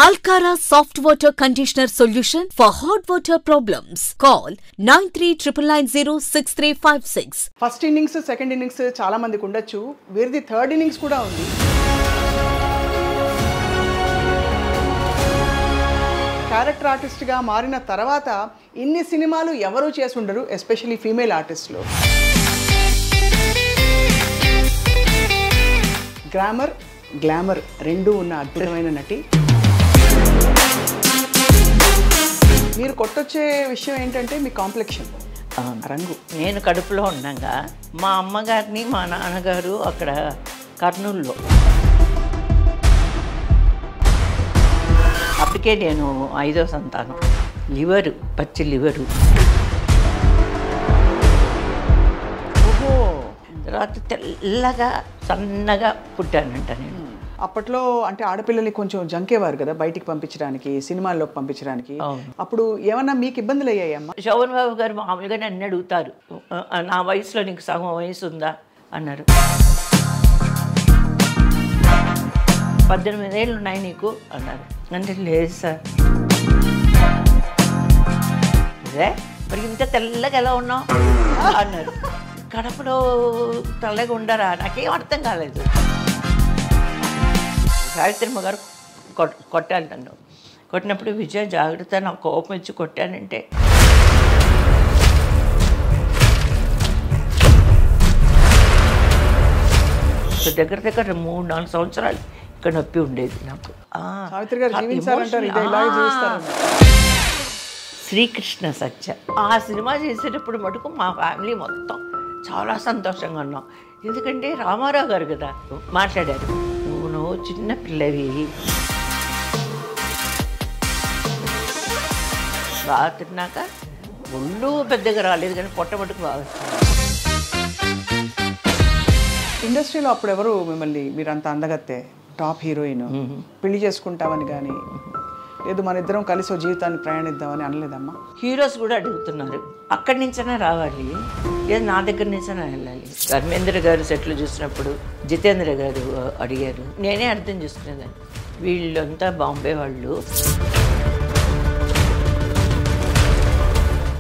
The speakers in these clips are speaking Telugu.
Alcara Soft Water Conditioner Solution for hot water problems. Call 9399906356. First innings second innings చాలా మందికి ఉండొచ్చు. వీరిది థర్డ్ ఇన్నింగ్స్ కూడా ఉంది. క్యారెక్టర్ ఆర్టిస్ట్గా మారిన తర్వాత ఇన్ని సినిమాలు ఎవరూ చేసి ఉండరు, ఎస్పెషల్లీ ఫీమేల్ ఆర్టిస్టులు. గ్లామర్ రెండూ ఉన్న అద్భుతమైన నటి. మీరు కొట్టొచ్చే విషయం ఏంటంటే మీ కాంప్లెక్షన్, రంగు. నేను కడుపులో ఉండగా మా అమ్మగారిని మా నాన్నగారు అక్కడ కర్నూలులో, అప్పటికే నేను 5వ సంతానం. లివరు, పచ్చి లివరు. ఓహో. తర్వాత తెల్లగా సన్నగా పుట్టానంట నేను. అప్పట్లో అంటే ఆడపిల్లల్ని కొంచెం జంకేవారు కదా బయటికి పంపించడానికి, సినిమాల్లోకి పంపించడానికి. అప్పుడు ఏమన్నా మీకు ఇబ్బందులు అయ్యాయమ్మా? శోభన్ బాబు గారు మామూలుగా నన్ను అడుగుతారు, నా వయసులో నీకు సగం వయసు ఉందా అన్నారు. 18 ఏళ్ళు ఉన్నాయి నీకు అన్నారు. అంటే లేదు సార్. అదే మరి ఇంత తెల్లగా ఎలా ఉన్నావు అన్నారు. కడపలో తెల్లగా ఉండరా? నాకేం అర్థం కాలేదు. సావిత్రమ్మ గారు కొట్టాలి నన్ను. కొట్టినప్పుడు విజయ జాగ్రత్త, నాకు కోపం ఇచ్చి కొట్టానంటే దగ్గర 3-4 సంవత్సరాలు ఇక్కడ నొప్పి ఉండేది నాకు. శ్రీకృష్ణ సత్య ఆ సినిమా చేసేటప్పుడు మటుకు మా ఫ్యామిలీ మొత్తం చాలా సంతోషంగా ఉన్నాం. ఎందుకంటే రామారావు గారు కదా మాట్లాడారు, నువ్వు చిన్న పిల్లవి, బాగా తిన్నాక ఒళ్ళు పెద్దగా రాలేదు కానీ పొట్టమట్టుకు బాగా. ఇండస్ట్రీలో అప్పుడు ఎవరు మిమ్మల్ని, మీరు అంత అందగత్తే టాప్ హీరోయిన్, పెళ్లి చేసుకుంటామని కానీ లేదు మన ఇద్దరం కలిసి జీవితాన్ని ప్రయాణిద్దామని అనలేదమ్మా? హీరోస్ కూడా అడుగుతున్నారు, అక్కడి నుంచైనా రావాలి, లేదు నా దగ్గర నుంచైనా వెళ్ళాలి. ధర్మేంద్ర గారు సెట్లు చూసినప్పుడు జితేంద్ర గారు అడిగారు. నేనే అర్థం చేసుకునేదాన్ని, వీళ్ళంతా బాంబే వాళ్ళు.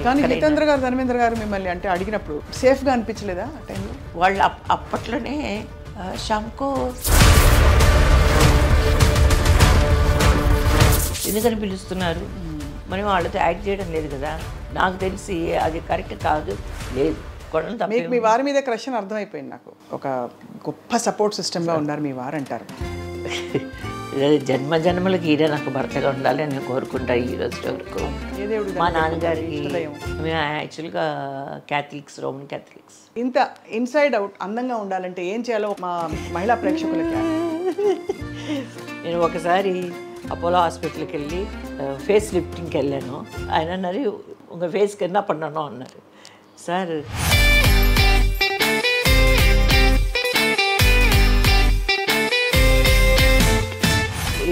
కానీ జితేంద్ర గారు ధర్మేంద్ర గారు మిమ్మల్ని అంటే అడిగినప్పుడు సేఫ్గా అనిపించలేదా ఆ టైంలో? వాళ్ళు అప్పట్లోనే శంకు ఎందుకని పిలుస్తున్నారు, మనం వాళ్ళతో యాక్ట్ చేయడం లేదు కదా. నాకు తెలిసి అది కరెక్ట్ కాదు, లేదు కొనడం. మీకు మీ వారి మీద క్రష్ అని అర్థమైపోయింది నాకు. ఒక గొప్ప సపోర్ట్ సిస్టమ్గా ఉన్నారు మీ వారు అంటారు. జన్మ జన్మలకి ఈడే నాకు భర్తగా ఉండాలి అని కోరుకుంటా ఈ రోజు వరకు. మా నాన్నగారికి మేము యాక్చువల్గా క్యాథలిక్స్, రోమన్ క్యాథలిక్స్. ఇంత ఇన్సైడ్ అవుట్ అందంగా ఉండాలంటే ఏం చేయాలో మా మహిళా ప్రేక్షకులకి. నేను ఒకసారి అపోలో హాస్పిటల్కి వెళ్ళి ఫేస్ లిఫ్టింగ్కి వెళ్ళాను. ఆయన అన్నారు, ఉங்கள் ఫేస్కి என்ன பண்ணணும் అన్నారు. సార్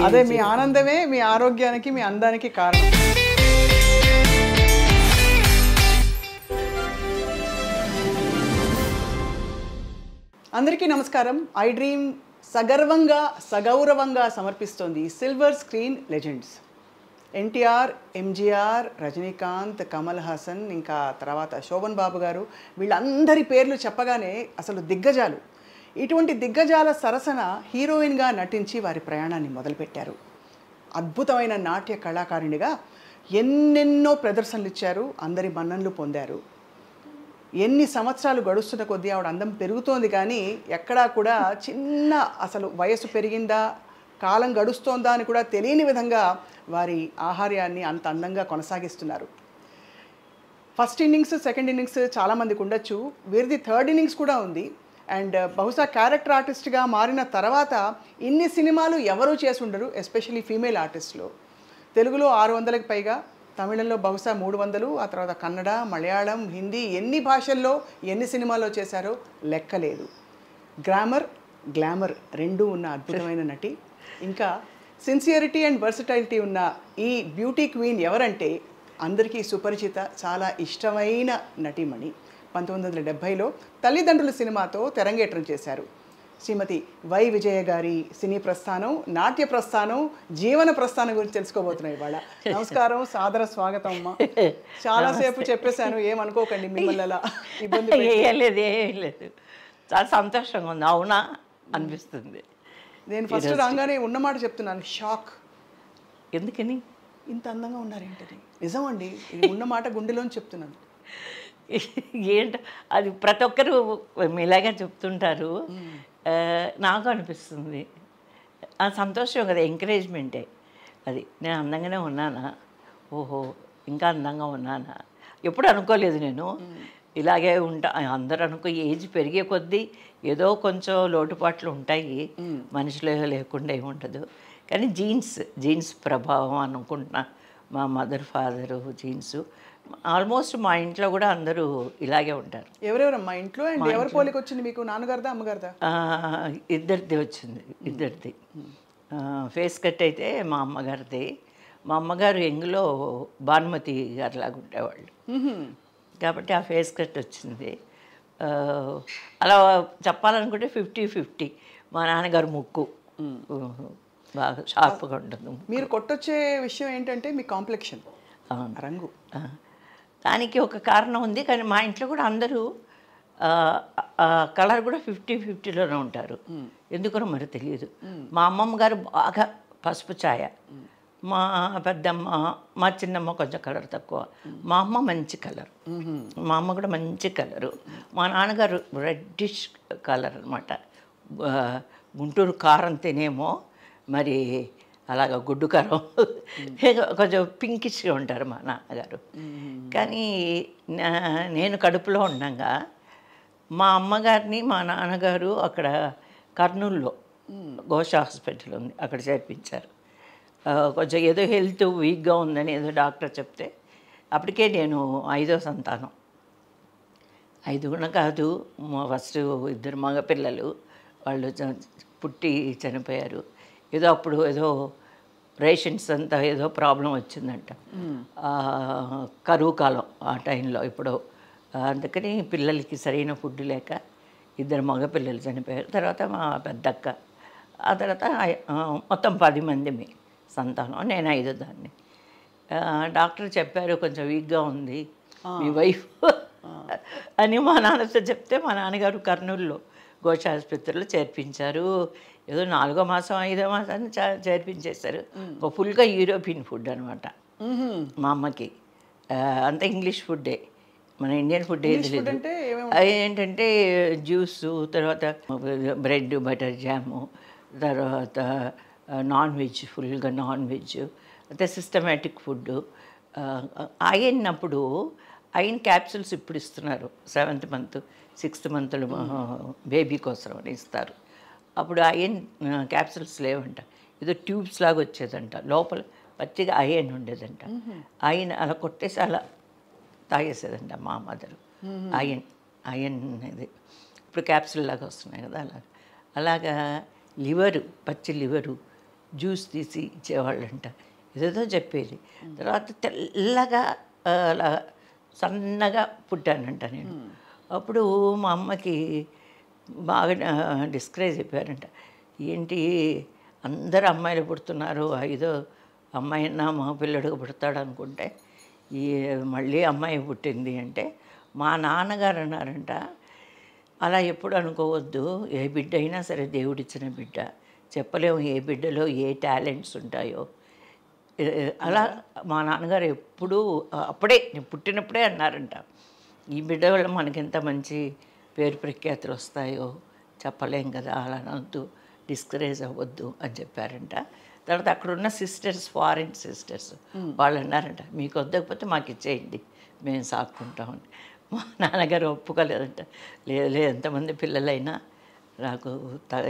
అదే మీ ఆనందమే మీ ఆరోగ్యానికి మీ అందానికి కారణం. అందరికీ నమస్కారం. ఐ డ్రీమ్ సగర్వంగా సగౌరవంగా సమర్పిస్తోంది silver screen legends. NTR, MGR, Rajinikanth, Kamal Haasan, ఇంకా తర్వాత శోభన్ బాబు గారు, వీళ్ళందరి పేర్లు చెప్పగానే అసలు దిగ్గజాలు. ఇటువంటి దిగ్గజాల సరసన హీరోయిన్గా నటించి వారి ప్రయాణాన్ని మొదలుపెట్టారు. అద్భుతమైన నాట్య కళాకారిణిగా ఎన్నెన్నో ప్రదర్శనలు ఇచ్చారు, అందరి మన్ననలు పొందారు. ఎన్ని సంవత్సరాలు గడుస్తున్న కొద్దీ ఆవిడ అందం పెరుగుతోంది, కానీ ఎక్కడా కూడా చిన్న అసలు వయసు పెరిగిందా, కాలం గడుస్తోందా అని కూడా తెలియని విధంగా వారి ఆహార్యాన్ని అంత అందంగా కొనసాగిస్తున్నారు. ఫస్ట్ ఇన్నింగ్స్ సెకండ్ ఇన్నింగ్స్ చాలామందికి ఉండొచ్చు, వీరిది థర్డ్ ఇన్నింగ్స్ కూడా ఉంది. అండ్ బహుశా క్యారెక్టర్ ఆర్టిస్ట్గా మారిన తర్వాత ఇన్ని సినిమాలు ఎవరూ చేసి ఉండరు, ఎస్పెషల్లీ ఫీమేల్ ఆర్టిస్టులు. తెలుగులో 600కి పైగా, తమిళంలో బహుశా 300, ఆ తర్వాత కన్నడ, మలయాళం, హిందీ, ఎన్ని భాషల్లో ఎన్ని సినిమాల్లో చేశారో లెక్కలేదు. గ్లామర్ రెండూ ఉన్న అద్భుతమైన నటి. ఇంకా సిన్సియరిటీ అండ్ వర్సటైలిటీ ఉన్న ఈ బ్యూటీ క్వీన్ ఎవరంటే అందరికీ సుపరిచిత, చాలా ఇష్టమైన నటిమణి. 1970లో తల్లిదండ్రుల సినిమాతో తెరంగేట్రం చేశారు. శ్రీమతి వై విజయ గారి సినీ ప్రస్థానం, నాట్య ప్రస్థానం, జీవన ప్రస్థానం గురించి తెలుసుకోబోతున్నాయి ఇవాళ. నమస్కారం, సాదర స్వాగతం అమ్మా. చాలాసేపు చెప్పేశాను, ఏమనుకోకండి మిమ్మల్ని అలా ఇబ్బంది. ఏం లేదు, చాలా సంతోషంగా ఉంది. అవునా అనిపిస్తుంది. నేను ఫస్ట్ రాగానే ఉన్నమాట చెప్తున్నాను, షాక్. ఎందుకని ఇంత అందంగా ఉన్నారేంటది? నిజం అండి, ఇది ఉన్నమాట గుండెలోని చెప్తున్నాను. ఏంట అది ప్రతి ఒక్కరు ఇలాగే చెప్తుంటారు. నాకు అనిపిస్తుంది ఆ సంతోషం కదా, ఎంకరేజ్మెంటే అది. నేను అందంగానే ఉన్నానా, ఓహో ఇంకా అందంగా ఉన్నానా, ఎప్పుడు అనుకోలేదు నేను ఇలాగే ఉంటా. అందరూ అనుకో ఏజ్ పెరిగే కొద్దీ ఏదో కొంచెం లోటుపాట్లు ఉంటాయి, మనిషిలో లేకుండా ఏముండదు. కానీ జీన్స్ ప్రభావం అనుకుంటున్నా. మా మదర్ ఫాదరు జీన్స్ ఆల్మోస్ట్ మా ఇంట్లో కూడా అందరూ ఇలాగే ఉంటారు. ఎవరెవరమ్మా ఇంట్లో? అండ్ ఎవరి పోలికి వచ్చింది మీకు, నాన్నగారిదా అమ్మగారిదా? ఇద్దరిది వచ్చింది, ఇద్దరిది. ఫేస్ కట్ అయితే మా అమ్మగారిది. మా అమ్మగారు ఎంగులో భానుమతి గారిలాగా ఉండేవాళ్ళు కాబట్టి ఆ ఫేస్ కట్ వచ్చింది. అలా చెప్పాలనుకుంటే 50-50. మా నాన్నగారు ముక్కు బాగా షార్ప్గా ఉంటుంది. మీరు కొట్టొచ్చే విషయం ఏంటంటే మీ కాంప్లెక్షన్, రంగు. దానికి ఒక కారణం ఉంది. కానీ మా ఇంట్లో కూడా అందరూ కలర్ కూడా 50-50లోనే ఉంటారు. ఎందుకనో మరి తెలియదు. మా అమ్మమ్మ గారు బాగా పసుపు ఛాయ, మా పెద్దమ్మ, మా చిన్నమ్మ కొంచెం కలర్ తక్కువ, మా అమ్మ మంచి కలర్, మా అమ్మ కూడా మంచి కలరు, మా నాన్నగారు రెడ్డిష్ కలర్ అనమాట. గుంటూరు కారం తినేమో మరి అలాగ గుడ్డు కారం కొంచెం పింకిష్గా ఉంటారు మా నాన్నగారు. కానీ నేను కడుపులో ఉండగా మా అమ్మగారిని మా నాన్నగారు అక్కడ కర్నూలులో ఘోష హాస్పిటల్ ఉంది, అక్కడ చేర్పించారు. కొంచెం ఏదో హెల్త్ వీక్గా ఉందని ఏదో డాక్టర్ చెప్తే, అప్పటికే నేను 5వ సంతానం. 5 కూడా కాదు, ఫస్ట్ 2 మగపిల్లలు, వాళ్ళు పుట్టి చనిపోయారు. ఏదో అప్పుడు ఏదో రేషన్స్ అంతా ఏదో ప్రాబ్లం వచ్చిందంట, కరువు కాలం ఆ టైంలో. ఇప్పుడు అందుకని పిల్లలకి సరైన ఫుడ్ లేక 2 మగపిల్లలు చనిపోయారు. తర్వాత మా పెద్దక్క, ఆ తర్వాత మొత్తం 10 మంది మీ సంతానం, నేను 5వ దాన్ని. డాక్టర్ చెప్పారు కొంచెం వీక్గా ఉంది మీ వైఫ్ అని మా నాన్నతో చెప్తే, మా నాన్నగారు కర్నూలులో ఘోష ఆసుపత్రిలో చేర్పించారు. ఏదో 4వ మాసం 5వ మాసాన్ని చేర్పించేశారు. ఫుల్గా యూరోపియన్ ఫుడ్ అనమాట మా అమ్మకి. అంతా ఇంగ్లీష్ ఫుడ్డే, మన ఇండియన్ ఫుడ్ ఏది లేదు. ఏంటంటే జ్యూసు, తర్వాత బ్రెడ్ బటర్ జాము, తర్వాత నాన్ వెజ్, ఫుల్గా నాన్ వెజ్, అంటే సిస్టమేటిక్ ఫుడ్. ఐరన్ అప్పుడు ఐరన్ క్యాప్సూల్స్ ఇప్పుడు ఇస్తున్నారు, 7th మంత్ 6th మంత్లో బేబీ కోసం అని ఇస్తారు. అప్పుడు ఐరన్ క్యాప్సూల్స్ లేవంట, ఏదో ట్యూబ్స్ లాగా వచ్చేదంట, లోపల పచ్చిగా ఐరన్ ఉండేదంట. ఐరన్ అలా కొట్టేసి అలా తాగేసేదంట మా మదరు. ఐరన్ ఇది ఇప్పుడు క్యాప్సూల్ లాగా వస్తున్నాయి కదా, అలాగా లివరు, పచ్చి లివరు జ్యూస్ తీసి ఇచ్చేవాళ్ళంట. ఏదేదో చెప్పేది. తర్వాత తెల్లగా అలా సన్నగా పుట్టానంట నేను. అప్పుడు మా అమ్మకి బాగా డిస్కరేజ్ అయిపోయారంట. ఏంటి అందరు అమ్మాయిలు పుడుతున్నారు, 5వ అమ్మాయి అన్నా మా పిల్లడికి పుడతాడు అనుకుంటే ఈ మళ్ళీ అమ్మాయి పుట్టింది అంటే, మా నాన్నగారు అన్నారంట, అలా ఎప్పుడు అనుకోవద్దు, ఏ బిడ్డ అయినా సరే దేవుడిచ్చిన బిడ్డ, చెప్పలేము ఏ బిడ్డలో ఏ టాలెంట్స్ ఉంటాయో. అలా మా నాన్నగారు ఎప్పుడూ అప్పుడే నేను పుట్టినప్పుడే అన్నారంట, ఈ బిడ్డ వల్ల మనకి ఎంత మంచి పేరు ప్రఖ్యాతులు వస్తాయో చెప్పలేం కదా, అలా అనొద్దు, డిస్కరేజ్ అవ్వద్దు అని చెప్పారంట. తర్వాత అక్కడున్న సిస్టర్స్, ఫారిన్ సిస్టర్స్, వాళ్ళు అన్నారంట, మీకు వద్దకపోతే మాకు ఇచ్చేయండి, మేము సాక్కుంటామని. మా నాన్నగారు ఒప్పుకోలేదంట. లేదు ఎంతమంది పిల్లలైనా నాకు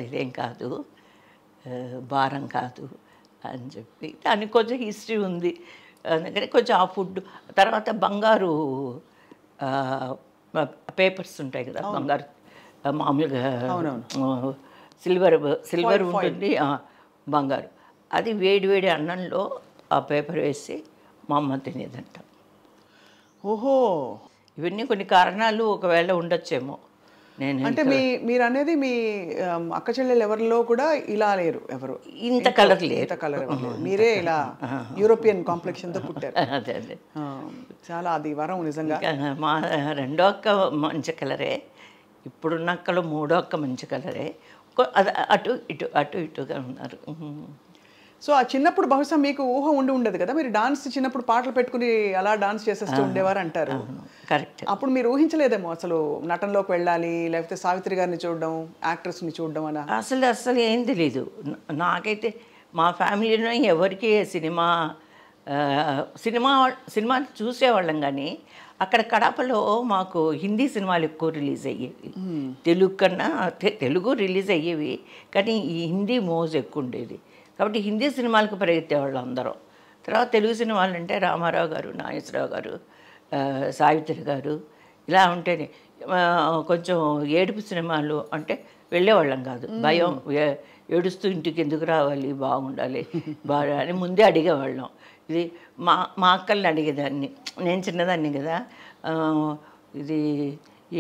ఇదేం కాదు, భారం కాదు అని చెప్పి. దానికి కొంచెం హిస్టరీ ఉంది, అందుకని కొంచెం ఆ ఫుడ్. తర్వాత బంగారు పేపర్స్ ఉంటాయి కదా, బంగారు మామూలుగా సిల్వర్ ఉంటుంది, బంగారు, అది వేడి వేడి అన్నంలో ఆ పేపర్ వేసి మా అమ్మ తినేదంట. ఓహో, ఇవన్నీ కొన్ని కారణాలు ఒకవేళ ఉండొచ్చేమో. నేను అంటే మీరు అనేది మీ అక్క చెల్లెలు ఎవరిలో కూడా ఇలా లేరు ఎవరు, ఇంత కలర్ లేదు. ఇంత కలర్ ఎవరు లేరు. మీరే ఇలా యూరోపియన్ కాంప్లెక్షన్తో పుట్టారు. అదే అదే చాలా అది వరం నిజంగా. మా రెండో అక్క మంచి కలరే, ఇప్పుడున్న అక్కలు మూడో అక్క మంచి కలరే, అటు ఇటుగా ఉన్నారు. సో ఆ చిన్నప్పుడు బహుశా మీకు ఊహ ఉండదు కదా, మీరు డాన్స్ చిన్నప్పుడు పాటలు పెట్టుకుని అలా డాన్స్ చేసేస్తూ ఉండేవారు అంటారు. కరెక్ట్. అప్పుడు మీరు ఊహించలేదేమో అసలు నటనలోకి వెళ్ళాలి, లేకపోతే సావిత్రి గారిని చూడడం, యాక్ట్రెస్ని చూడడం అలా? అసలు ఏం తెలీదు నాకైతే. మా ఫ్యామిలీలో ఎవరికి సినిమా చూసేవాళ్ళం, కానీ అక్కడ కడపలో మాకు హిందీ సినిమాలు ఎక్కువ రిలీజ్ అయ్యేవి. తెలుగు కన్నా తెలుగు రిలీజ్ అయ్యేవి, కానీ ఈ హిందీ మోజ్ ఎక్కువ ఉండేది. కాబట్టి హిందీ సినిమాలకు పరిగెత్తేవాళ్ళు అందరూ. తర్వాత తెలుగు సినిమాలు అంటే రామారావు గారు, నాగేశ్వరరావు గారు, సావిత్రి గారు ఇలా ఉంటేనే. కొంచెం ఏడుపు సినిమాలు అంటే వెళ్ళేవాళ్ళం కాదు, భయం, ఏడుస్తూ ఇంటికి ఎందుకు రావాలి, బాగుండాలి బాగా అని ముందే అడిగేవాళ్ళం. ఇది మా అక్కల్ని అడిగేదాన్ని, నేను చిన్నదాన్ని కదా. ఇది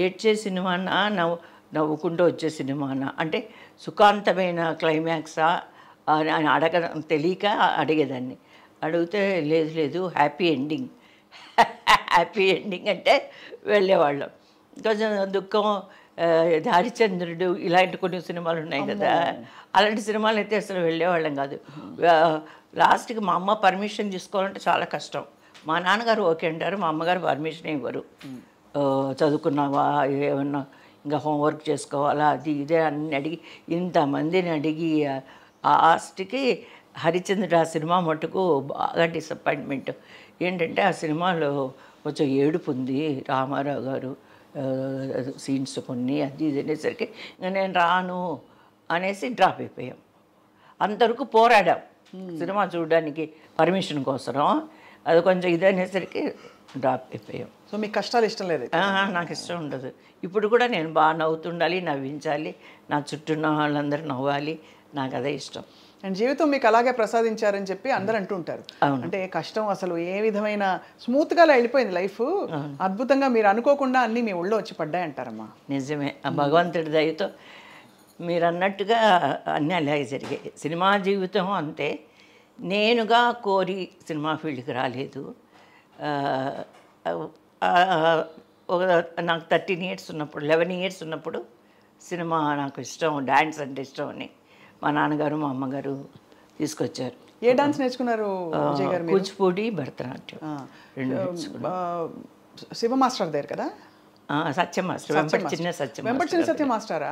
ఏడ్చే సినిమానా నవ్వుకుంటూ వచ్చే సినిమానా అంటే సుఖాంతమైన క్లైమాక్సా అని అడగడం తెలియక అడిగేదాన్ని. అడిగితే లేదు హ్యాపీ ఎండింగ్ అంటే వెళ్ళేవాళ్ళం. కొంచెం దుఃఖం, హరిశ్చంద్రుడు ఇలాంటి కొన్ని సినిమాలు ఉన్నాయి కదా, అలాంటి సినిమాలు అయితే అసలు వెళ్ళేవాళ్ళం కాదు. లాస్ట్కి మా అమ్మ పర్మిషన్ తీసుకోవాలంటే చాలా కష్టం. మా నాన్నగారు ఓకే అంటారు, మా అమ్మగారు పర్మిషన్ ఇవ్వరు. చదువుకున్నావా, ఏమన్నా ఇంకా హోంవర్క్ చేసుకోవాలా, అది ఇదే అన్ని అడిగి, ఇంతమందిని అడిగి లాస్ట్కి హరిశ్చంద్రుడు ఆ సినిమా మటుకు బాగా డిసప్పాయింట్మెంట్. ఏంటంటే ఆ సినిమాలో కొంచెం ఏడుపు ఉంది, రామారావు గారు సీన్స్ కొన్ని అది ఇది అనేసరికి ఇంకా నేను రాను అనేసి డ్రాప్ అయిపోయాం. అంతవరకు పోరాడాం సినిమా చూడడానికి పర్మిషన్ కోసం, అది కొంచెం ఇది అనేసరికి డ్రాప్ అయిపోయాం. సో మీకు కష్టాలు ఇష్టం లేదు? నాకు ఇష్టం ఉండదు. ఇప్పుడు కూడా నేను బాగా నవ్వుతుండాలి, నవ్వించాలి, నా చుట్టూ ఉన్న వాళ్ళందరూ నవ్వాలి, నాకు అదే ఇష్టం. అండ్ జీవితం మీకు అలాగే ప్రసాదించారని చెప్పి అందరూ అంటుంటారు. అంటే కష్టం అసలు ఏ విధమైన స్మూత్గా వెళ్ళిపోయింది లైఫ్, అద్భుతంగా మీరు అనుకోకుండా అన్నీ మీ ఒళ్ళో వచ్చి పడ్డాయి అంటారమ్మా. నిజమే, ఆ భగవంతుడి దయతో మీరు అన్నట్టుగా అన్నీ అలాగే జరిగాయి. సినిమా జీవితం అంతే, నేనుగా కోరి సినిమా ఫీల్డ్కి రాలేదు. నాకు 13 years ఉన్నప్పుడు, 11 years ఉన్నప్పుడు సినిమా నాకు ఇష్టం, డ్యాన్స్ అంటే ఇష్టం అని మా నాన్నగారు మా అమ్మగారు తీసుకొచ్చారు. ఏ డాన్స్ నేర్చుకున్నారు విజయ్ గారు? కూచిపూడి, భరతనాట్యం రెండు నేర్చుకున్నాను. శివ మాస్టర్ దగ్గర కదా? సత్యం మాస్టర్, వెంపటి చిన్న సత్యం మాస్టరా?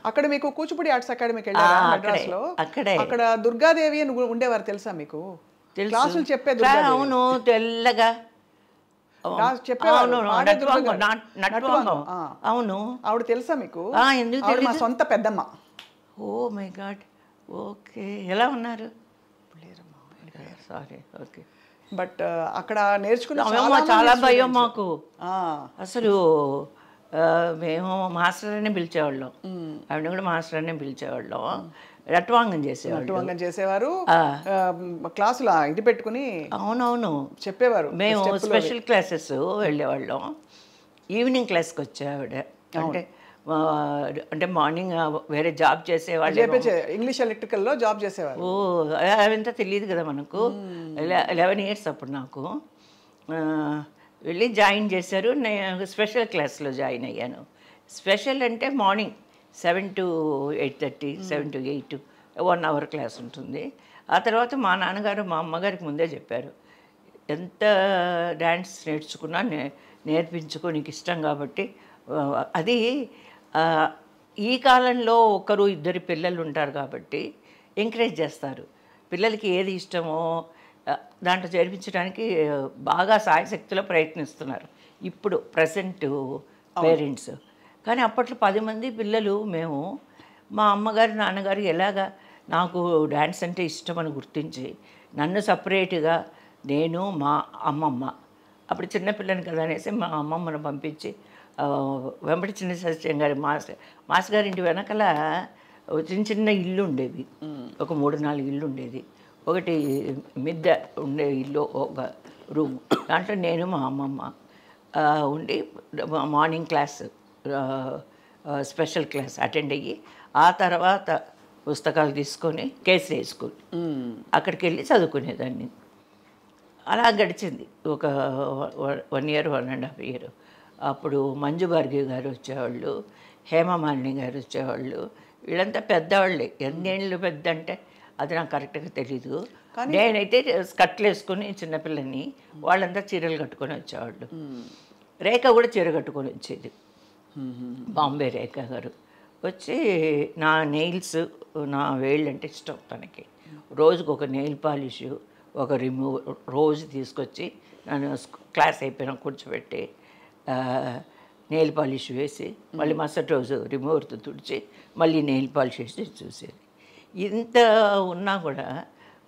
అక్కడ మీకు కూచిపూడి ఆర్ట్స్ అకాడమీకి వెళ్ళారా మద్రాసులో? అక్కడ దుర్గాదేవి అని ఉండేవారు, తెలుసా మీకు? క్లాసులు చెప్పేది. అవును, తెల్లగా చెప్పేవారు. అవును, ఆవిడ తెలుసా మీకు? ఎందుకు? మా సొంత పెద్దమ్మ. Oh my god, okay. ఎలా ఉన్నారు? Sorry, okay. బట్ అక్కడ నేర్చుకున్న చాలా భయం మాకు అసలు. మేము మాస్టర్ అనే పిలిచేవాళ్ళం, ఆవిడ కూడా మాస్టర్ అనే పిలిచేవాళ్ళం. రట్వాంగం చేసేవారు, క్లాసులు ఇది పెట్టుకుని. అవునవును, చెప్పేవారు. మేము స్పెషల్ క్లాసెస్ వెళ్ళేవాళ్ళం. ఈవినింగ్ క్లాస్కి వచ్చే ఆవిడ, అంటే మార్నింగ్ వేరే జాబ్ చేసేవాళ్ళు, ఇంగ్లీష్ ఎలక్ట్రికల్లో జాబ్ చేసేవారు. ఓ అవంతా తెలియదు కదా మనకు. 11 years అప్పుడు నాకు. వెళ్ళి జాయిన్ చేశారు, నేను స్పెషల్ క్లాస్లో జాయిన్ అయ్యాను. స్పెషల్ అంటే morning 7 to 8:30, 7 to 8, 1 hour class ఉంటుంది. ఆ తర్వాత మా నాన్నగారు మా అమ్మగారికి ముందే చెప్పారు, ఎంత డ్యాన్స్ నేర్చుకున్నా నేర్పించుకో, నీకు ఇష్టం కాబట్టి. అది ఈ కాలంలో ఒకరు ఇద్దరు పిల్లలు ఉంటారు కాబట్టి ఎంకరేజ్ చేస్తారు. పిల్లలకి ఏది ఇష్టమో దాంట్లో చేర్పించడానికి బాగా సాయశక్తిలో ప్రయత్నిస్తున్నారు ఇప్పుడు ప్రజెంట్ పేరెంట్స్. కానీ అప్పట్లో 10 మంది పిల్లలు మేము. మా అమ్మగారు నాన్నగారు ఎలాగా నాకు డ్యాన్స్ అంటే ఇష్టం అని గుర్తించి నన్ను సపరేట్గా, నేను మా అమ్మమ్మ, అప్పుడు చిన్నపిల్లని కదా అనేసి మా అమ్మమ్మను పంపించి వెంపటి చిన్న సత్యం గారి మాస్ గారి ఇంటి వెనకాల చిన్న ఇల్లు ఉండేవి, ఒక 3-4 ఇల్లు ఉండేది. ఒకటి మిద్దె ఉండే ఇల్లు, ఒక రూమ్, దాంట్లో నేను మా అమ్మమ్మ ఉండి morning class special class attend అయ్యి ఆ తర్వాత పుస్తకాలు తీసుకొని కేసీ స్కూల్ అక్కడికి వెళ్ళి చదువుకునేదాన్ని. అలా గడిచింది ఒక 1 year 1.5 year. అప్పుడు మంజు భార్గవి గారు వచ్చేవాళ్ళు, హేమమాలిని గారు వచ్చేవాళ్ళు. వీళ్ళంతా పెద్దవాళ్ళే. ఎన్నేళ్ళు పెద్ద అంటే అది నాకు కరెక్ట్గా తెలీదు. నేనైతే స్కర్ట్లు వేసుకొని చిన్నపిల్లని, వాళ్ళంతా చీరలు కట్టుకొని వచ్చేవాళ్ళు. రేఖ కూడా చీర కట్టుకొని వచ్చేది, బాంబే రేఖ గారు. వచ్చి నా నెయిల్స్, నా వేళ్ళు అంటే ఇష్టం తనకి. రోజుకు ఒక నెయిల్ పాలిష్, ఒక రిమూవ్ రోజు తీసుకొచ్చి నన్ను క్లాస్ అయిపోయినా కూర్చోబెట్టి నెయిల్ పాలిష్ వేసి మళ్ళీ మరుసటి రోజు రిమూవర్తో తుడిచి మళ్ళీ నెయిల్ పాలిష్ వేసి చూసేది. ఇంత ఉన్నా కూడా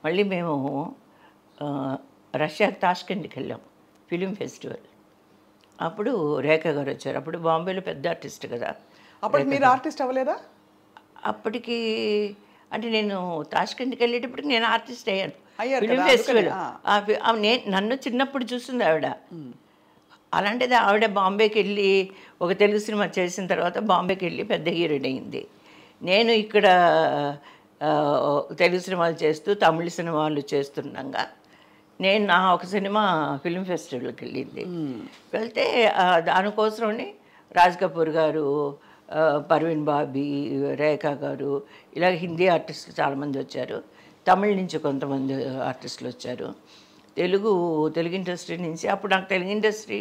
మళ్ళీ మేము రష్యా తాష్కెంట్కి వెళ్ళాం ఫిలిం ఫెస్టివల్. అప్పుడు రేఖ గారు వచ్చారు. అప్పుడు బాంబేలో పెద్ద ఆర్టిస్ట్ కదా. అప్పుడు మీరు ఆర్టిస్ట్ అవ్వలేదా? అప్పటికి అంటే నేను తాష్కెంట్కి వెళ్ళేటప్పటికి నేను ఆర్టిస్ట్ అయ్యాను ఫిలిం కదా, ఫెస్టివల్. నన్ను చిన్నప్పుడు చూస్తుంది ఆవిడ. అలాంటిది ఆవిడ బాంబేకి వెళ్ళి ఒక తెలుగు సినిమా చేసిన తర్వాత బాంబేకి వెళ్ళి పెద్ద హీరోయిన్ అయింది. నేను ఇక్కడ తెలుగు సినిమాలు చేస్తూ తమిళ సినిమాలు చేస్తుండగా నేను నా ఒక సినిమా ఫిలిం ఫెస్టివల్కి వెళ్ళింది. వెళ్తే దానికోసమని రాజ్ కపూర్ గారు, పర్వీన్ బాబీ, రేఖ గారు, ఇలా హిందీ ఆర్టిస్టులు చాలామంది వచ్చారు. తమిళ నుంచి కొంతమంది ఆర్టిస్టులు వచ్చారు. తెలుగు ఇండస్ట్రీ నుంచి. అప్పుడు నాకు తెలుగు ఇండస్ట్రీ,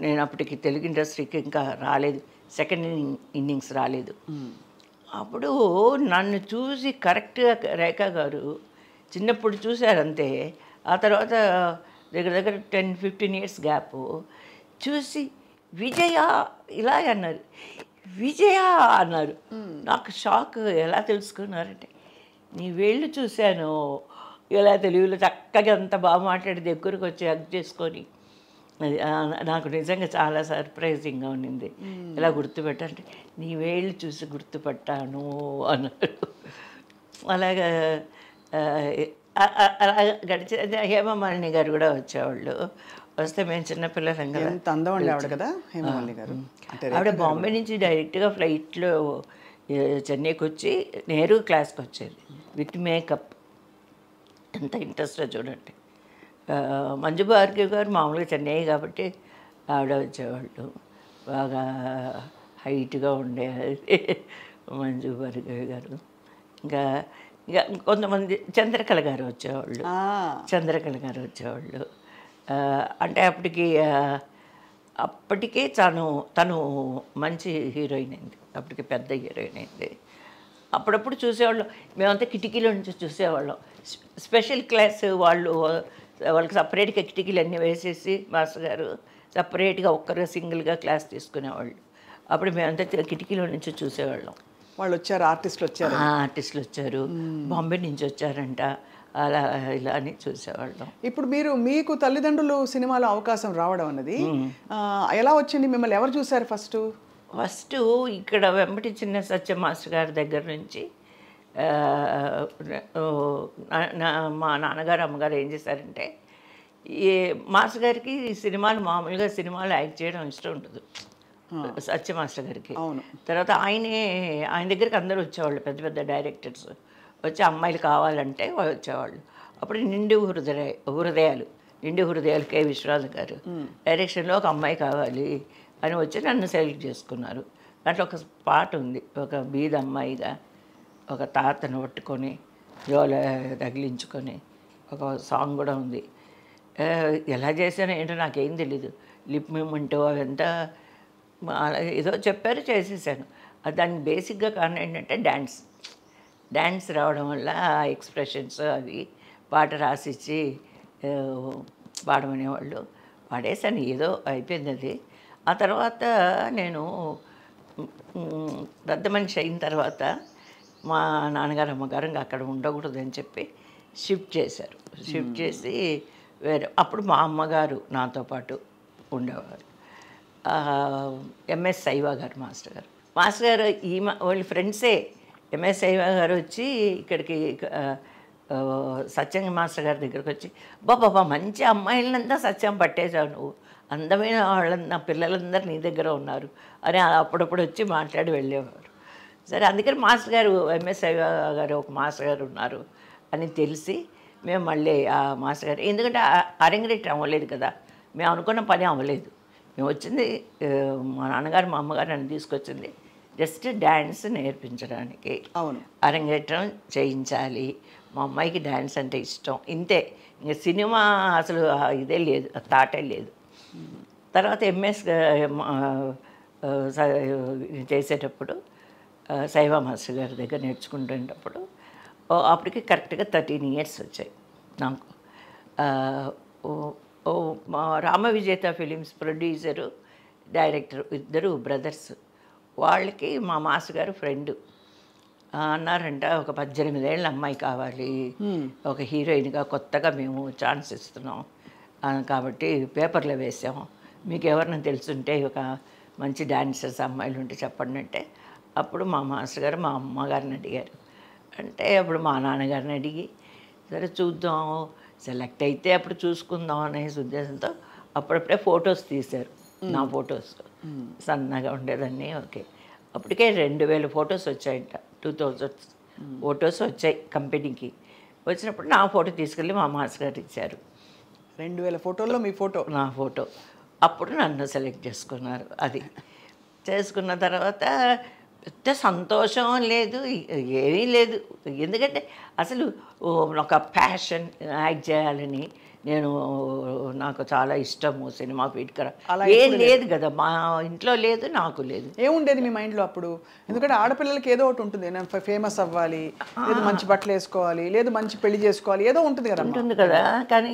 నేను అప్పటికి తెలుగు ఇండస్ట్రీకి ఇంకా రాలేదు, సెకండ్ ఇన్నింగ్స్ రాలేదు. అప్పుడు నన్ను చూసి కరెక్ట్గా రేఖ గారు చిన్నప్పుడు చూశారంతే. ఆ తర్వాత దగ్గర 10-15 years గ్యాప్ చూసి విజయ ఇలా అన్నారు, విజయ అన్నారు. నాకు షాక్. ఎలా తెలుసుకున్నారంటే, నీ వేళ్ళు చూశాను, ఇలా తెలుగులో చక్కగా అంత బాగా మాట్లాడి దగ్గరకు వచ్చి హగ్ చేసుకొని, అది నాకు నిజంగా చాలా సర్ప్రైజింగ్గా ఉండింది. ఇలా గుర్తుపెట్టాలంటే నీ వేళ్ళు చూసి గుర్తుపట్టాను అన్నారు. అలాగా అలా గడిచి హేమమాలిని గారు కూడా వచ్చేవాళ్ళు. వస్తే మేము చిన్నపిల్లలం కదా. ఎంత అందం అండి ఆవిడ కదా హేమమాలిని గారు. ఆవిడ బాంబే నుంచి డైరెక్ట్గా ఫ్లైట్లో చెన్నైకి వచ్చి నెహ్రూ క్లాస్కి వచ్చేది విత్ మేకప్. ఎంత ఇంట్రెస్టో చూడండి. మంజు భార్గవి గారు మామూలుగా చెన్నై కాబట్టి ఆవిడ వచ్చేవాళ్ళు. బాగా హైట్గా ఉండే మంజు భార్గవి గారు. ఇంకా కొంతమంది చంద్రకళ గారు వచ్చేవాళ్ళు. అంటే అప్పటికే తను మంచి హీరోయిన్ అయింది. అప్పటికి పెద్ద హీరోయిన్ అయింది. అప్పుడప్పుడు చూసేవాళ్ళం, మేమంతా కిటికీలో నుంచి చూసేవాళ్ళం. స్పెషల్ క్లాస్ వాళ్ళకి సపరేట్గా కిటికీలు అన్నీ వేసేసి మాస్టర్ గారు సపరేట్గా ఒక్కరు సింగిల్గా క్లాస్ తీసుకునేవాళ్ళు. అప్పుడు మేమంతా కిటికీలో నుంచి చూసేవాళ్ళం. వాళ్ళు వచ్చారు, ఆర్టిస్టులు వచ్చారు, బాంబే నుంచి వచ్చారంట, అలా ఇలా అని చూసేవాళ్ళం. ఇప్పుడు మీకు తల్లిదండ్రులు సినిమాలో అవకాశం రావడం అన్నది ఎలా వచ్చింది? మిమ్మల్ని ఎవరు చూశారు ఫస్ట్? ఇక్కడ వెంబటి చిన్న సత్య మాస్టర్ గారి దగ్గర నుంచి మా నాన్నగారు అమ్మగారు ఏం చేశారంటే, ఈ మాస్టర్ గారికి మామూలుగా సినిమాలు యాక్ట్ చేయడం ఇష్టం ఉంటుంది సత్య మాస్టర్ గారికి. తర్వాత ఆయన దగ్గరికి అందరూ వచ్చేవాళ్ళు, పెద్ద పెద్ద డైరెక్టర్స్ వచ్చి అమ్మాయిలు కావాలంటే వచ్చేవాళ్ళు. అప్పుడు నిండు హృదయాలు కె విశ్వనాథ్ గారు డైరెక్షన్లో ఒక అమ్మాయి కావాలి అని వచ్చి నన్ను సెలెక్ట్ చేసుకున్నారు. దాంట్లో ఒక పాట ఉంది, ఒక బీద అమ్మాయిగా ఒక తాతను పట్టుకొని జోల తగిలించుకొని ఒక సాంగ్ కూడా ఉంది. ఎలా చేశానో ఏంటో నాకేం తెలీదు. లిప్ మూమెంట్ అవంతా ఏదో చెప్పారు, చేసేసాను. దానికి బేసిక్గా కారణం ఏంటంటే డ్యాన్స్ రావడం వల్ల ఆ ఎక్స్ప్రెషన్స్ అవి పాట రాసిచ్చి పాడమనేవాళ్ళు. పాడేసాను, ఏదో అయిపోయింది అది. ఆ తర్వాత నేను పెద్ద మనిషి అయిన తర్వాత మా నాన్నగారు అమ్మగారు ఇంకా అక్కడ ఉండకూడదని చెప్పి షిఫ్ట్ చేసి వేరే. అప్పుడు మా అమ్మగారు నాతో పాటు ఉండేవారు. ఎంఎస్ సైవా గారు మాస్టర్ గారు వాళ్ళ ఫ్రెండ్సే. ఎంఎస్ సైవా గారు వచ్చి ఇక్కడికి సత్యం మాస్టర్ గారి దగ్గరికి వచ్చి, బాబా మంచి అమ్మాయిలంతా సత్యం పట్టేశావు నువ్వు, అందమైన వాళ్ళంతా పిల్లలందరూ నీ దగ్గర ఉన్నారు అని అప్పుడప్పుడు వచ్చి మాట్లాడి వెళ్ళేవారు. సరే, అందుకని మాస్టర్ గారు ఎంఎస్ గారు ఒక మాస్టర్ గారు ఉన్నారు అని తెలిసి మేము మళ్ళీ ఆ మాస్టర్ గారు, ఎందుకంటే అరంగరేటం అవ్వలేదు కదా, మేము అనుకున్న పని అవ్వలేదు. మేము వచ్చింది, మా నాన్నగారు మా అమ్మగారు నన్ను తీసుకొచ్చింది జస్ట్ డ్యాన్స్ నేర్పించడానికి. అవును, అరంగేట్రం చేయించాలి, మా అమ్మాయికి డ్యాన్స్ అంటే ఇష్టం, ఇంతే. ఇంకా సినిమా అసలు ఇదే లేదు, థాటే లేదు. తర్వాత ఎంఎస్ చేసేటప్పుడు శైవ మాస్టర్ గారి దగ్గర నేర్చుకుంటున్నప్పుడు అప్పటికి కరెక్ట్గా 13 years వచ్చాయి నాకు. మా రామ విజేత ఫిలిమ్స్ ప్రొడ్యూసరు, డైరెక్టర్ ఇద్దరు బ్రదర్స్, వాళ్ళకి మా మాస్టర్ గారు ఫ్రెండ్ అన్నారంట, ఒక 18 ఏళ్ళ అమ్మాయి కావాలి, ఒక హీరోయిన్గా కొత్తగా మేము ఛాన్స్ ఇస్తున్నాం కాబట్టి పేపర్లో వేసాము, మీకు ఎవరైనా తెలుసుంటే ఒక మంచి డాన్సర్స్ అమ్మాయిలు ఉంటే చెప్పండి అంటే, అప్పుడు మా మాస్టర్ గారు మా అమ్మగారిని అడిగారు. అంటే అప్పుడు మా నాన్నగారిని అడిగి, సరే చూద్దాం, సెలెక్ట్ అయితే అప్పుడు చూసుకుందాం అనే ఉద్దేశంతో అప్పుడప్పుడే ఫొటోస్ తీశారు, నా ఫొటోస్ సన్నగా ఉండేదాన్ని. ఓకే, అప్పటికే 2000 ఫొటోస్ వచ్చాయంట, 2000 ఫొటోస్ వచ్చాయి కంపెనీకి. వచ్చినప్పుడు నా ఫోటో తీసుకెళ్ళి మా మాస్టర్ గారు ఇచ్చారు. 2000 ఫోటోల్లో మీ ఫోటో? నా ఫోటో. అప్పుడు నన్ను సెలెక్ట్ చేసుకున్నారు. అది చేసుకున్న తర్వాత పెద్ద సంతోషం లేదు, ఏమీ లేదు. ఎందుకంటే అసలు ఒక ప్యాషన్ యాక్ట్ చేయాలని, నాకు చాలా ఇష్టము సినిమా ఫీడ్కర, ఏం లేదు కదా మా ఇంట్లో, లేదు నాకు లేదు. ఏముండేది మీ మైండ్లో అప్పుడు? ఎందుకంటే ఆడపిల్లలకి ఏదో ఒకటి ఉంటుంది, నేను ఫేమస్ అవ్వాలి, లేదు మంచి బట్టలు వేసుకోవాలి, లేదు మంచి పెళ్లి చేసుకోవాలి, ఏదో ఉంటుంది కదా. ఉంటుంది కదా, కానీ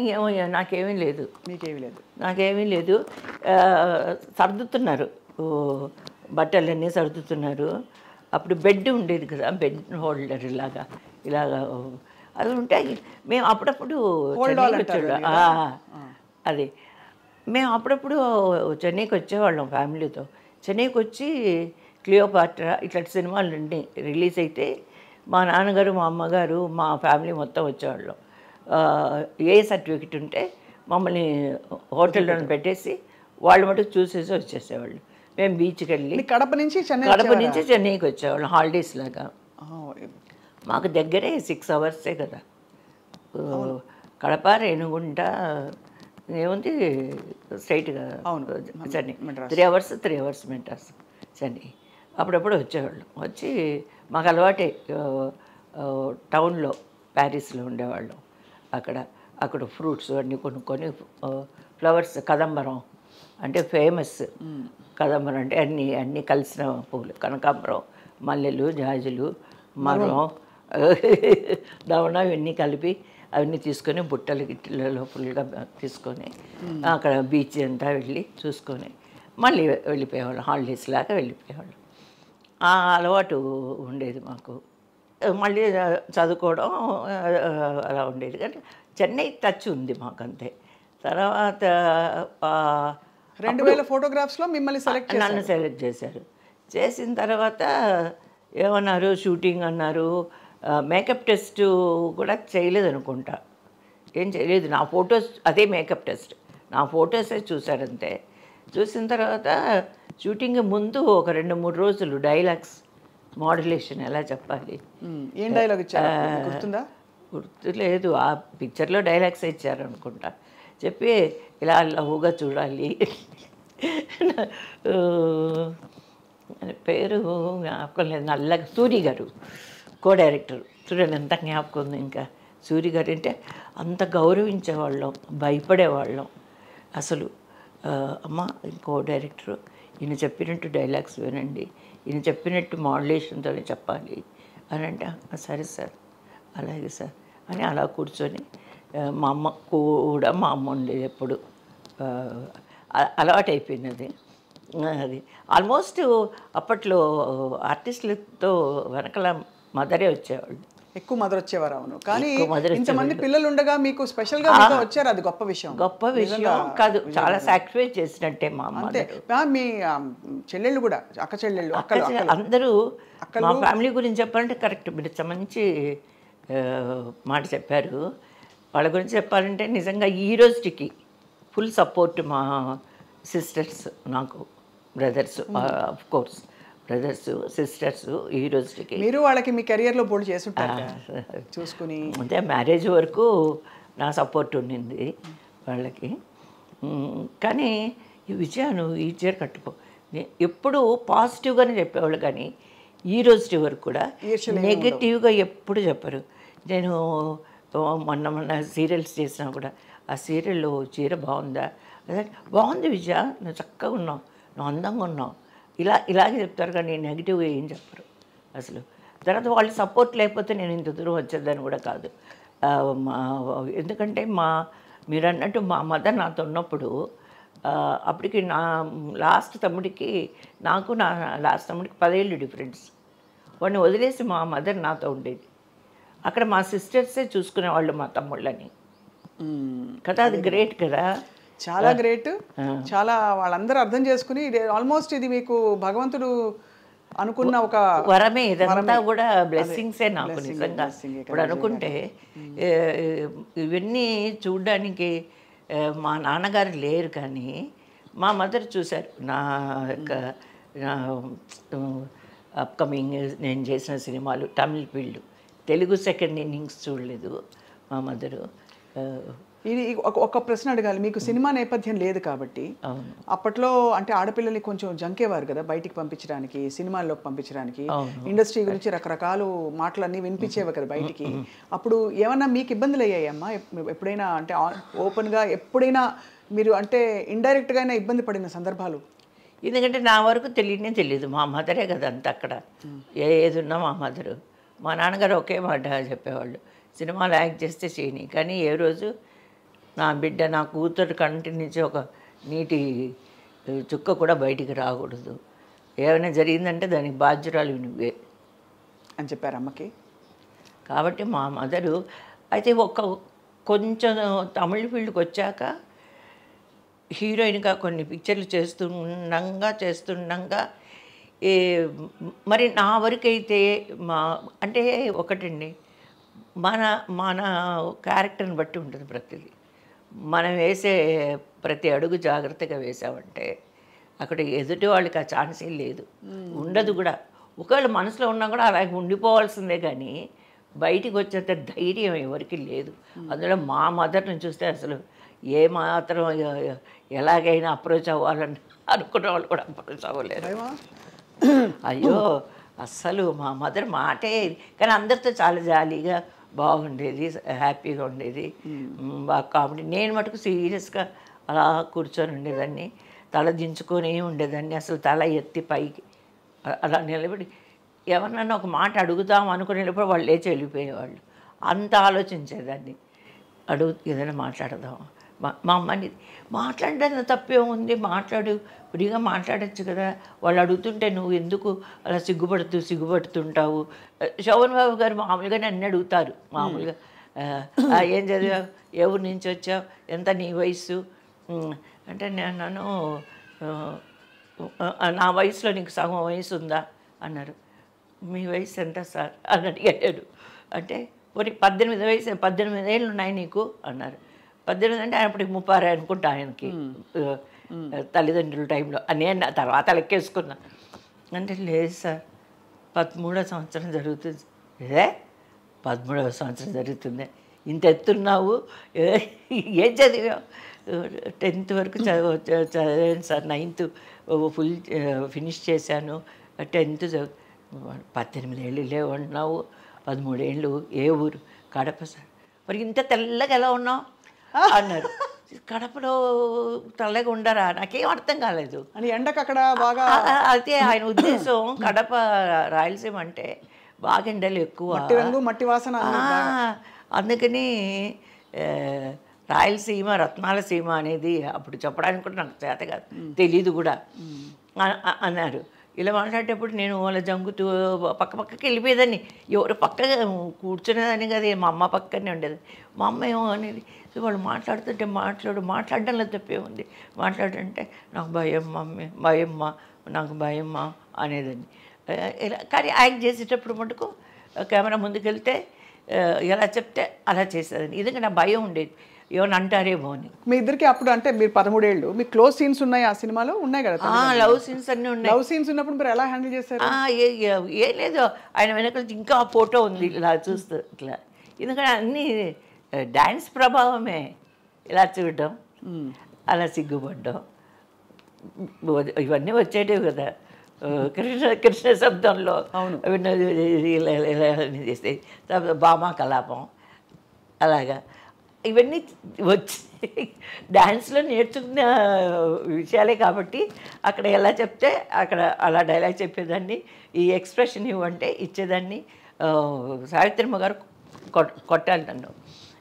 నాకేమీ లేదు. మీకేమీ లేదు? నాకేమీ లేదు. సర్దుతున్నారు, బట్టలన్నీ సర్దుతున్నారు. అప్పుడు బెడ్ ఉండేది కదా, బెడ్ హోల్డర్ ఇలాగా అది ఉంటే మేము అప్పుడప్పుడు అది మేము అప్పుడప్పుడు చెన్నైకి వచ్చేవాళ్ళం ఫ్యామిలీతో. చెన్నైకి వచ్చి క్లియోపాట్రా ఇట్లాంటి సినిమాలు రిలీజ్ అయితే మా నాన్నగారు మా అమ్మగారు మా ఫ్యామిలీ మొత్తం వచ్చేవాళ్ళం. ఏ సర్టిఫికెట్ ఉంటే మమ్మల్ని హోటల్లో పెట్టేసి వాళ్ళు మటుకు చూసేసి వచ్చేసేవాళ్ళు. మేము బీచ్కి వెళ్ళి కడప నుంచి చెన్నైకి వచ్చేవాళ్ళం హాలిడేస్ లాగా. మాకు దగ్గరే 6 hours కదా, కడప రేణుగుంట ఏముంది స్ట్రైట్గా చెన్నై. 3 hours మెడ్రాస్ చెన్నై. అప్పుడప్పుడు వచ్చేవాళ్ళం. వచ్చి మాకు అలవాటే, టౌన్లో ప్యారిస్లో ఉండేవాళ్ళం. అక్కడ ఫ్రూట్స్ అన్నీ కొనుక్కొని, ఫ్లవర్స్, కదంబరం అంటే ఫేమస్. కదంబరం అంటే అన్నీ కలిసిన పూలు, కనకాంబరం, మల్లెలు, జాజులు, మరం, దవన ఇవన్నీ కలిపి అవన్నీ తీసుకొని బుట్టలు గిట్టలలో ఫుల్గా తీసుకొని అక్కడ బీచ్ అంతా వెళ్ళి చూసుకొని మళ్ళీ వెళ్ళిపోయేవాళ్ళం, హాలిడేస్ లాగా వెళ్ళిపోయేవాళ్ళం. ఆ అలవాటు ఉండేది మాకు. మళ్ళీ చదువుకోవడం అలా ఉండేది. కానీ చెన్నై టచ్ ఉంది మాకు అంతే. తర్వాత 2000 ఫోటోగ్రాఫ్స్లో మిమ్మల్ని నన్ను సెలెక్ట్ చేశారు. చేసిన తర్వాత ఏమన్నారు, షూటింగ్ అన్నారు. మేకప్ టెస్ట్ కూడా చేయలేదు అనుకుంటా, ఏం చేయలేదు. నా ఫొటోస్, అదే మేకప్ టెస్ట్, నా ఫొటోసే చూశారంతే. చూసిన తర్వాత షూటింగ్ ముందు ఒక 2-3 రోజులు డైలాగ్స్ మాడ్యులేషన్ ఎలా చెప్పాలి, ఏం డైలాగ్ ఇచ్చారు గుర్తుందా? గుర్తులేదు. ఆ పిక్చర్లో డైలాగ్స్ ఇచ్చారు అనుకుంటా. చెప్పి ఇలా లవ్వుగా చూడాలి, పేరు జ్ఞాపకం లేదు, నల్లగా, సూరి గారు కో డైరెక్టర్. చూడండి ఎంత జ్ఞాపకం ఉంది. ఇంకా సూరి గారు అంటే అంత గౌరవించేవాళ్ళం, భయపడేవాళ్ళం అసలు. అమ్మ కో డైరెక్టరు, ఈయన చెప్పినట్టు డైలాగ్స్ వినండి, ఈయన చెప్పినట్టు మాడ్యులేషన్తోనే చెప్పాలి అని అంటే, సరే సార్, అలాగే సార్ అని అలా కూర్చొని, మా అమ్మ కూడా, మా అమ్మ ఉండేది ఎప్పుడు, అలవాటు అయిపోయింది అది. ఆల్మోస్ట్ అప్పట్లో ఆర్టిస్టులతో వెనకాల మదరే వచ్చేవాళ్ళు, ఎక్కువ మదర్ వచ్చేవారు. అవును, కానీ ఇంతమంది పిల్లలు ఉండగా మీకు స్పెషల్గా వచ్చారు, అది గొప్ప విషయం. గొప్ప విషయం కాదు, చాలా సాక్రిఫైస్ చేసినట్టే మా అమ్మ. అంతే, మీ చెల్లెళ్ళు కూడా, అక్క చెల్లెళ్ళు, అందరూ మా ఫ్యామిలీ గురించి చెప్పాలంటే కరెక్ట్. మీరు మంచి మాట చెప్పారు. వాళ్ళ గురించి చెప్పాలంటే నిజంగా ఈ రోజుకి ఫుల్ సపోర్ట్ మా సిస్టర్స్, నాకు brothers, of course brothers sisters ఈ రోజుకి. మీరు వాళ్ళకి మీ కెరియర్లో బోల్డ్ చేస్తుంటారు చూసుకుని. అంటే మ్యారేజ్ వరకు నా సపోర్ట్ ఉండింది వాళ్ళకి. కానీ ఈ విజయాను ఈ చీర కట్టుకో ఎప్పుడు పాజిటివ్గానే చెప్పేవాళ్ళు, కానీ ఈ రోజు వరకు కూడా నెగటివ్గా ఎప్పుడు చెప్పరు. నేను మొన్న సీరియల్స్ చేసినా కూడా ఆ సీరియల్లో చీర బాగుందా, అదే బాగుంది విజయ, నువ్వు చక్కగా ఉన్నావు, నువ్వు అందంగా ఉన్నావు, ఇలాగే చెప్తారు, కానీ నెగిటివ్గా ఏం చెప్పరు అసలు. తర్వాత వాళ్ళు సపోర్ట్ లేకపోతే నేను ఇంత దూరం వచ్చేదాన్ని కూడా కాదు. ఎందుకంటే మీరు అన్నట్టు మా మదర్ నాతో ఉన్నప్పుడు, అప్పటికి నా లాస్ట్ తమ్ముడికి 10 ఏళ్ళు డిఫరెన్స్. వాడిని వదిలేసి మా మదర్ నాతో ఉండేది. అక్కడ మా సిస్టర్సే చూసుకునేవాళ్ళు మా తమ్ముళ్ళని కదా. అది గ్రేట్ కదా, చాలా గ్రేట్. చాలా వాళ్ళందరూ అర్థం చేసుకుని ఆల్మోస్ట్ ఇది మీకు భగవంతుడు అనుకున్న ఒక వరమే. ఇదంతా కూడా బ్లెస్సింగ్సే నాకు నిజంగా. ఇప్పుడు అనుకుంటే ఇవన్నీ చూడడానికి మా నాన్నగారు లేరు, కానీ మా మదర్ చూశారు. నా యొక్క అప్కమింగ్ నేను చేసిన సినిమాలు Tamil field, Telugu second innings చూడలేదు మా మదరు. ఇది ఒక ప్రశ్న అడగాలి. మీకు సినిమా నేపథ్యం లేదు కాబట్టి అప్పట్లో అంటే ఆడపిల్లల్ని కొంచెం జంకేవారు కదా బయటికి పంపించడానికి, సినిమాల్లోకి పంపించడానికి. ఇండస్ట్రీ గురించి రకరకాల మాటలన్నీ వినిపించేవి కదా బయటికి. అప్పుడు ఏమన్నా మీకు ఇబ్బందులు అయ్యాయమ్మా ఎప్పుడైనా? అంటే ఓపెన్గా ఎప్పుడైనా మీరు అంటే ఇండైరెక్ట్గా అయినా ఇబ్బంది పడిన సందర్భాలు? ఎందుకంటే నా వరకు తెలియదు, మా మదరే కదా అంత. అక్కడ ఏది ఉన్నా మా మదరు. మా నాన్నగారు ఒకే మాట చెప్పేవాళ్ళు, సినిమాలు యాక్ట్ చేస్తే చేయని, కానీ ఏ రోజు నా బిడ్డ, నా కూతురు కంటి నుంచి ఒక నీటి చుక్క కూడా బయటికి రాకూడదు, ఏమైనా జరిగిందంటే దానికి బాధ్యురాలు నువ్వే అని చెప్పారు అమ్మకి. కాబట్టి మా మదరు అయితే కొంచెం తమిళ ఫీల్డ్కి వచ్చాక హీరోయిన్గా కొన్ని పిక్చర్లు చేస్తుండగా మరి నా వరకైతే అంటే ఒకటండి, మన క్యారెక్టర్ని బట్టి ఉంటుంది ప్రతిదీ. మనం వేసే ప్రతి అడుగు జాగ్రత్తగా వేసామంటే అక్కడ ఎదుటి వాళ్ళకి ఆ ఛాన్సే లేదు, ఉండదు కూడా. ఒకవేళ మనసులో ఉన్నా కూడా అలాగే ఉండిపోవాల్సిందే, కానీ బయటికి వచ్చేంత ధైర్యం ఎవరికి లేదు. అందులో మా మదర్ని చూస్తే అసలు ఏమాత్రం ఎలాగైనా అప్రోచ్ అవ్వాలని అనుకున్న వాళ్ళు కూడా అప్రోచ్ అవ్వలేరు. అయ్యో అస్సలు మా మదర్ మాటే, కానీ అందరితో చాలా జాలీగా బాగుండేది, హ్యాపీగా ఉండేది, బాగా కామెడీ. నేను మటుకు సీరియస్గా అలా కూర్చొని ఉండేదాన్ని, తల దించుకొని ఉండేదాన్ని, అసలు తల ఎత్తి పైకి అలా నిలబడి ఎవరినన్నా ఒక మాట అడుగుదాం అనుకునేటప్పుడు వాళ్ళు లేచి వెళ్ళిపోయేవాళ్ళు. అంత ఆలోచించేదాన్ని. ఏదైనా మాట్లాడదాం, మా అమ్మని మాట్లాడడానికి తప్పే ఉంది, మాట్లాడు, ఫ్రీగా మాట్లాడచ్చు కదా, వాళ్ళు అడుగుతుంటే నువ్వు ఎందుకు అలా సిగ్గుపడుతుంటావు. శోభన్ బాబు గారు మామూలుగానే అన్నీ అడుగుతారు, మామూలుగా ఏం చదివావు, ఏ ఊరి నుంచి వచ్చావు, ఎంత నీ వయసు అంటే నన్ను నా వయసులో నీకు సగం వయసు ఉందా అన్నారు. మీ వయసు ఎంత సార్ అని అడిగాడు. అంటే మరి 18 ఏళ్ళు ఉన్నాయి నీకు అన్నారు. 18 అంటే అప్పటికి 36 అనుకుంటా ఆయనకి, తల్లిదండ్రుల టైంలో. నేను తర్వాత లెక్కేసుకున్నా. అంటే లేదు సార్ 13వ సంవత్సరం జరుగుతుంది. 13వ సంవత్సరం జరుగుతుంది, ఇంత ఎత్తున్నావు, ఏం చదివావు? 10th వరకు చదివాను సార్, 9th ఫుల్ ఫినిష్ చేశాను, 10th 18 ఏళ్ళు లేవన్నావు, 13 ఏళ్ళు, ఏ ఊరు? కడప సార్. మరి ఇంత తెల్లగా ఎలా ఉన్నావు అన్నారు. కడపలో తెల్లగా ఉండరా? నాకేం అర్థం కాలేదు. అని ఎండకు అక్కడ బాగా అయితే ఆయన ఉద్దేశం కడప రాయలసీమ అంటే బాగా ఎండలు ఎక్కువ, మట్టి వాసన, అందుకని రాయలసీమ రత్నాల సీమ అనేది అప్పుడు చెప్పడానికి కూడా నాకు చేత కాదు, తెలీదు కూడా అన్నారు. ఇలా మాట్లాడేటప్పుడు నేను వాళ్ళ జంగుతూ పక్కకి వెళ్ళిపోయేదాన్ని. ఎవరు పక్క కూర్చునేదాన్ని కదా, మా అమ్మ పక్కనే ఉండేది. మా అమ్మ ఏమో అనేది, వాళ్ళు మాట్లాడుతుంటే మాట్లాడడంలో తప్పే ఉంది, మాట్లాడంటే నాకు భయం మమ్మీ, భయమ్మా, నాకు భయమ్మా అనేదాన్ని. ఇలా కానీ యాక్ట్ చేసేటప్పుడు మటుకు కెమెరా ముందుకెళ్తే ఎలా చెప్తే అలా చేసేదాన్ని. ఎందుకంటే నా భయం ఉండేది, ఏమైనా అంటారేమో అని. మీ ఇద్దరికి అప్పుడు అంటే మీరు 13 ఏళ్ళు, మీ క్లోజ్ సీన్స్ ఉన్నాయి ఆ సినిమాలో? ఉన్నాయి కదా, లవ్ సీన్స్ అన్నీ ఉన్నాయి. లవ్ సీన్స్ ఉన్నప్పుడు మీరు ఎలా హ్యాండిల్ చేశారు? ఏం లేదు, ఆయన వెనక ఇంకా ఆ ఫోటో ఉంది ఇలా చూస్తూ ఇట్లా. ఎందుకంటే అన్నీ డ్యాన్స్ ప్రభావమే, ఇలా చూడడం, అలా సిగ్గుపడ్డం, ఇవన్నీ వచ్చేటివి కదా. కృష్ణ శబ్దంలో ఇలా చేస్తే భామా కలాపం అలాగా ఇవన్నీ వచ్చి డ్యాన్స్లో నేర్చుకున్న విషయాలే కాబట్టి అక్కడ ఎలా చెప్తే అక్కడ అలా డైలాగ్ చెప్పేదాన్ని, ఈ ఎక్స్ప్రెషన్ ఇవ్వంటే ఇచ్చేదాన్ని. సావిత్రమ్మ గారు కొట్టాలి నన్ను.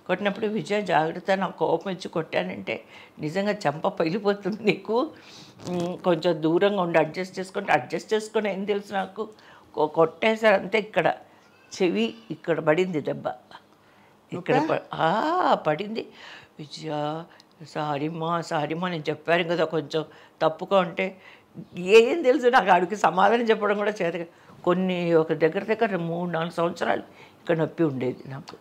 కొట్టినప్పుడు విజయ జాగ్రత్త, నాకు కోపం ఇచ్చి కొట్టానంటే నిజంగా చెంప పగిలిపోతుంది నీకు, కొంచెం దూరంగా ఉండి అడ్జస్ట్ చేసుకొని ఏం తెలుసు నాకు కొట్టేసారు అంతే. ఇక్కడ చెవి ఇక్కడ పడింది దెబ్బ, ఇక్కడ పడింది. విజయ సారీమా నేను చెప్పాను కదా కొంచెం తప్పుగా ఉంటే, ఏం తెలుసు నాకు అడిగి సమాధానం చెప్పడం కూడా చేత. ఒక దగ్గర 3-4 సంవత్సరాలు ఇక్కడ నొప్పి ఉండేది నాకు.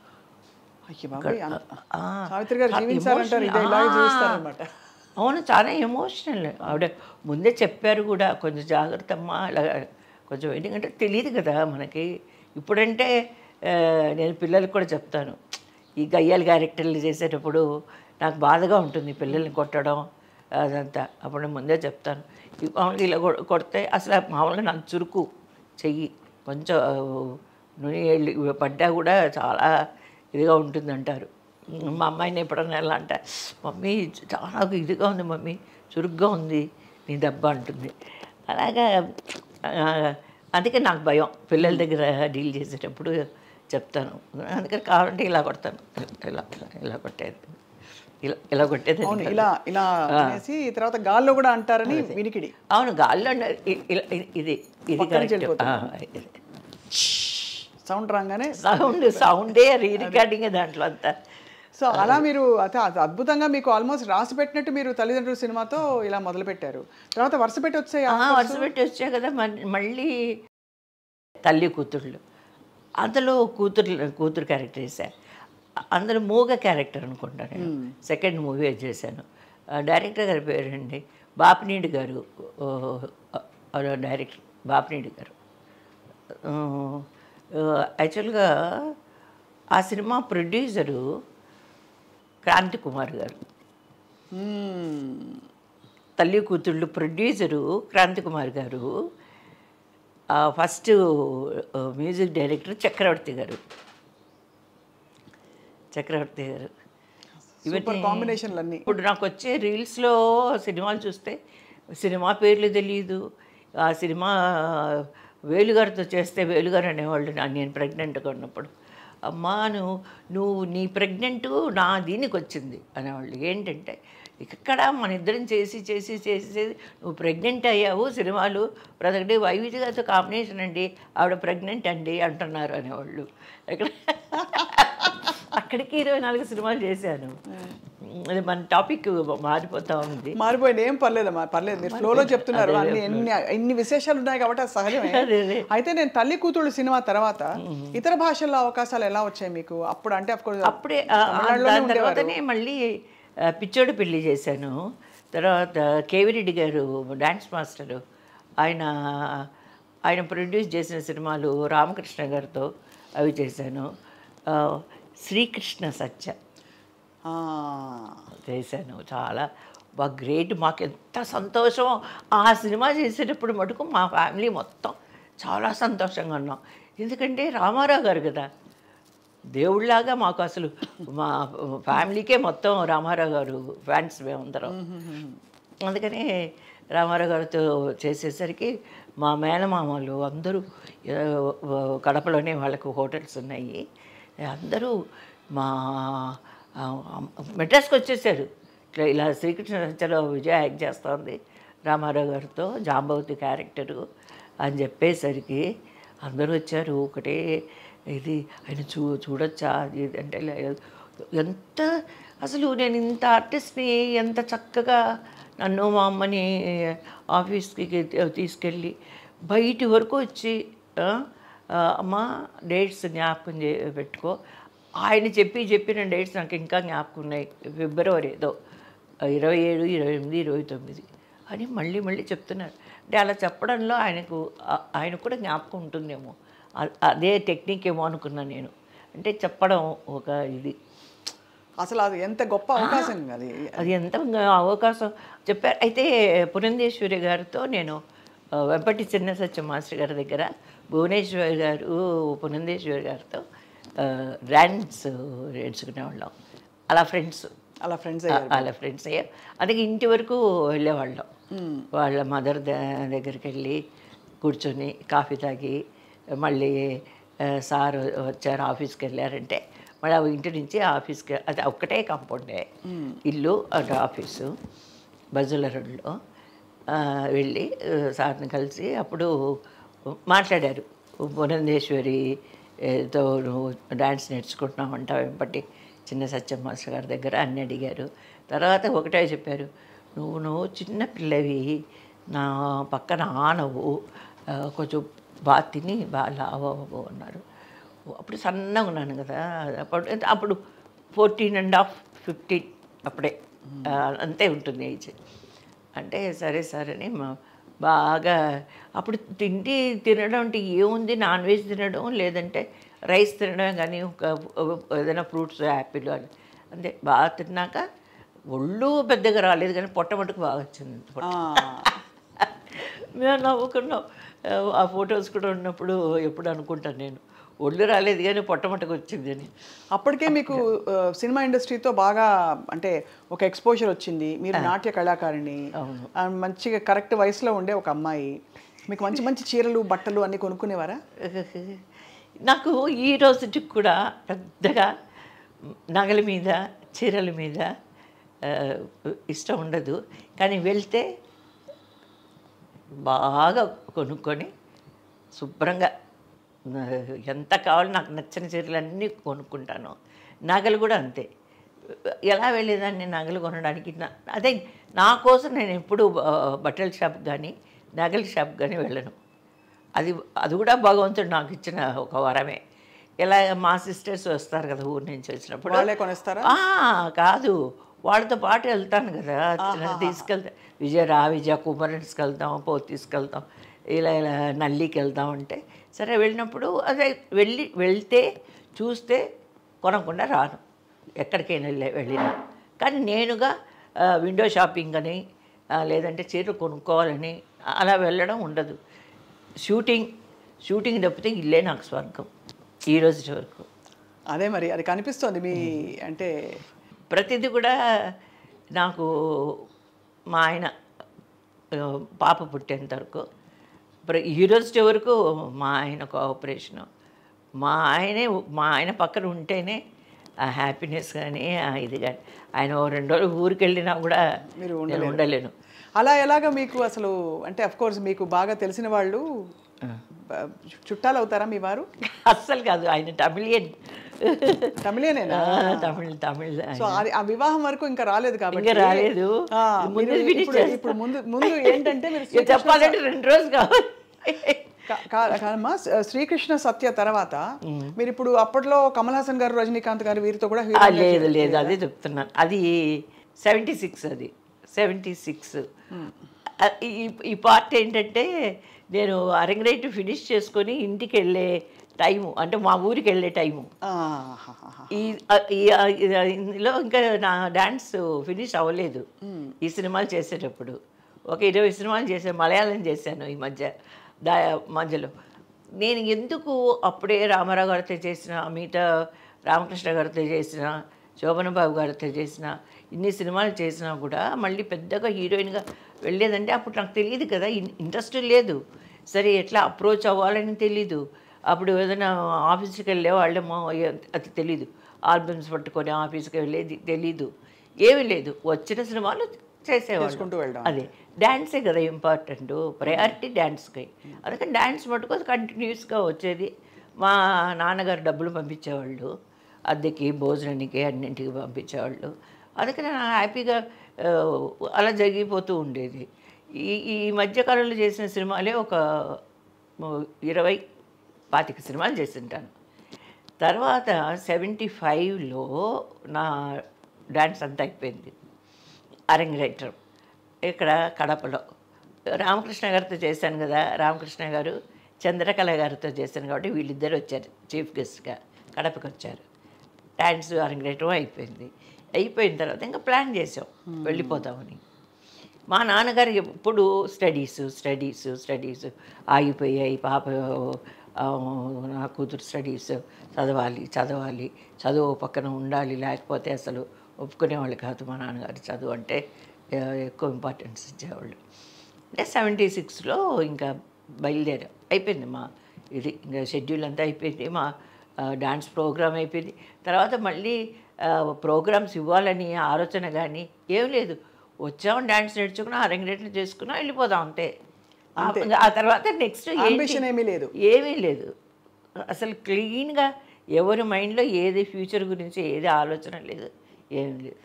అవును, చాలా ఎమోషనల్. ఆవిడ ముందే చెప్పారు కూడా, కొంచెం జాగ్రత్త అమ్మా అలా కొంచెం. ఎందుకంటే తెలియదు కదా మనకి. ఇప్పుడంటే నేను పిల్లలకి కూడా చెప్తాను, ఈ గయ్యాల క్యారెక్టర్లు చేసేటప్పుడు నాకు బాధగా ఉంటుంది పిల్లల్ని కొట్టడం అదంతా. అప్పుడు ముందే చెప్తాను, మామూలుగా ఇలా కొడితే అసలు మామూలుగా నాకు చురుకు చెయ్యి కొంచెం నూనె పడ్డా కూడా చాలా ఇదిగా ఉంటుంది అంటారు. మా అమ్మాయిని ఎప్పుడన్నా ఎలా అంటే, మమ్మీ చాలా ఇదిగా ఉంది మమ్మీ, చురుగ్గా ఉంది నీ దెబ్బ అంటుంది. అలాగా అందుకే నాకు భయం పిల్లల దగ్గర డీల్ చేసేటప్పుడు చెప్తాను. అందుకని కావాలంటే ఇలా కొడతాను, ఇలా కొట్టేది, ఇలా కొట్టేది. ఇలా తర్వాత గాల్లో కూడా అంటారని వినికిడి. అవును, గాల్లో ఇది సౌండ్ రాగానే సౌండే రికార్డింగ్ దాంట్లో అంతా. సో అలా మీరు అద్భుతంగా మీకు ఆల్మోస్ట్ రాసి పెట్టినట్టు మీరు తల్లిదండ్రుల సినిమాతో ఇలా మొదలుపెట్టారు. తర్వాత వరుస పెట్టి వచ్చాయి కదా. మళ్ళీ తల్లి కూతుళ్ళు, అందులో కూతురు క్యారెక్టర్ చేశాను. అందులో మూగ క్యారెక్టర్ అనుకుంటా నేను. సెకండ్ మూవీ చేశాను. డైరెక్టర్ గారి పేరండి బాపినీడి గారు, డైరెక్టర్ బాపినీడి గారు. యాక్చువల్గా ఆ సినిమా ప్రొడ్యూసరు క్రాంతి కుమార్ గారు. తల్లి కూతుళ్ళు ప్రొడ్యూసరు క్రాంతి కుమార్ గారు. ఫస్ట్ మ్యూజిక్ డైరెక్టర్ చక్రవర్తి గారు. ఇవన్నీ కాంబినేషన్లన్నీ. ఇప్పుడు నాకు వచ్చే రీల్స్లో సినిమాలు చూస్తే సినిమా పేర్లు తెలియదు. ఆ సినిమా వేలుగారితో చేస్తే వేలుగారు అనేవాళ్ళు నేను ప్రెగ్నెంట్గా ఉన్నప్పుడు. అమ్మా నువ్వు నీ ప్రెగ్నెంట్ నా దీనికి వచ్చింది అనేవాళ్ళు. ఏంటంటే ఇక్కడ మన ఇద్దరం చేసి నువ్వు ప్రెగ్నెంట్ అయ్యావు, సినిమాలు ప్రతి వైవిధ్య గారితో కాంబినేషన్ అండి, ఆవిడ ప్రెగ్నెంట్ అండి అంటున్నారు అనేవాళ్ళు. ఇక్కడ అక్కడికి 24 సినిమాలు చేశాను. అది మన టాపిక్ మారిపోతా ఉంది. మారిపోయింది, ఏం పర్లేదమ్మా, పర్లేదు, మీరు ఫ్లోలో చెప్తున్నారు. ఎన్ని విశేషాలు ఉన్నాయి కాబట్టి అది సహజమే. అయితే నేను తల్లి కూతుళ్ళు సినిమా తర్వాత ఇతర భాషల్లో అవకాశాలు ఎలా వచ్చాయి మీకు అప్పుడు? అంటే అప్పుడే దాని తర్వాతనే మళ్ళీ పిచ్చోడు పెళ్లి చేశాను. తర్వాత కేవిరెడ్డి గారు డ్యాన్స్ మాస్టరు, ఆయన ప్రొడ్యూస్ చేసిన సినిమాలు రామకృష్ణ గారితో అవి చేశాను. శ్రీకృష్ణ సత్య చేశాను. చాలా బాగా గ్రేట్. మాకు ఎంత సంతోషం ఆ సినిమా చేసేటప్పుడు మటుకు మా ఫ్యామిలీ మొత్తం చాలా సంతోషంగా ఉన్నాం. ఎందుకంటే రామారావు గారు కదా దేవుళ్ళలాగా మాకు. అసలు మా ఫ్యామిలీకే మొత్తం రామారావు గారు ఫ్యాన్స్ మేమందరం. అందుకని రామారావు గారితో చేసేసరికి మా మేనమామలు అందరూ, కడపలోనే వాళ్ళకు హోటల్స్ ఉన్నాయి, అందరూ మా మెడ్రాస్కి వచ్చేసారు. ఇలా శ్రీకృష్ణ సత్యలో విజయ యాక్ట్ చేస్తుంది రామారావు గారితో, జాంబవతి క్యారెక్టరు అని చెప్పేసరికి అందరూ వచ్చారు. ఒకటే ఇది ఆయన చూడొచ్చా అది అంటే ఎంత అసలు నేను ఇంత ఆర్టిస్ట్ని ఎంత చక్కగా నన్ను మా అమ్మని ఆఫీస్కి తీసుకెళ్ళి బయటి వరకు వచ్చి అమ్మ డేట్స్ జ్ఞాపకం పెట్టుకో. ఆయన చెప్పిన డేట్స్ నాకు ఇంకా జ్ఞాపకం ఉన్నాయి. ఫిబ్రవరి ఏదో 27, 28, 29 అని మళ్ళీ చెప్తున్నారు. అంటే అలా చెప్పడంలో ఆయనకు కూడా జ్ఞాపకం ఉంటుందేమో, అదే టెక్నిక్ ఏమో అనుకున్నాను నేను. అంటే చెప్పడం ఒక ఇది అసలు అది ఎంత గొప్ప అవకాశం, అది ఎంత అవకాశం చెప్పారు. అయితే పురంధేశ్వరి గారితో నేను వెంపటి చిన్న సత్యం మాస్టర్ గారి దగ్గర భువనేశ్వరి గారు పురంధేశ్వరి గారితో డాన్స్ నేర్చుకునేవాళ్ళం. అలా ఫ్రెండ్స్ అయ్యారు. అందుకే ఇంటి వరకు వెళ్ళేవాళ్ళం. వాళ్ళ మదర్ దగ్గరికి వెళ్ళి కూర్చొని కాఫీ తాగి మళ్ళీ సార్ వచ్చారు ఆఫీస్కి వెళ్ళారంటే మళ్ళీ ఇంటి నుంచి ఆఫీస్కి, అది ఒక్కటే కాంపౌండే, ఇల్లు అటు ఆఫీసు బజుల రోడ్లో వెళ్ళి సార్ని కలిసి అప్పుడు మాట్లాడారు. పురంధేశ్వరితో నువ్వు డ్యాన్స్ నేర్చుకుంటున్నావంట వెంపటి చిన్న సత్యం మాస్టర్ గారి దగ్గర అన్నీ అడిగారు. తర్వాత ఒకటే చెప్పారు, నువ్వు చిన్న పిల్లవి, నా పక్కన ఆనవు, కొంచెం బాగా తిని బాగా లావవు అన్నారు. అప్పుడు సన్నగా ఉన్నాను కదా, అప్పుడు 14.5, 15 అప్పుడే అంతే ఉంటుంది ఏజ్. అంటే సరే అని బాగా అప్పుడు తినడం అంటే ఏముంది, నాన్ వెజ్ తినడం లేదంటే రైస్ తినడమే, కానీ ఏదైనా ఫ్రూట్స్ యాపిల్ అని అంతే. బాగా తిన్నాక ఒళ్ళు పెద్దగా రాలేదు కానీ పొట్ట మటుకు బాగా వచ్చింది. మేము నవ్వుకున్నాం. ఆ ఫొటోస్ కూడా ఉన్నప్పుడు ఎప్పుడు అనుకుంటాను నేను, ఒళ్ళు రాలేదు కానీ పొట్ట మటుకు వచ్చింది అని. అప్పటికే మీకు సినిమా ఇండస్ట్రీతో బాగా అంటే ఒక ఎక్స్పోజర్ వచ్చింది. మీరు నాట్య కళాకారిణి, మంచిగా కరెక్ట్ వయసులో ఉండే ఒక అమ్మాయి. మీకు మంచి మంచి చీరలు బట్టలు అన్నీ కొనుక్కునేవారా? నాకు ఈ రోజుకి కూడా పెద్దగా నగల మీద చీరల మీద ఇష్టం ఉండదు, కానీ వెళ్తే బాగా కొనుక్కొని శుభ్రంగా ఎంత కావాలో నాకు నచ్చిన చీరలు అన్నీ కొనుక్కుంటాను. నగలు కూడా అంతే. ఎలా వెళ్ళేదాన్ని నగలు కొనడానికి? అదే నా కోసం నేను ఎప్పుడు బట్టల షాప్ కానీ నగల షాప్ కానీ వెళ్ళను. అది కూడా భగవంతుడు నాకు ఇచ్చిన ఒక వరమే. ఇలా మా సిస్టర్స్ వస్తారు కదా ఊరి నుంచి వచ్చినప్పుడు, వాళ్ళే కొనిస్తారా? కాదు, వాళ్ళతో పాటు వెళ్తాను కదా, తీసుకెళ్తా. విజయ కుమరన్స్కి వెళ్తాం, పోతీస్కి ఇలా నల్లికి వెళ్తాం అంటే సరే వెళ్ళినప్పుడు అదే వెళ్తే చూస్తే కొనకుండా రాను ఎక్కడికైనా వెళ్ళినా. కానీ నేనుగా విండో షాపింగ్ అని లేదంటే చీరలు కొనుక్కోవాలని అలా వెళ్ళడం ఉండదు. షూటింగ్ తప్పితే ఇల్లే నాకు స్వర్గం ఈ రోజు వరకు. అదే మరి అది కనిపిస్తోంది మీ అంటే ప్రతిదీ కూడా. నాకు మా ఆయన పాప పుట్టేంత వరకు ఈ రోజు వరకు మా ఆయన కోఆపరేషను, మా ఆయన పక్కన ఉంటేనే ఆ హ్యాపీనెస్ కానీ ఇది కానీ. ఆయన 2 రోజులు ఊరికి వెళ్ళినా కూడా మీరు ఉండలేను. అలా ఎలాగ మీకు అసలు అంటే అఫ్కోర్స్ మీకు బాగా తెలిసిన వాళ్ళు చుట్టాలు అవుతారా మీ వారు? అస్సలు కాదు, ఆయన తమిళేనేనా? తమిళ్. సో ఆ వివాహం వరకు ఇంకా రాలేదు కాబట్టి రాలేదు. ఇప్పుడు ముందు ఏంటంటే మీరు చెప్పాలంటే 2 రోజులు కావాలి. కాదమ్మా, శ్రీకృష్ణ సత్య తర్వాత మీరు ఇప్పుడు అప్పట్లో కమల్ హాసన్ గారు, రజనీకాంత్ గారు వీరితో కూడా లేదు అదే చెప్తున్నాను. అది 76, అది 76. ఈ పార్ట్ ఏంటంటే నేను అరంగరేటు ఫినిష్ చేసుకొని ఇంటికి వెళ్ళే టైము, అంటే మా ఊరికి వెళ్ళే టైము. ఇందులో ఇంకా నా డాన్స్ ఫినిష్ అవ్వలేదు. ఈ సినిమాలు చేసేటప్పుడు ఒక 20 సినిమాలు చేశాను, మలయాళం చేశాను ఈ మధ్యలో. నేను ఎందుకు అప్పుడే రామారావు గారితో చేసిన, మిగతా రామకృష్ణ గారితో చేసిన, శోభన బాబు గారితో చేసిన ఇన్ని సినిమాలు చేసినా కూడా మళ్ళీ పెద్దగా హీరోయిన్గా వెళ్ళేదంటే అప్పుడు నాకు తెలియదు కదా, ఇంట్రెస్ట్ లేదు. సరే ఎట్లా అప్రోచ్ అవ్వాలని తెలీదు. అప్పుడు ఏదైనా ఆఫీస్కి వెళ్ళే వాళ్ళేమో అది తెలీదు, ఆల్బమ్స్ పట్టుకొని ఆఫీస్కి వెళ్ళేది తెలీదు, ఏమీ లేదు. వచ్చిన సినిమాలు చేసేవాళ్ళు. అదే డ్యాన్సే కదా ఇంపార్టెంట్, ప్రయారిటీ డ్యాన్స్కి. అందుకని డ్యాన్స్ మటుకు అది కంటిన్యూస్గా వచ్చేది. మా నాన్నగారు డబ్బులు పంపించేవాళ్ళు, అద్దెకి భోజనానికి అన్నింటికి పంపించేవాళ్ళు. అందుకని నేను హ్యాపీగా అలా జరిగిపోతూ ఉండేది. ఈ మధ్యకాలంలో చేసిన సినిమాలే ఒక 20 25 సినిమాలు చేసింటాను. తర్వాత 75లో నా డాన్స్ అంతా అయిపోయింది. అరంగేట్రం ఇక్కడ కడపలో రామకృష్ణ గారితో చేశాను కదా. రామకృష్ణ గారు చంద్రకళ గారితో చేశాను కాబట్టి వీళ్ళిద్దరు వచ్చారు చీఫ్ గెస్ట్గా, కడపకి వచ్చారు. డాన్స్ అరంగేట్రం అయిపోయింది. అయిపోయిన తర్వాత ఇంకా ప్లాన్ చేసాం వెళ్ళిపోతామని. మా నాన్నగారు ఎప్పుడు స్టడీస్ ఆగిపోయాయి. పాప నా కూతురు స్టడీస్ చదవాలి, చదువు పక్కన ఉండాలి, లేకపోతే అసలు ఒప్పుకునేవాళ్ళు కాదు. మా నాన్నగారు చదువు అంటే ఎక్కువ ఇంపార్టెన్స్ ఇచ్చేవాళ్ళు. అంటే 76లో ఇంకా బయలుదేరాం. అయిపోయింది మా ఇది ఇంకా షెడ్యూల్ అంతా అయిపోయింది. మా డాన్స్ ప్రోగ్రామ్ అయిపోయింది. తర్వాత మళ్ళీ ప్రోగ్రామ్స్ ఇవ్వాలని ఆలోచన కానీ ఏం లేదు. వచ్చాం, డాన్స్ నేర్చుకున్నాం, అరంగేట్రం చేసుకున్నాం, వెళ్ళిపోదాం అంతే. ఆ తర్వాత నెక్స్ట్ ఏమీ లేదు. అసలు క్లీన్గా ఎవరి మైండ్లో ఏది ఫ్యూచర్ గురించి ఏది ఆలోచన లేదు, ఏమీ లేదు.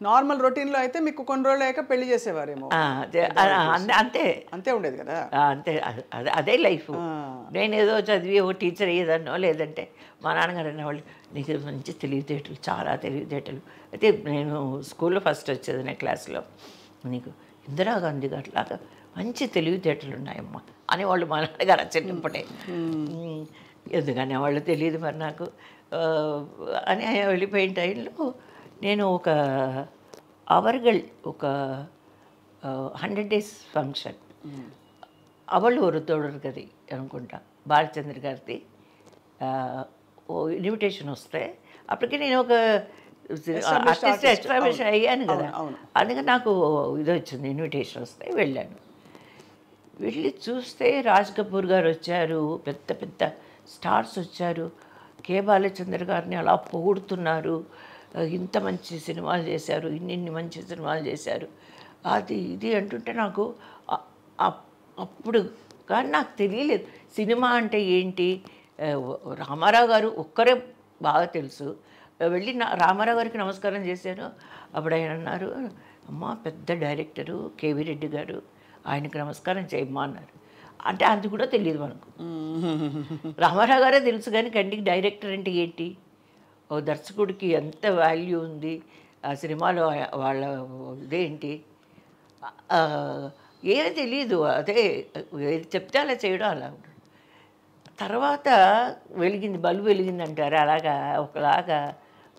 నార్మల్ రొటీన్లో అయితే మీకు కొన్ని రోజులు అయ్యాక పెళ్లి చేసేవారేమో. అంతే అంతే ఉండేది కదా. అంతే, అదే లైఫ్. నేను ఏదో చదివి ఒక టీచర్ అయ్యేదాన్నో, లేదంటే మా నాన్నగారు అనేవాళ్ళు నీకు మంచి తెలివితేటలు, చాలా తెలివితేటలు. అయితే నేను స్కూల్లో ఫస్ట్ వచ్చేది క్లాస్లో, నీకు ఇందిరాగాంధీ గారిలాగా మంచి తెలివితేటలు ఉన్నాయమ్మా అనేవాళ్ళు మా నాన్నగారు చిన్నప్పుడే. ఎందుకనే వాళ్ళు తెలియదు మరి నాకు అని వెళ్ళిపోయిన టైంలో నేను ఒక అవర్గల్ ఒక 100 days ఫంక్షన్ అవళ్ళు ఒక తోడరు గది అనుకుంటా బాలచంద్ర గారిది ఇన్విటేషన్ వస్తే అప్పటికి నేను ఒక ఆర్టిస్ట్ ఎస్టాబ్లిష్ అయ్యాను కదా. అందుకని నాకు ఇది వచ్చింది, ఇన్విటేషన్ వస్తే వెళ్ళాను. వెళ్ళి చూస్తే రాజ్ కపూర్ గారు వచ్చారు, పెద్ద పెద్ద స్టార్స్ వచ్చారు. కే బాలచంద్ర గారిని అలా పొగుడుతున్నారు. ఇంత మంచి సినిమాలు చేశారు, ఇన్ని మంచి సినిమాలు చేశారు, అది ఇది అంటుంటే నాకు అప్పుడు కానీ నాకు తెలియలేదు సినిమా అంటే ఏంటి. రామారావు గారు ఒక్కరే బాగా తెలుసు. వెళ్ళి రామారావు గారికి నమస్కారం చేశాను. అప్పుడు ఆయన అన్నారు, అమ్మ పెద్ద డైరెక్టరు కేవీ రెడ్డి గారు, ఆయనకు నమస్కారం చేయమ్మా అన్నారు. అంటే అది కూడా తెలియదు మనకు. రామారావు గారే తెలుసు కానీ కంటికి డైరెక్టర్ అంటే ఏంటి, ఓ దర్శకుడికి ఎంత వాల్యూ ఉంది ఆ సినిమాలో, వాళ్ళ ఇదేంటి ఏమీ తెలియదు. అదే ఏది చెప్తే అలా చేయడం అలా. తర్వాత వెలిగింది, బల్బు వెలిగింది అంటారు, అలాగా ఒకలాగా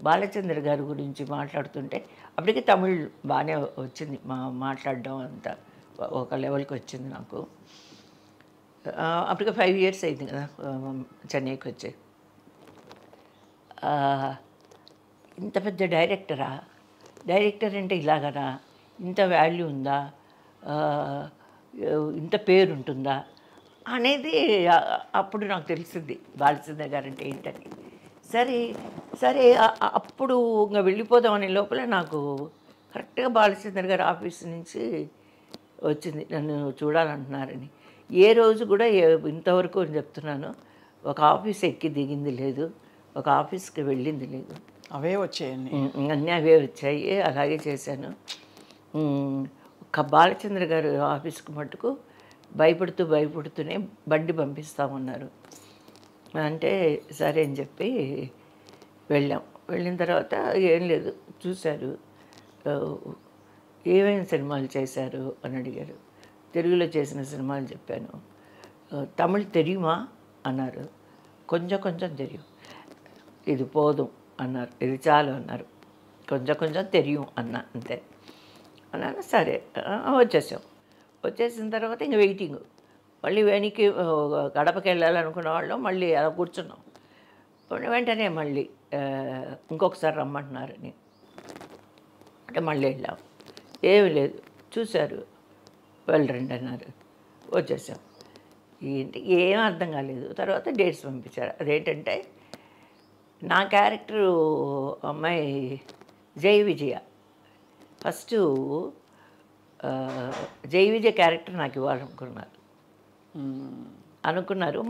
బాలచంద్ర గారి గురించి మాట్లాడుతుంటే అప్పటికి తమిళ్ బాగానే వచ్చింది, మాట్లాడడం అంతా ఒక లెవెల్కి వచ్చింది నాకు. అప్పటికి 5 years అయింది కదా చెన్నైకి వచ్చి. ఇంత పెద్ద డైరెక్టరా, డైరెక్టర్ అంటే ఇలాగనా, ఇంత వాల్యూ ఉందా, ఇంత పేరు ఉంటుందా అనేది అప్పుడు నాకు తెలిసింది బాలచంద్ర గారు అంటే ఏంటని. సరే అప్పుడు ఇంకా వెళ్ళిపోదాం అనే లోపల నాకు కరెక్ట్గా బాలచంద్ర గారి ఆఫీస్ నుంచి వచ్చింది, నన్ను చూడాలంటున్నారని. ఏ రోజు కూడా ఇంతవరకు అని చెప్తున్నాను, ఒక ఆఫీస్ ఎక్కి దిగింది లేదు, ఒక ఆఫీస్కి వెళ్ళింది లేదు. అవే వచ్చాయండి, అన్నీ అవే వచ్చాయి. అలాగే చేశాను. ఒక బాలచంద్ర గారు ఆఫీస్కి మటుకు భయపడుతూనే బండి పంపిస్తామన్నారు. అంటే సరే అని చెప్పి వెళ్ళాం. వెళ్ళిన తర్వాత ఏం లేదు, చూశారు, ఏమేమి సినిమాలు చేశారు అని అడిగారు. తెలుగులో చేసిన సినిమాలు చెప్పాను. తమిళ్ తెలియమా అన్నారు. కొంచెం తెలియదు. ఇది పోదుం అన్నారు, ఇది చాలు అన్నారు. కొంచెం తెలియం అన్నా, అంతే అన్నాను. సరే వచ్చేసిన తర్వాత ఇంక వెయిటింగ్. మళ్ళీ వెనక్కి గడపకి వెళ్ళాలనుకున్న వాళ్ళు మళ్ళీ అలా కూర్చున్నాం. వెంటనే మళ్ళీ ఇంకొకసారి రమ్మంటున్నారని అంటే మళ్ళీ వెళ్ళాం. ఏమి లేదు, చూశారు, వెళ్ళరండి అన్నారు. వచ్చేసాం. ఏంటి ఏం అర్థం కాలేదు. తర్వాత డేట్స్ పంపించారు. అదేంటంటే నా క్యారెక్టరు అమ్మాయి జై విజయ. ఫస్ట్ జై విజయ క్యారెక్టర్ నాకు ఇవ్వాలనుకున్నారు.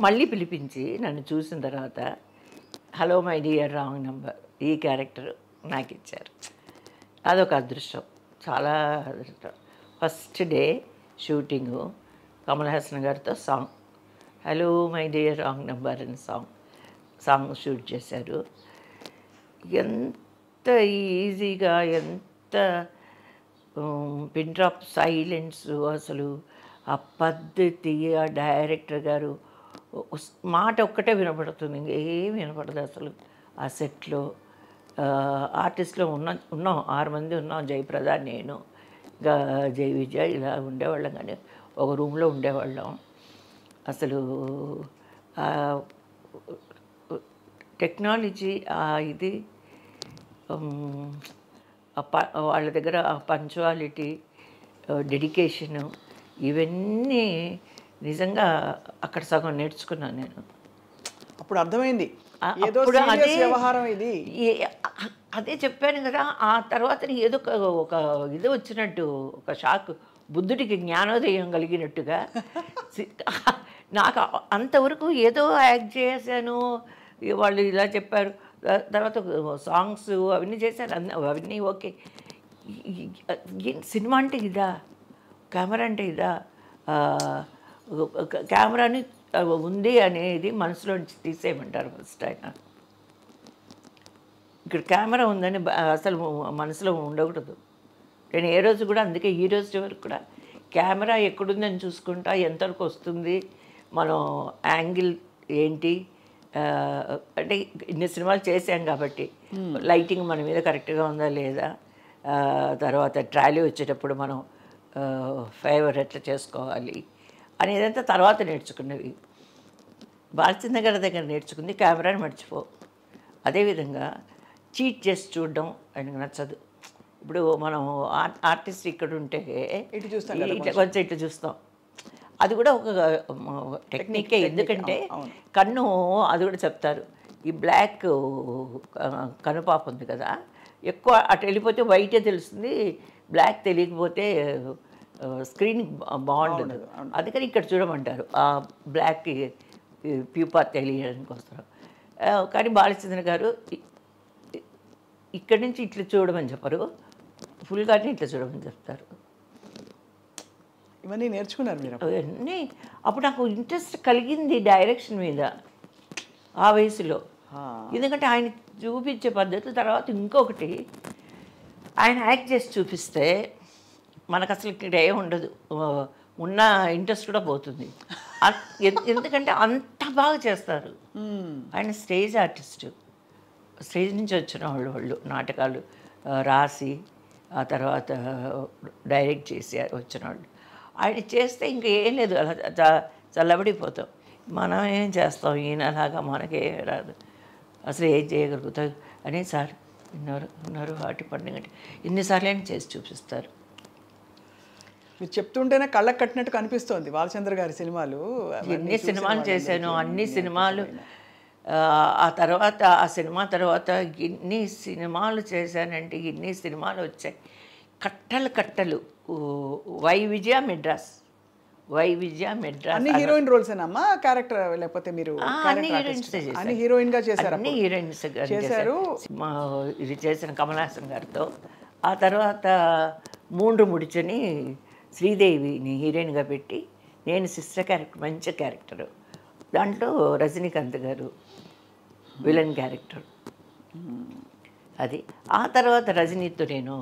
మళ్ళీ పిలిపించి నన్ను చూసిన తర్వాత hello my dear wrong number ఈ క్యారెక్టర్ నాకు ఇచ్చారు. అదొక అదృష్టం, చాలా అదృష్టం. First day shooting Kamal Haasan గారితో song hello my dear wrong number అని సాంగ్ షూట్ చేశారు. ఎంత ఈజీగా, ఎంత పిన్ డ్రాప్ సైలెన్స్, అసలు ఆ పద్ధతి, ఆ డైరెక్టర్ గారు మాట ఒక్కటే వినపడుతుంది, ఇంకేం వినపడదు అసలు. ఆ సెట్లో ఆర్టిస్ట్లో ఉన్నాం 6 మంది ఉన్నాం, జయప్రద, నేను, ఇంకా జై విజయ్, ఇలా ఉండేవాళ్ళం. కానీ ఒక రూమ్లో ఉండేవాళ్ళం. అసలు టెక్నాలజీ ఇది వాళ్ళ దగ్గర పంచువాలిటీ, డెడికేషను, ఇవన్నీ నిజంగా అక్కడ సగం నేర్చుకున్నాను నేను. అప్పుడు అర్థమైంది ఏదో అప్పుడు serious వ్యవహారం ఇది. అదే చెప్పాను కదా. ఆ తర్వాత ఏదో ఒక ఇది వచ్చినట్టు, ఒక షాక్, బుద్ధుడికి జ్ఞానోదయం కలిగినట్టుగా. నాకు అంతవరకు ఏదో యాక్ట్ చేశాను, వాళ్ళు ఇలా చెప్పారు, తర్వాత సాంగ్స్ అవన్నీ చేశాను, అవన్నీ ఓకే. సినిమా అంటే ఇదా, కెమెరా అంటే ఇదా, కెమెరాని ఉంది అనేది మనసులో నుంచి తీసేయమంటారు ఫస్ట్. ఆయన ఇక్కడ కెమెరా ఉందని అసలు మనసులో ఉండకూడదు. నేను ఏ రోజు కూడా, అందుకే ఈ రోజు వరకు కూడా కెమెరా ఎక్కడుందని చూసుకుంటా, ఎంతవరకు వస్తుంది, మనం యాంగిల్ ఏంటి, అంటే ఇన్ని సినిమాలు చేసాం కాబట్టి లైటింగ్ మన మీద కరెక్ట్గా ఉందా లేదా, తర్వాత ట్రాలీ వచ్చేటప్పుడు మనం ఫేవర్ ఎట్లా చేసుకోవాలి అనేదంతా తర్వాత నేర్చుకున్నవి. బాలచంద్ర గారి దగ్గర నేర్చుకుంది కెమెరాని మర్చిపో. అదేవిధంగా చీట్ చేసి చూడడం ఆయనకు నచ్చదు. ఇప్పుడు మనం ఆర్టిస్ట్ ఇక్కడ ఉంటే ఇట్లా కొంచెం ఇట్లా చూస్తాం, అది కూడా ఒక టెక్నికే. ఎందుకంటే కన్ను, అది కూడా చెప్తారు, ఈ బ్లాక్ కనుపాప ఉంది కదా, ఎక్కువ అటు వెళ్ళిపోతే వైటే తెలుస్తుంది, బ్లాక్ తెలియకపోతే స్క్రీన్ బాగుండదు. అందుకని ఇక్కడ చూడమంటారు, ఆ బ్లాక్ ప్యూపా తెలియడానికి వస్తారు. కానీ బాలచంద్ర గారు ఇక్కడి నుంచి ఇట్లా చూడమని చెప్పరు, ఫుల్గానే ఇట్లా చూడమని చెప్తారు. ఇవన్నీ నేర్చుకున్నారు మీరు? అవన్నీ అప్పుడు నాకు ఇంట్రెస్ట్ కలిగింది డైరెక్షన్ మీద ఆ వయసులో. ఎందుకంటే ఆయన చూపించే పద్ధతి, తర్వాత ఇంకొకటి ఆయన యాక్ట్ చేసి చూపిస్తే మనకు అసలు ఇక్కడ ఏం ఉండదు, ఉన్న ఇంట్రెస్ట్ కూడా పోతుంది. ఎందుకంటే అంత బాగా చేస్తారు ఆయన. స్టేజ్ ఆర్టిస్టు, స్టేజ్ నుంచి వచ్చిన వాళ్ళు నాటకాలు రాసి ఆ తర్వాత డైరెక్ట్ చేసి వచ్చిన వాళ్ళు. ఆయన చేస్తే ఇంకా ఏం లేదు, అలా చల్లబడిపోతాం. మనం ఏం చేస్తాం, ఈయనలాగా మనకేం రాదు, అసలు ఏం చేయగలుగుతాం అని. సార్ ఉన్నారు వాటి పండుగ ఇన్నిసార్లు అయినా చేసి చూపిస్తారు. మీరు చెప్తుంటేనే కళ్ళకు కట్టినట్టు కనిపిస్తోంది బాలచంద్ర గారి సినిమాలు. ఎన్ని సినిమాలు చేశాను, అన్ని సినిమాలు. ఆ తర్వాత ఆ సినిమా తర్వాత ఎన్ని సినిమాలు చేశానంటే ఎన్ని సినిమాలు వచ్చాయి, కట్టలు కట్టలు. వై విజయ మెడ్రాస్, అన్ని హీరోయిన్ రోల్స్ ఏనమ్మా, క్యారెక్టర్ లేకపోతే మీరు? అన్ని హీరోయిన్స్ అన్ని హీరోయిన్ గా చేశారు? అన్ని హీరోయిన్స్ చేశారు. ఇది చేసిన కమల్ హాసన్ గారితో. ఆ తర్వాత మూండ్రు ముడిచని శ్రీదేవిని హీరోయిన్గా పెట్టి నేను సిస్టర్ క్యారెక్టర్, మంచి క్యారెక్టరు, దాంట్లో రజనీకాంత్ గారు విలన్ క్యారెక్టర్ అది. ఆ తర్వాత రజనీతో నేను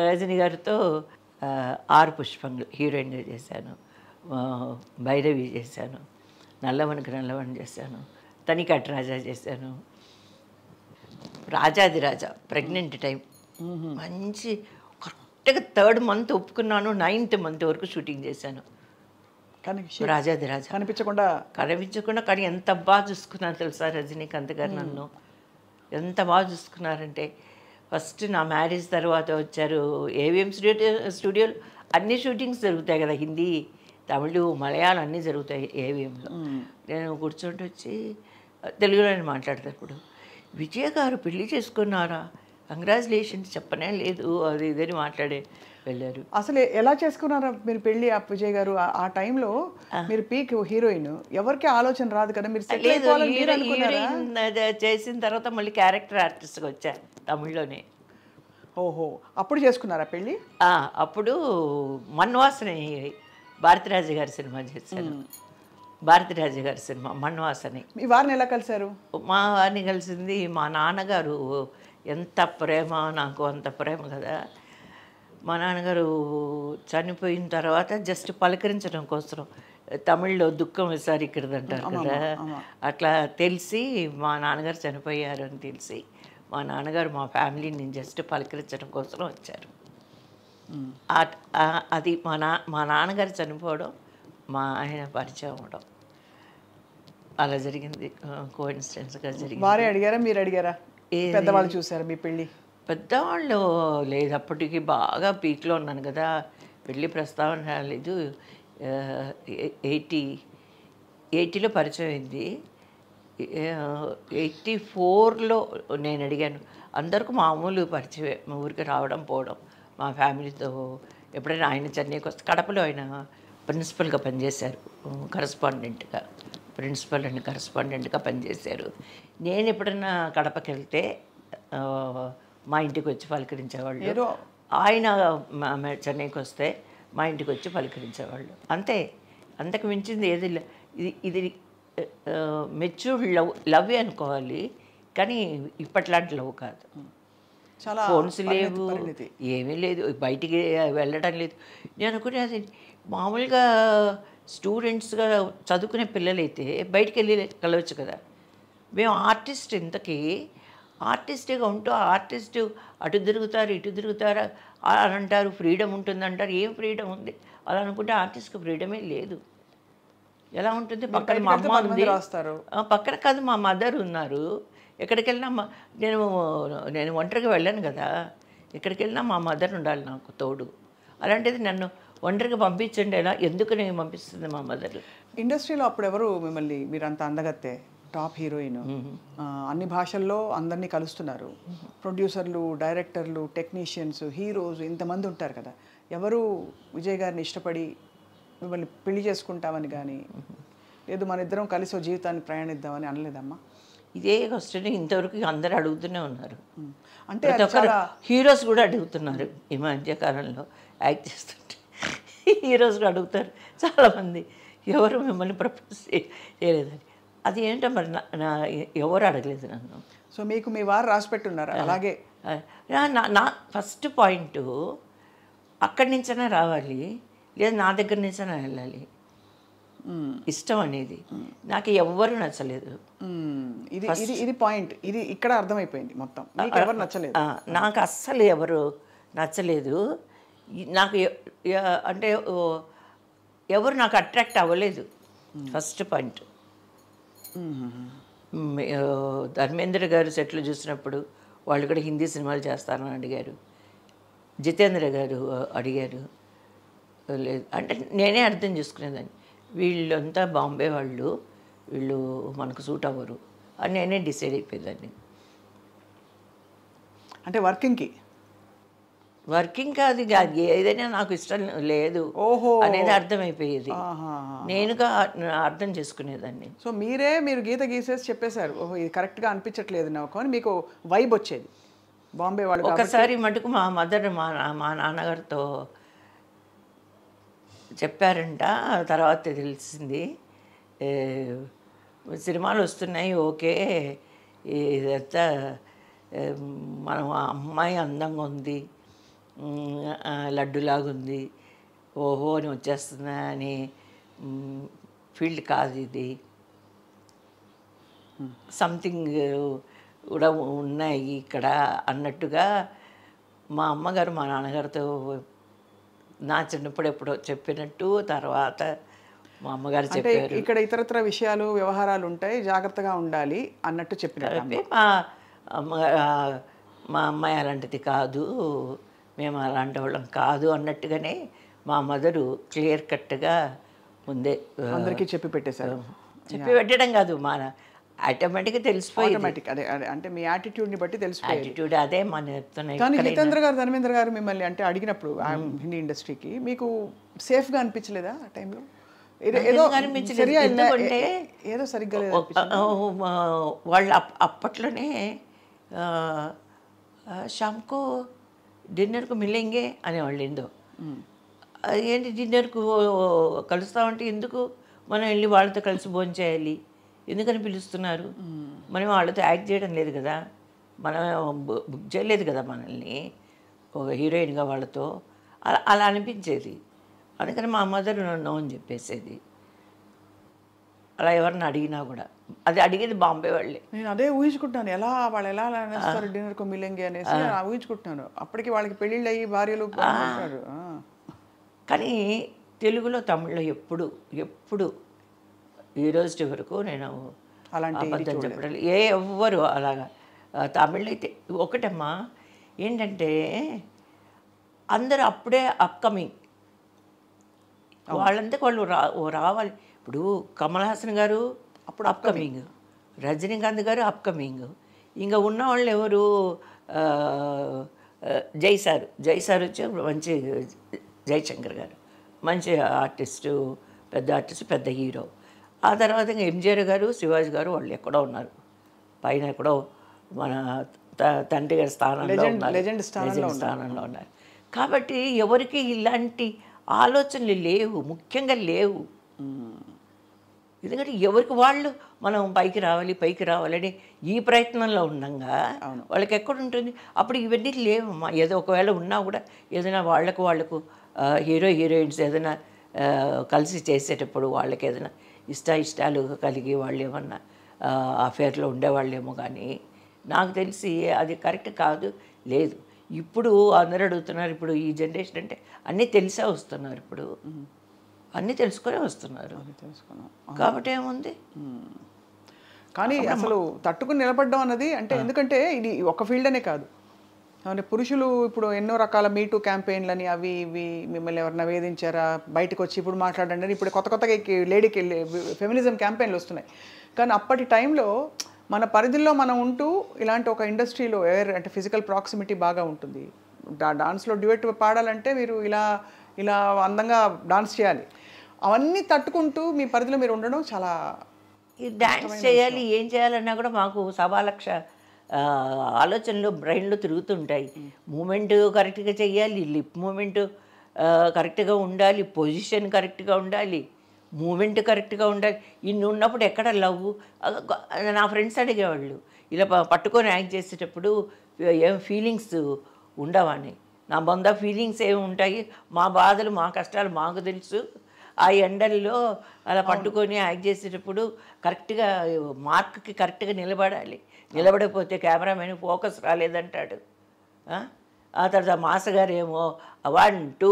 రజనీ గారితో 6 పుష్పంలు హీరోయిన్గా చేశాను, భైరవి చేశాను, నల్లవన్ చేశాను, తనికట్ రాజా చేశాను, రాజాదిరాజా ప్రెగ్నెంట్ టైం, మంచి కరెక్ట్గా 3rd month ఒప్పుకున్నాను, 9th month వరకు షూటింగ్ చేశాను. రాజాదిరాజా కనిపించకుండా కానీ ఎంత బాగా చూసుకున్నారు తెలుసా రజనీకాంత్ గారు నన్ను, ఎంత బాగా చూసుకున్నారంటే. ఫస్ట్ నా మ్యారేజ్ తర్వాత వచ్చారు. ఏవిఎం స్టూడియోలు అన్ని షూటింగ్స్ జరుగుతాయి కదా, హిందీ, తమిళ, మలయాళం అన్నీ జరుగుతాయి ఏవిఎంలో. నేను కూర్చోండి వచ్చి తెలుగులోనే మాట్లాడేటప్పుడు, విజయ్ గారు పెళ్లి చేసుకున్నారా, కంగ్రాచులేషన్స్ చెప్పనే లేదు, అది ఇదని మాట్లాడే వెళ్ళారు. అసలు ఎలా చేసుకున్నారా మీరు పెళ్ళి విజయ్ గారు? ఆ టైంలో మీరు పీక్ హీరోయిన్, ఎవరికి ఆలోచన రాదు కదా, మీరు చేసిన తర్వాత మళ్ళీ క్యారెక్టర్ ఆర్టిస్ట్గా వచ్చారు తమిళ్లోనే. ఓహో, అప్పుడు చేసుకున్నారా పెళ్ళి? అప్పుడు మన్వాసన భారతిరాజు గారి సినిమా చేశాను. భారతిరాజు గారి సినిమా మన్వాసని. మీ వారిని ఎలా కలిశారు? మా వారిని కలిసింది మా నాన్నగారు. ఎంత ప్రేమ నాకు, అంత ప్రేమ కదా. మా నాన్నగారు చనిపోయిన తర్వాత జస్ట్ పలకరించడం కోసం, తమిళ్లో దుఃఖం విసారిక్கிறது అంటారు కదా, అట్లా తెలిసి మా నాన్నగారు చనిపోయారు అని తెలిసి మా నాన్నగారు మా ఫ్యామిలీని జస్ట్ పలకరించడం కోసం వచ్చారు. అది మా నాన్నగారు చనిపోవడం, మా ఆయన పరిచయం అవ్వడం అలా జరిగింది. కోఇన్సిడెన్స్గా జరిగింది. వారే అడిగారా, మీరు అడిగారా? పెద్దవాళ్ళు చూసారా మీ పెళ్ళి? పెద్దవాళ్ళు లేదు, అప్పటికి బాగా పీక్లో ఉన్నాను కదా, పెళ్ళి ప్రస్తావన రాలేదు. 80లో పరిచయం అయింది. 84లో నేను అడిగాను. అందరికీ మామూలు పరిచయం, మా ఊరికి రావడం పోవడం, మా ఫ్యామిలీతో. ఎప్పుడైనా ఆయన చెన్నైకి వస్తే, కడపలో ఆయన ప్రిన్సిపల్గా పనిచేశారు, కరస్పాండెంట్గా, ప్రిన్సిపల్ అండ్ కరస్పాండెంట్గా పనిచేశారు. నేను ఎప్పుడైనా కడపకి వెళ్తే మా ఇంటికి వచ్చి పలకరించేవాళ్ళు. ఆయన చెన్నైకి వస్తే మా ఇంటికి వచ్చి పలకరించేవాళ్ళు. అంతే, అంతకు మించింది ఏది. ఇది మెచ్యూర్డ్ లవ్ అనుకోవాలి, కానీ ఇప్పట్లాంటి లవ్ కాదు. చాలా ఫోన్స్ లేవు, ఏమీ లేదు, బయటికి వెళ్ళడం లేదు. నేను అనుకునేది మామూలుగా స్టూడెంట్స్గా చదువుకునే పిల్లలైతే బయటికి వెళ్ళి కలవచ్చు కదా. మేము ఆర్టిస్ట్, ఇంతకీ ఆర్టిస్ట్గా ఉంటూ ఆర్టిస్ట్ అటు తిరుగుతారు ఇటు తిరుగుతారు అని అంటారు, ఫ్రీడమ్ ఉంటుందంటారు. ఏం ఫ్రీడమ్ ఉంది? అలా అనుకుంటే ఆర్టిస్ట్కి ఫ్రీడమే లేదు. ఎలా ఉంటుంది? పక్కన మా అమ్మ ఉంది, పక్కన కాదు మా మదర్ ఉన్నారు. ఎక్కడికి వెళ్ళినా నేను ఒంటరిగా వెళ్ళాను కదా, ఎక్కడికి వెళ్ళినా మా మదర్ ఉండాలి నాకు తోడు. అలాంటిది నన్ను ఒంటరిగా పంపించండి, ఎలా ఎందుకు నేను పంపిస్తుంది మా మదర్. ఇండస్ట్రీలో అప్పుడు ఎవరు మిమ్మల్ని, మీరు అంత అందగత్తే, టాప్ హీరోయిన్, అన్ని భాషల్లో అందరినీ కలుస్తున్నారు, ప్రొడ్యూసర్లు, డైరెక్టర్లు, టెక్నీషియన్స్, హీరోస్ ఇంతమంది ఉంటారు కదా, ఎవరు విజయ్ గారిని ఇష్టపడి మిమ్మల్ని పెళ్లి చేసుకుంటామని కానీ, లేదు మన ఇద్దరం కలిసి జీవితాన్ని ప్రయాణిద్దామని అనలేదమ్మా? ఇదే క్వశ్చన్ ఇంతవరకు అందరూ అడుగుతూనే ఉన్నారు. అంటే హీరోస్ కూడా అడుగుతున్నారు ఈ మధ్యకాలంలో, యాక్ట్ చేస్తుంటే హీరోస్ కూడా అడుగుతారు చాలామంది, ఎవరు మిమ్మల్ని ప్రపోజ్ చేయలేదని. అది ఏంటో మరి ఎవరు అడగలేదు నన్ను. సో మీకు మీ వారు రాసి పెట్టున్నారు అలాగే? నా ఫస్ట్ పాయింట్, అక్కడి నుంచైనా రావాలి, లేదా నా దగ్గర నుంచైనా వెళ్ళాలి. ఇష్టం అనేది నాకు ఎవ్వరు నచ్చలేదు. ఇది పాయింట్, ఇది ఇక్కడ అర్థమైపోయింది మొత్తం. మీకు ఎవరు నచ్చలేదు? నాకు అస్సలు ఎవరు నచ్చలేదు. నాకు అంటే ఎవరు నాకు అట్రాక్ట్ అవ్వలేదు. First point. ధర్మేంద్ర గారు సెట్లు చూసినప్పుడు వాళ్ళు కూడా హిందీ సినిమాలు చేస్తారని అడిగారు. జితేంద్ర గారు అడిగారు. లేదు అంటే నేనే అర్థం చేసుకునేదాన్ని, వీళ్ళంతా బాంబే వాళ్ళు, వీళ్ళు మనకు సూట్ అవ్వరు అని నేనే డిసైడ్ అయిపోయేదాన్ని. అంటే వర్కింగ్ కాదు, ఏదైనా నాకు ఇష్టం లేదు అనేది అర్థమైపోయేది. నేనుగా అర్థం చేసుకునేదాన్ని. సో మీరు గీత గీసేసి చెప్పేశారు, ఓహో ఇది కరెక్ట్గా అనిపించట్లేదు నాకు అని మీకు వైబ్ వచ్చేది బాంబే వాళ్ళు. ఒకసారి మటుకు మా మదర్ మా నాన్నగారితో చెప్పారంట, తర్వాత తెలిసింది. సినిమాలు వస్తున్నాయి, ఓకే, ఇదంతా మనం అమ్మాయి అందంగా ఉంది, లడ్డులాగుంది, ఓహో అని వచ్చేస్తుందా అని ఫీల్డ్ కాదు ఇది, సంథింగ్ కూడా ఉన్నాయి ఇక్కడ అన్నట్టుగా మా అమ్మగారు మా నాన్నగారితో నా చిన్నప్పుడు ఎప్పుడో చెప్పినట్టు తర్వాత మా అమ్మగారు చెప్పారు. ఇక్కడ ఇతరత్ర విషయాలు వ్యవహారాలు ఉంటాయి, జాగ్రత్తగా ఉండాలి అన్నట్టు చెప్పినారు. మా అమ్మాయి అలాంటిది కాదు, మేము అలాంటి వాళ్ళం కాదు అన్నట్టుగానే మా మదరు క్లియర్ కట్గా ముందే అందరికీ చెప్పి పెట్టేశారు. చెప్పి పెట్టడం కాదు, మన ఆటోమేటిక్గా తెలిసిపోయింది. అదే అంటే మీ యాటిట్యూడ్ని బట్టి తెలిసిపోయింది. యాటిట్యూడ్ అదే మన చెప్తున్నాయి. కానీ జితేంద్ర గారు, ధర్మేంద్ర గారు మిమ్మల్ని అంటే అడిగినప్పుడు హిందీ ఇండస్ట్రీకి మీకు సేఫ్గా అనిపించలేదా ఆ టైంలో? ఏదో సరిగ్గా లేదు వాళ్ళు అప్పట్లోనే షామ్కో డిన్నర్కు మిల్లింగే అనేవాళ్ళు. ఏందో ఏంటి డిన్నర్కు కలుస్తామంటే ఎందుకు మనం వెళ్ళి వాళ్ళతో కలిసి భోంచేయాలి, ఎందుకని పిలుస్తున్నారు? మనం వాళ్ళతో యాక్ట్ చేయడం లేదు కదా, మనం బుక్ చేయలేదు కదా మనల్ని ఒక హీరోయిన్గా వాళ్ళతో. అలా అనిపించేది. అందుకని మా మదర్ నో అని చెప్పేసేది. అలా ఎవరిని అడిగినా కూడా అది అడిగేది బాంబే వాళ్ళే. నేను అదే ఊహించుకుంటున్నాను, వాళ్ళు ఎలా అనేస్తారు డిన్నర్కు మిలంగి అనేసి ఊహించుకుంటున్నాను. అప్పటికి వాళ్ళకి పెళ్ళిళ్ళు అయ్యి భార్యలు ఉంటారు. కానీ తెలుగులో తమిళ్లో ఎప్పుడు ఈ రోజు వరకు నేను అలాంటి అబద్ధం చెప్పడం ఎవ్వరు అలాగా. తమిళ్ అయితే ఒకటమ్మా ఏంటంటే అందరూ అప్పుడే అప్కమింగ్, వాళ్ళంతా వాళ్ళు రావాలి. ఇప్పుడు కమల్ హాసన్ గారు అప్పుడు అప్కమింగ్, రజనీకాంత్ గారు అప్కమింగ్, ఇంకా ఉన్న వాళ్ళు ఎవరు, జైసార్ వచ్చి మంచి, జయశంకర్ గారు మంచి ఆర్టిస్టు, పెద్ద హీరో. ఆ తర్వాత ఇంకా ఎంజిఆర్ గారు, శివాజీ గారు వాళ్ళు ఎక్కడో ఉన్నారు, పైన ఎక్కడో మన తండ్రి గారి స్థానంలో ఉన్నారు. కాబట్టి ఎవరికి ఇలాంటి ఆలోచనలు లేవు, ముఖ్యంగా లేవు. ఎందుకంటే ఎవరికి వాళ్ళు మనం పైకి రావాలని ఈ ప్రయత్నంలో ఉండగా వాళ్ళకి ఎక్కడ ఉంటుంది అప్పుడు ఇవన్నీ లేవమ్మా. ఏదో ఒకవేళ ఉన్నా కూడా ఏదైనా వాళ్ళకు హీరోయిన్స్ ఏదైనా కలిసి చేసేటప్పుడు వాళ్ళకి ఏదైనా ఇష్టాలు కలిగి వాళ్ళు ఏమన్నా అఫేర్లో ఉండేవాళ్ళేమో. కానీ నాకు తెలిసి అది కరెక్ట్ కాదు, లేదు. ఇప్పుడు అందరూ అడుగుతున్నారు, ఇప్పుడు ఈ జనరేషన్ అంటే అన్నీ తెలిసే వస్తున్నారు, ఇప్పుడు అన్నీ తెలుసుకునే వస్తున్నారు. కాబట్టి ఏముంది. కానీ అసలు తట్టుకుని నిలబడడం అన్నది అంటే, ఎందుకంటే ఇది ఒక ఫీల్డ్ అనే కాదు, అంటే పురుషులు ఇప్పుడు ఎన్నో రకాల మీటూ క్యాంపెయిన్లని అవి ఇవి మిమ్మల్ని ఎవరైనా వేధించారా, బయటకు వచ్చి ఇప్పుడు మాట్లాడండి, ఇప్పుడు కొత్తగా లేడీకి ఫెమినిజం క్యాంపెయిన్లు వస్తున్నాయి. కానీ అప్పటి టైంలో మన పరిధిలో మనం ఉంటూ ఇలాంటి ఒక ఇండస్ట్రీలో అంటే ఫిజికల్ ప్రాక్సిమిటీ బాగా ఉంటుంది. డాన్స్లో డ్యూయట్ పాడాలంటే మీరు ఇలా అందంగా డాన్స్ చేయాలి, అవన్నీ తట్టుకుంటూ మీ పరిధిలో మీరు ఉండడం చాలా. ఈ డాన్స్ చేయాలి, ఏం చేయాలన్నా కూడా మాకు సవాలక్ష ఆలోచనలు బ్రెయిన్లో తిరుగుతుంటాయి. మూమెంట్ కరెక్ట్గా చేయాలి, లిప్ మూమెంట్ కరెక్ట్గా ఉండాలి, పొజిషన్ కరెక్ట్గా ఉండాలి, మూమెంట్ కరెక్ట్గా ఉండాలి. ఇన్ని ఉన్నప్పుడు ఎక్కడ లవ్. నా ఫ్రెండ్స్ అడిగేవాళ్ళు ఇలా పట్టుకొని యాక్ట్ చేసేటప్పుడు ఏం ఫీలింగ్స్ ఉండవని. నా బొంద ఫీలింగ్స్ ఏమి ఉంటాయి, మా బాధలు మా కష్టాలు మాకు తెలుసు. ఆ ఎండల్లో అలా పట్టుకొని యాక్ట్ చేసేటప్పుడు కరెక్ట్గా మార్క్కి కరెక్ట్గా నిలబడకపోతే కెమెరామెన్ ఫోకస్ రాలేదంటాడు. ఆ తర్వాత మాస్ గారు ఏమో 1 2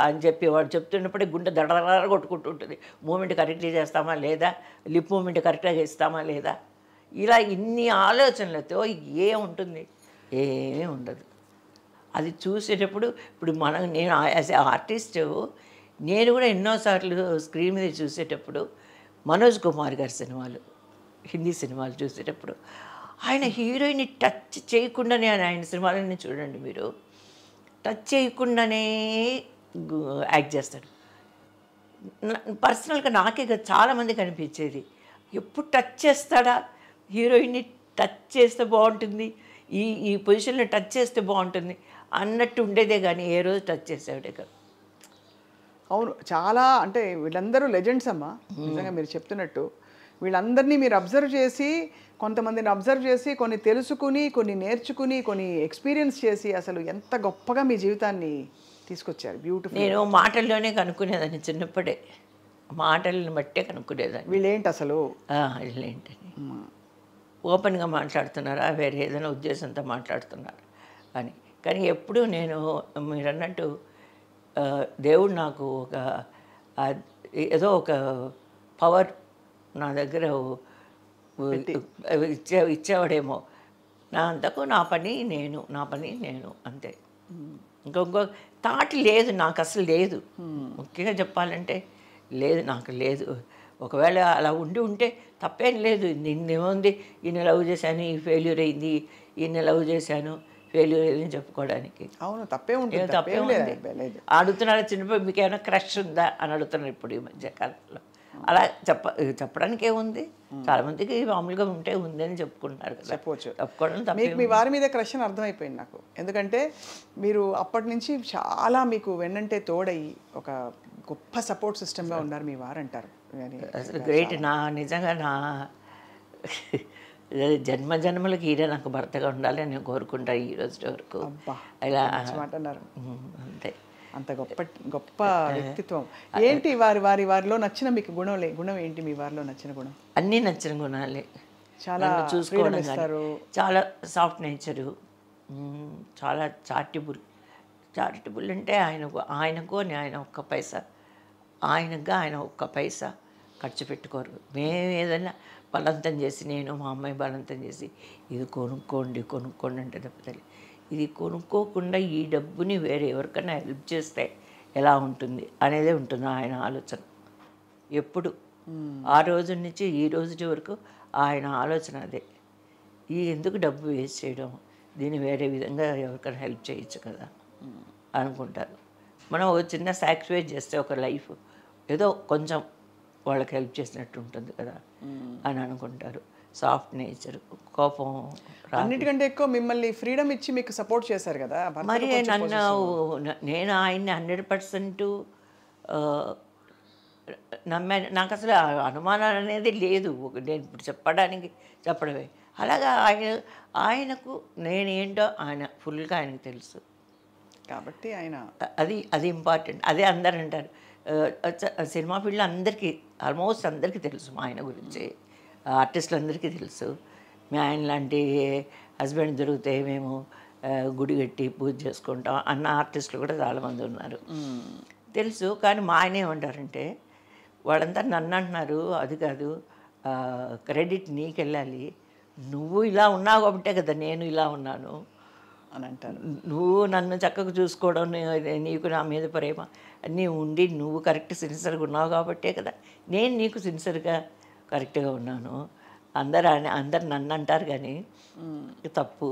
అని చెప్పి వాడు చెప్తున్నప్పుడే గుండె దడదడ కొట్టుకుంటూ ఉంటుంది. మూమెంట్ కరెక్ట్గా చేస్తామా లేదా, లిప్ మూమెంట్ కరెక్ట్గా చేస్తామా లేదా, ఇలా ఇన్ని ఆలోచనలతో ఏముంటుంది, ఏమీ ఉండదు. అది చూసేటప్పుడు ఇప్పుడు నేను యాజ్ ఏ ఆర్టిస్టు నేను కూడా ఎన్నోసార్లు స్క్రీన్ మీద చూసేటప్పుడు మనోజ్ కుమార్ గారి సినిమాలు, హిందీ సినిమాలు చూసేటప్పుడు ఆయన హీరోయిన్ని టచ్ చేయకుండానే ఆయన సినిమాలన్నీ చూడండి మీరు, టచ్ చేయకుండానే యాక్ట్ చేస్తాడు. పర్సనల్గా నాకే చాలామంది కనిపించేది, ఎప్పుడు టచ్ చేస్తాడా, హీరోయిన్ని టచ్ చేస్తే బాగుంటుంది, ఈ పొజిషన్లో టచ్ చేస్తే బాగుంటుంది అన్నట్టు ఉండేదే కానీ ఏ రోజు టచ్ చేసేవాడే కాదు. అవును, చాలా అంటే వీళ్ళందరూ లెజెండ్స్ అమ్మా. నిజంగా మీరు చెప్తున్నట్టు వీళ్ళందరినీ మీరు అబ్జర్వ్ చేసి, కొంతమందిని అబ్జర్వ్ చేసి, కొన్ని తెలుసుకుని, కొన్ని నేర్చుకుని, కొన్ని ఎక్స్పీరియన్స్ చేసి అసలు ఎంత గొప్పగా మీ జీవితాన్ని తీసుకొచ్చారు. బ్యూటిఫుల్. నేను మాటల్లోనే కనుక్కునేదాన్ని, చిన్నప్పుడే మాటలను బట్టే కనుక్కునేదాన్ని వీళ్ళేంటి అసలు, వీళ్ళేంటని. ఓపెన్గా మాట్లాడుతున్నారా, వేరే ఏదైనా ఉద్దేశంతో మాట్లాడుతున్నారు అని. కానీ ఎప్పుడు నేను మీరు అన్నట్టు దేవుడు నాకు ఏదో ఒక పవర్ నా దగ్గర ఇచ్చేవాడేమో. నా అంతకు నా పని నేను అంతే. ఇంకొక థాట్ లేదు నాకు, అసలు లేదు. ముఖ్యంగా చెప్పాలంటే నాకు లేదు. ఒకవేళ అలా ఉంటే తప్పేం లేదు. నిన్నేముంది, ఈయన లవ్ చేశాను, ఈ ఫెయిల్యూర్ అయింది, ఈయన లవ్ చేశాను, ఫెయిల్యూర్ అయిందని చెప్పుకోవడానికి. అవును, తప్పే ఉంటుంది. అడుగుతున్నారు చిన్నప్పుడు మీకు ఏమైనా క్రష్ ఉందా అని అడుగుతున్నారు ఇప్పుడు ఈ మధ్యకాలంలో. అలా చెప్పడానికి ఏముంది, చాలామందికి మామూలుగా ఉంటే ఉంది అని చెప్పుకుంటున్నారు కదా, చెప్పవచ్చు. తప్పుకోవడం మీకు తప్పే. మీ వారి మీద క్రష్ అని అర్థమైపోయింది నాకు. ఎందుకంటే మీరు అప్పటి నుంచి చాలా మీకు వెన్నంటే తోడయి ఒక గొప్ప సపోర్ట్ సిస్టమ్గా ఉన్నారు మీ వారు అంటారు. అసలు గ్రేట్. నిజంగా జన్మ జన్మలకి ఈయన నాకు భర్తగా ఉండాలి అని నేను కోరుకుంటా ఈ రోజు వరకు. ఇలా మాట అన్నారు. అంతే. అంత గొప్ప గొప్ప వ్యక్తిత్వం. ఏంటి వారిలో నచ్చిన మీకు గుణం ఏంటి? మీ వారిలో నచ్చిన గుణం? అన్నీ నచ్చిన గుణాలే. చాలా చూసుకోవడం ఇస్తారు, చాలా సాఫ్ట్ నేచరు, చాలా చారిటబుల్ అంటే ఆయనకు ఆయన ఒక్క పైసా ఆయన ఒక్క పైసా ఖర్చు పెట్టుకోరు. మేము ఏదైనా బలవంతం చేసి, నేను మా అమ్మాయి బలవంతం చేసి ఇది కొనుక్కోండి అంటే తప్పదు. ఇది కొనుక్కోకుండా ఈ డబ్బుని వేరే ఎవరికైనా హెల్ప్ చేస్తే ఎలా ఉంటుంది అనేదే ఉంటుంది ఆయన ఆలోచన ఎప్పుడు. ఆ రోజు నుంచి ఈ రోజు వరకు ఆయన ఆలోచన అదే. ఎందుకు డబ్బు వేస్ట్ చేయడం, దీన్ని వేరే విధంగా ఎవరికైనా హెల్ప్ చేయొచ్చు కదా అనుకుంటారు. మనం ఒక చిన్న సాక్రిఫైస్ చేస్తే ఒక లైఫ్ ఏదో కొంచెం వాళ్ళకి హెల్ప్ చేసినట్టు ఉంటుంది కదా అని అనుకుంటారు. సాఫ్ట్ నేచర్, కోపం. అన్నిటికంటే ఎక్కువ మిమ్మల్ని ఫ్రీడమ్ ఇచ్చి మీకు సపోర్ట్ చేశారు కదా. మరి నేను ఆయన్ని 100% నమ్మాను. నాకు అసలు అనుమానాలు అనేది లేదు. నేను ఇప్పుడు చెప్పడమే అలాగా. ఆయనకు నేనేంటో ఆయన ఫుల్గా ఆయనకు తెలుసు కాబట్టి అది ఇంపార్టెంట్. అదే అందరు అంటారు, సినిమా ఫీల్డ్లో ఆల్మోస్ట్ అందరికీ తెలుసు మా ఆయన గురించి, ఆర్టిస్టులు అందరికీ తెలుసు. ఆయన లాంటి హస్బెండ్ దొరికితే మేము గుడి కట్టి పూజ చేసుకుంటాం అన్న ఆర్టిస్టులు కూడా చాలామంది ఉన్నారు, తెలుసు. కానీ మా ఆయన ఏమంటారంటే, వాళ్ళంతా నన్ను అంటున్నారు, అది కాదు క్రెడిట్ నీకు వెళ్ళాలి, నువ్వు ఇలా ఉన్నావు కాబట్టే కదా నేను ఇలా ఉన్నాను అని అంటారు. నువ్వు నన్ను చక్కగా చూసుకోవడం, నీకు నా మీద ప్రేమ అన్నీ ఉండి నువ్వు కరెక్ట్ సిన్సియర్గా ఉన్నావు కాబట్టే కదా నేను నీకు సిన్సియర్గా కరెక్ట్గా ఉన్నాను. అందరు నన్ను అంటారు కానీ తప్పు,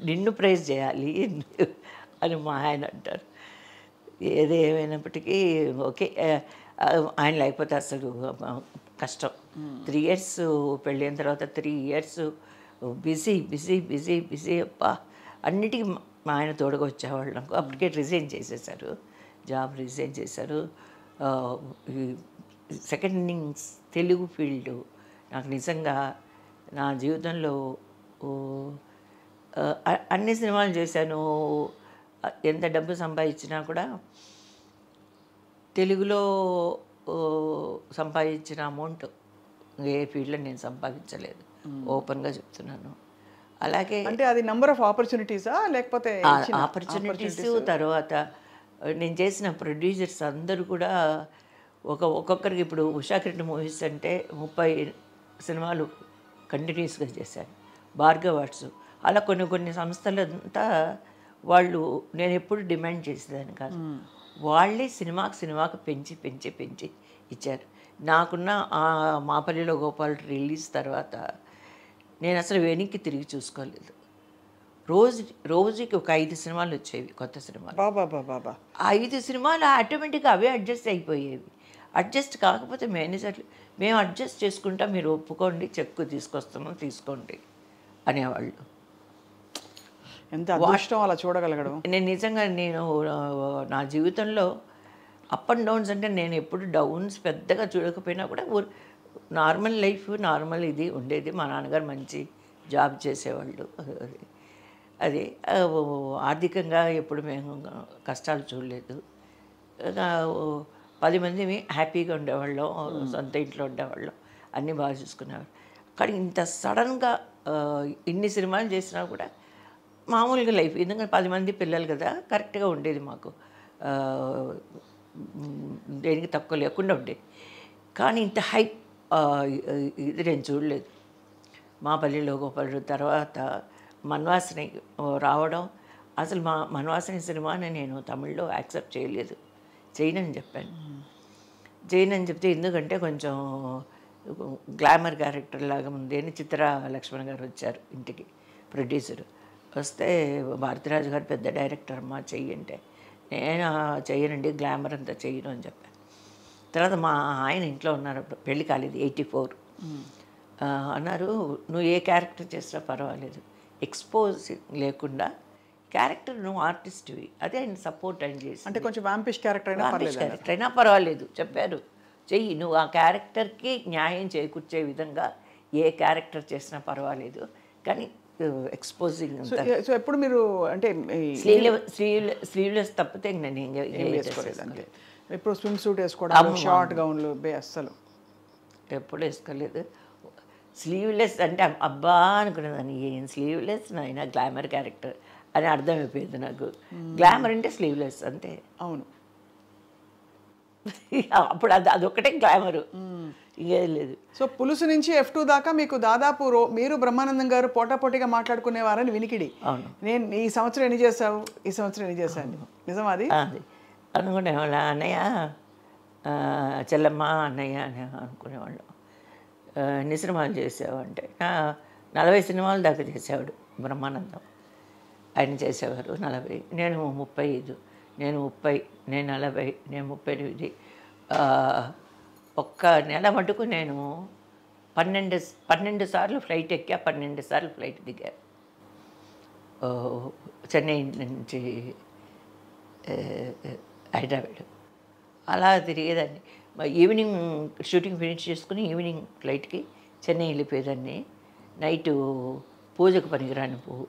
నిన్ను ప్రైజ్ చేయాలి అని మా ఆయన అంటారు. ఏది ఏమైనప్పటికీ ఓకే, ఆయన లేకపోతే అసలు కష్టం. 3 years పెళ్ళైన తర్వాత 3 years బిజీ అప్పా అన్నిటికీ మా ఆయన తోడుగా వచ్చేవాళ్ళు. నాకు అప్పటికే జాబ్ రిజైన్ చేశారు. సెకండ్ ఇన్నింగ్స్ తెలుగు ఫీల్డ్ నాకు నిజంగా నా జీవితంలో అన్ని సినిమాలు చేశాను. ఎంత డబ్బు సంపాదించినా కూడా తెలుగులో సంపాదించిన అమౌంట్ ఏ ఫీల్డ్లో నేను సంపాదించలేదు, ఓపెన్గా చెప్తున్నాను. అలాగే అంటే అది నెంబర్ ఆఫ్ ఆపర్చునిటీసా లేకపోతే ఆపర్చునిటీస్ తర్వాత నేను చేసిన ప్రొడ్యూసర్స్ అందరూ కూడా ఒక్కొక్కరికి ఇప్పుడు ఉషాకిరణ్ మూవీస్ అంటే 30 సినిమాలు కంటిన్యూస్గా చేశాను. భార్గవ్ ఆర్ట్స్ అలా కొన్ని సంస్థలంతా వాళ్ళు, నేను ఎప్పుడు డిమాండ్ చేసేదాన్ని కాదు, వాళ్ళే సినిమాకు పెంచి ఇచ్చారు. నాకున్న మాపల్లిలో గోపాల్ రిలీజ్ తర్వాత నేను అసలు వెనక్కి తిరిగి చూసుకోలేదు. రోజుకి ఒక 5 సినిమాలు వచ్చేవి, కొత్త సినిమాలు. 5 సినిమాలు ఆటోమేటిక్గా అవే అడ్జస్ట్ అయిపోయేవి. అడ్జస్ట్ కాకపోతే మేనేజర్లు మేము అడ్జస్ట్ చేసుకుంటా, మీరు ఒప్పుకోండి, చెక్కు తీసుకొస్తాము తీసుకోండి అనేవాళ్ళు. ఎంత అదృష్టం అలా చూడగలగడం. నేను నిజంగా నా జీవితంలో అప్ అండ్ డౌన్స్ అంటే నేను ఎప్పుడు డౌన్స్ పెద్దగా చూడకపోయినా కూడా నార్మల్ లైఫ్, నార్మల్ ఇది ఉండేది. మా నాన్నగారు మంచి జాబ్ చేసేవాళ్ళు. అది ఆర్థికంగా ఎప్పుడు మేము కష్టాలు చూడలేదు. 10 మంది హ్యాపీగా ఉండేవాళ్ళం, సొంత ఇంట్లో ఉండేవాళ్ళం, అన్నీ బాగా చూసుకునేవాళ్ళు. కానీ ఇంత సడన్గా ఇన్ని సినిమాలు చేసినా కూడా మామూలుగా లైఫ్, ఎందుకంటే 10 మంది పిల్లలు కదా, కరెక్ట్గా ఉండేది మాకు, దేనికి తక్కువ లేకుండా ఉండేది. కానీ ఇంత హైప్ ఇది నేను చూడలేదు. మాపల్లిలో గోపాల్ తర్వాత మన్వాసిని రావడం, అసలు మన్వాసిని సినిమాని నేను తమిళ్లో యాక్సెప్ట్ చేయనని చెప్పాను. చేయనని చెప్తే, ఎందుకంటే కొంచెం గ్లామర్ క్యారెక్టర్ లాగా ఉంది అని చిత్ర లక్ష్మణ్ గారు వచ్చారు ఇంటికి, ప్రొడ్యూసర్ వస్తే, భారతిరాజు గారు పెద్ద డైరెక్టర్ అమ్మా చెయ్యంటే, నేను చెయ్యనండి, గ్లామర్ అంతా చెయ్యను అని చెప్పాను. తర్వాత మా ఆయన ఇంట్లో ఉన్నారు, అప్పుడు పెళ్లి కాలేదు, 84. అన్నారు, నువ్వు ఏ క్యారెక్టర్ చేసినా పర్వాలేదు, ఎక్స్పోజ్ లేకుండా క్యారెక్టర్, నువ్వు ఆర్టిస్ట్వి. అదే ఆయన సపోర్ట్ ఆయన చేసి. అంటే కొంచెం వ్యాంపిష్ క్యారెక్టర్ అయినా పర్లేదు, క్యారెక్టర్ అయినా పర్వాలేదు చెప్పారు, చెయ్యి, నువ్వు ఆ క్యారెక్టర్కి న్యాయం చేకూర్చే విధంగా ఏ క్యారెక్టర్ చేసినా పర్వాలేదు, కానీ ఎక్స్పోజింగ్. సో ఎప్పుడు మీరు అంటే స్లీవ్లెస్ తప్పితే నేను వేసుకోలేదు అంతే. ఎప్పుడు స్విమ్ సూట్ వేసుకోవడం, షార్ట్ గౌన్లు అస్సలు ఎప్పుడు వేసుకోలేదు. స్లీవ్లెస్ అంటే అబ్బా అనుకునేదాన్ని, ఏం స్లీవ్లెస్ నాయన, గ్లామర్ క్యారెక్టర్ అని అర్థమైపోయింది నాకు. గ్లామర్ అంటే స్లీవ్లెస్ అంతే. అవును, అప్పుడు అదొక్కటే గ్లామరు, ఇంకేం లేదు. సో పులుసు నుంచి F2 దాకా మీకు దాదాపు మీరు బ్రహ్మానందం గారు పోటాపోటీగా మాట్లాడుకునేవారని వినికిడి. అవును, నేను ఈ సంవత్సరం ఎన్ని చేసావు, ఈ సంవత్సరం ఎన్ని చేశాను, నిజం అది అనుకునేవాళ్ళ. అన్నయ్య చెల్లమ్మ అన్నయ్య అని అనుకునేవాళ్ళం. ఎన్ని సినిమాలు చేసావు అంటే 40 సినిమాలు దాకా చేసేవాడు బ్రహ్మానందం. ఆయన చేసేవారు 40, నేను 35, నేను 30, నేను 40, నేను 38. ఒక్క నెల మటుకు నేను 12 సార్లు ఫ్లైట్ ఎక్కా, 12 సార్లు ఫ్లైట్ దిగా. చెన్నై నుంచి హైదరాబాద్ అలా తిరిగేదాన్ని. ఈవినింగ్ షూటింగ్ ఫినిష్ చేసుకుని ఈవినింగ్ ఫ్లైట్కి చెన్నై వెళ్ళిపోయేదాన్ని. నైటు పూజకు పనికిరాని పువ్వు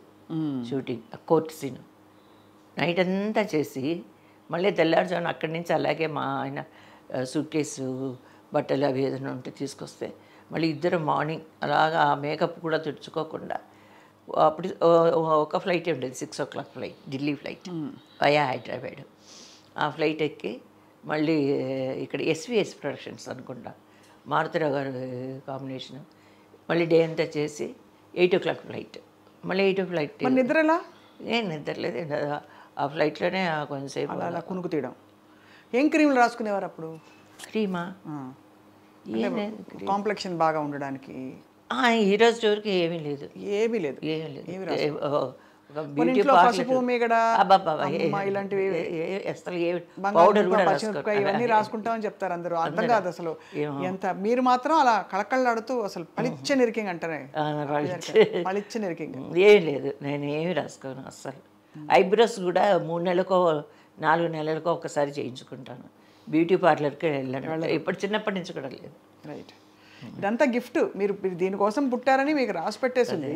షూటింగ్, కోర్ట్ సీన్ నైట్ అంతా చేసి మళ్ళీ తెల్లారుజామున అక్కడి నుంచి అలాగే మా ఆయన సూట్ కేసు బట్టలు అవి ఏదైనా ఉంటే తీసుకొస్తే మళ్ళీ ఇద్దరు మార్నింగ్ అలాగా ఆ మేకప్ కూడా తుడుచుకోకుండా, అప్పుడు ఒక ఫ్లైట్ ఉండేది 6 o'clock flight, Delhi flight via Hyderabad. ఆ ఫ్లైట్ ఎక్కి మళ్ళీ ఇక్కడ ఎస్విఎస్ ప్రొడక్షన్స్ అనుకుంటా, మారుతిరావు గారు కాంబినేషన్, మళ్ళీ డే అంతా చేసి 8 o'clock ఫ్లైట్, మళ్ళీ 8 ఫ్లైట్. నిద్రలా? ఏం నిద్రలేదు, ఆ ఫ్లైట్లోనే కొంచెంసేపు అలా కునుకు తీయడం. ఏం క్రీములు రాసుకునేవారు అప్పుడు? క్రీమా, కాంప్లెక్షన్ బాగా ఉండడానికి. ఈరోజు స్టోర్కి ఏమీ లేదు, ఏమీ లేదు. బ్యూటీ పసుపు మీగడ ఇలాంటివి పౌడర్ కూడా ఇవన్నీ రాసుకుంటామని చెప్తారు అందరూ. అర్థం కాదు అసలు ఎంత. మీరు మాత్రం అలా కళకళలాడుతూ అసలు పలిచ్చ నిరికింగ్ అంటారే, పలిచ్చ నిరికింగ్. ఏం లేదు, నేను ఏమి రాసుకోను అస్సలు. ఐబ్రోస్ కూడా 3 నెలలకో 4 నెలలకో ఒకసారి చేయించుకుంటాను. బ్యూటీ పార్లర్కి వెళ్ళాను, ఇప్పుడు చిన్నప్పటి నుంచి కూడా లేదు. రైట్, ఇదంతా గిఫ్ట్. మీరు దీనికోసం పుట్టారని మీకు రాసి పెట్టేసింది.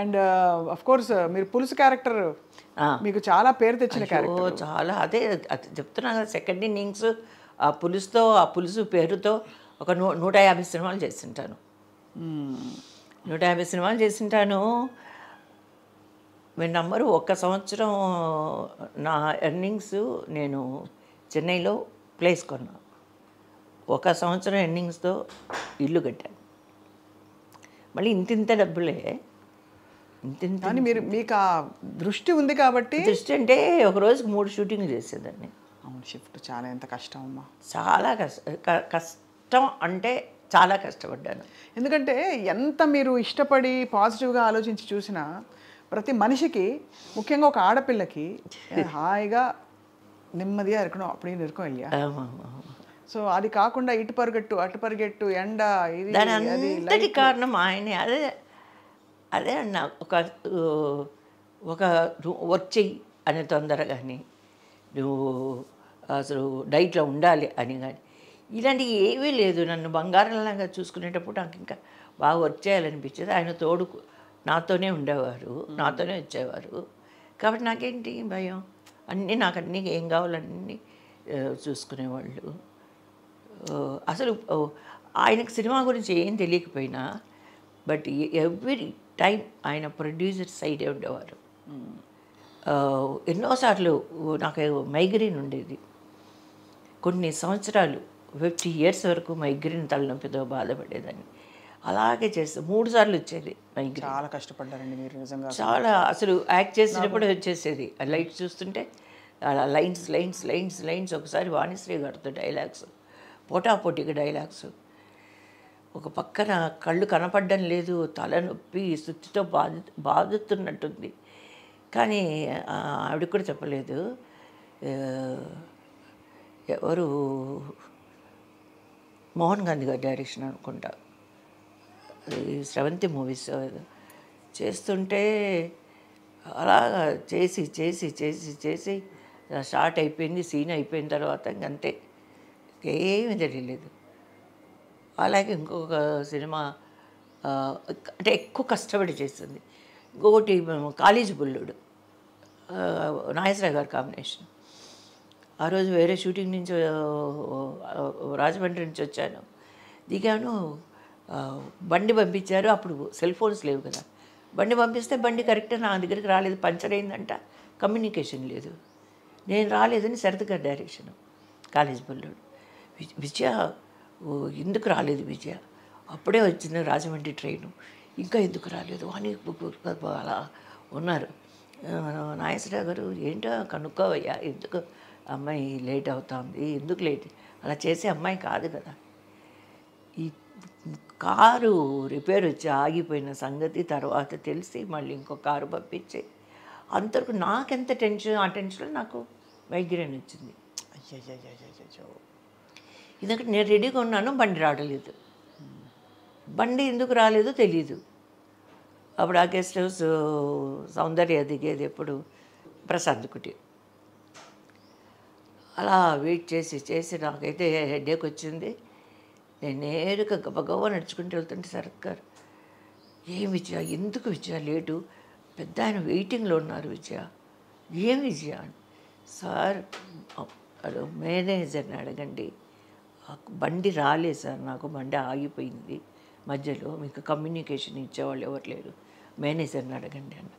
అండ్ అఫ్ కోర్స్ మీరు పులుసు క్యారెక్టర్ మీకు చాలా పేరు తెచ్చిన క్యారెక్టర్. చాలా, అదే చెప్తున్నా కదా, సెకండ్ ఇన్నింగ్స్ ఆ పులుసుతో, ఆ పులుసు పేరుతో ఒక 150 సినిమాలు చేసింటాను. 150 సినిమాలు చేసింటాను. మీరు నమ్మరు, ఒక్క సంవత్సరం నా ఎర్నింగ్స్ నేను చెన్నైలో ప్లేస్ కొన్నా. ఒక సంవత్సరం ఎర్నింగ్స్తో ఇల్లు కట్టాను. మళ్ళీ ఇంతింత డబ్బులే, ఇంతింత. కానీ మీకు ఆ దృష్టి ఉంది కాబట్టి. దృష్టి అంటే ఒక రోజుకి 3 షూటింగ్లు చేసేదాన్ని. అవును, షిఫ్ట్ చాలా ఎంత కష్టం అమ్మా, చాలా కష్టం అంటే చాలా కష్టపడ్డాను. ఎందుకంటే ఎంత మీరు ఇష్టపడి పాజిటివ్గా ఆలోచించి చూసినా ప్రతి మనిషికి, ముఖ్యంగా ఒక ఆడపిల్లకి హాయిగా నెమ్మదిగా ఇరుకడం, అప్పుడే ఇరుకం వెళ్ళా. సో అది కాకుండా ఇటు పరిగెట్టు అటు పరిగెట్టు, ఎండ, ఇది అంతటి కారణం ఆయనే. అదే అన్న, ఒక వర్క్ చెయ్యి అనే తొందర కానీ, నువ్వు అసలు డైట్లో ఉండాలి అని కానీ, ఇలాంటివి ఏమీ లేదు. నన్ను బంగారంలాగా చూసుకునేటప్పుడు నాకు ఇంకా బాగా వర్క్ చేయాలనిపించేది. ఆయన తోడు నాతోనే ఉండేవారు, నాతోనే వచ్చేవారు. కాబట్టి నాకేంటి భయం, నాకు అన్నీ ఏం కావాలన్నీ చూసుకునేవాళ్ళు. అసలు ఆయనకు సినిమా గురించి ఏం తెలియకపోయినా, బట్ ఎవ్రీ టైం ఆయన ప్రొడ్యూసర్ సైడే ఉండేవారు. ఎన్నోసార్లు నాకు మైగ్రేన్ ఉండేది, కొన్ని సంవత్సరాలు 50 years వరకు మైగ్రేన్ తలనొప్పితో బాధపడేదాన్ని. అలాగే చేస్తే 3 సార్లు వచ్చేది మైగ్రేన్. చాలా కష్టపడ్డారండి మీరు నిజంగా. చాలా, అసలు యాక్ట్ చేసినప్పుడు వచ్చేసేది. ఆ లైట్స్ చూస్తుంటే అలా లైన్స్ లైన్స్ లైన్స్ లైన్స్. ఒకసారి వాణిశ్రీ గారితో డైలాగ్స్, పోటాపోటీగా డైలాగ్స్. ఒక పక్కన కళ్ళు కనపడడం లేదు, తలనొప్పి సుత్తితో బాదుతున్నట్టుంది. కానీ ఆవిడ కూడా చెప్పలేదు. ఎవరు మోహన్ గాంధీ గారి డైరెక్షన్ అనుకుంటా, ఈ స్రవంతి మూవీస్ చేస్తుంటే అలాగా చేసి చేసి చేసి చేసి స్టార్ట్ అయిపోయింది. సీన్ అయిపోయిన తర్వాత ఇంకంతే, ఏమీ తెలియలేదు. అలాగే ఇంకొక సినిమా అంటే ఎక్కువ కష్టపడి చేస్తుంది. ఇంకొకటి కాలేజీ బుల్లుడు, నాగేశ్వరరావు గారి కాంబినేషన్. ఆ రోజు వేరే షూటింగ్ నుంచి రాజమండ్రి నుంచి వచ్చాను, దిగాను, బండి పంపించారు. అప్పుడు సెల్ ఫోన్స్ లేవు కదా. బండి పంపిస్తే బండి కరెక్ట్గా నా దగ్గరికి రాలేదు, పంచర్ అయిందంట, కమ్యూనికేషన్ లేదు. నేను రాలేదని శరత్ గారి డైరెక్షన్, కాలేజ్ బుల్లుడు. విజయ ఎందుకు రాలేదు విజయ, అప్పుడే వచ్చింది రాజమండ్రి ట్రైను, ఇంకా ఎందుకు రాలేదు అని అలా ఉన్నారు. నాగేశ్వరరావు గారు ఏంటో కనుక్కోవయ్యా, ఎందుకు అమ్మాయి లేట్ అవుతుంది, ఎందుకు లేట్, అలా చేసే అమ్మాయి కాదు కదా. ఈ కారు రిపేర్ వచ్చి ఆగిపోయిన సంగతి తర్వాత తెలిసి మళ్ళీ ఇంకో కారు పంపించి అంతవరకు నాకెంత టెన్షన్, ఆ టెన్షన్లో నాకు మైగ్రేన్ వచ్చింది. అయ్యో, ఎందుకంటే నేను రెడీగా ఉన్నాను, బండి రావట్లేదు. బండి ఎందుకు రాలేదో తెలీదు. అప్పుడు ఆ గెస్ట్ హౌస్ సౌందర్య దిగేది ఎప్పుడు ప్రశాంత్ కుటీర్. అలా వెయిట్ చేసి చేసి నాకైతే హెడేక్ వచ్చింది. నేను నేరుగా గబగబా నడుచుకుంటూ వెళ్తుంటే శరత్ గారు, ఏం విజయ, ఎందుకు విజయ లేటు, పెద్ద ఆయన వెయిటింగ్లో ఉన్నారు విజయ, ఏం విజయ అని. సార్ మేనేజర్ని అడగండి, బండి రాలేదు సార్, నాకు బండి ఆగిపోయింది మధ్యలో, మీకు కమ్యూనికేషన్ ఇచ్చేవాళ్ళు ఎవరు లేరు, మేనేజర్ని అడగండి అన్న.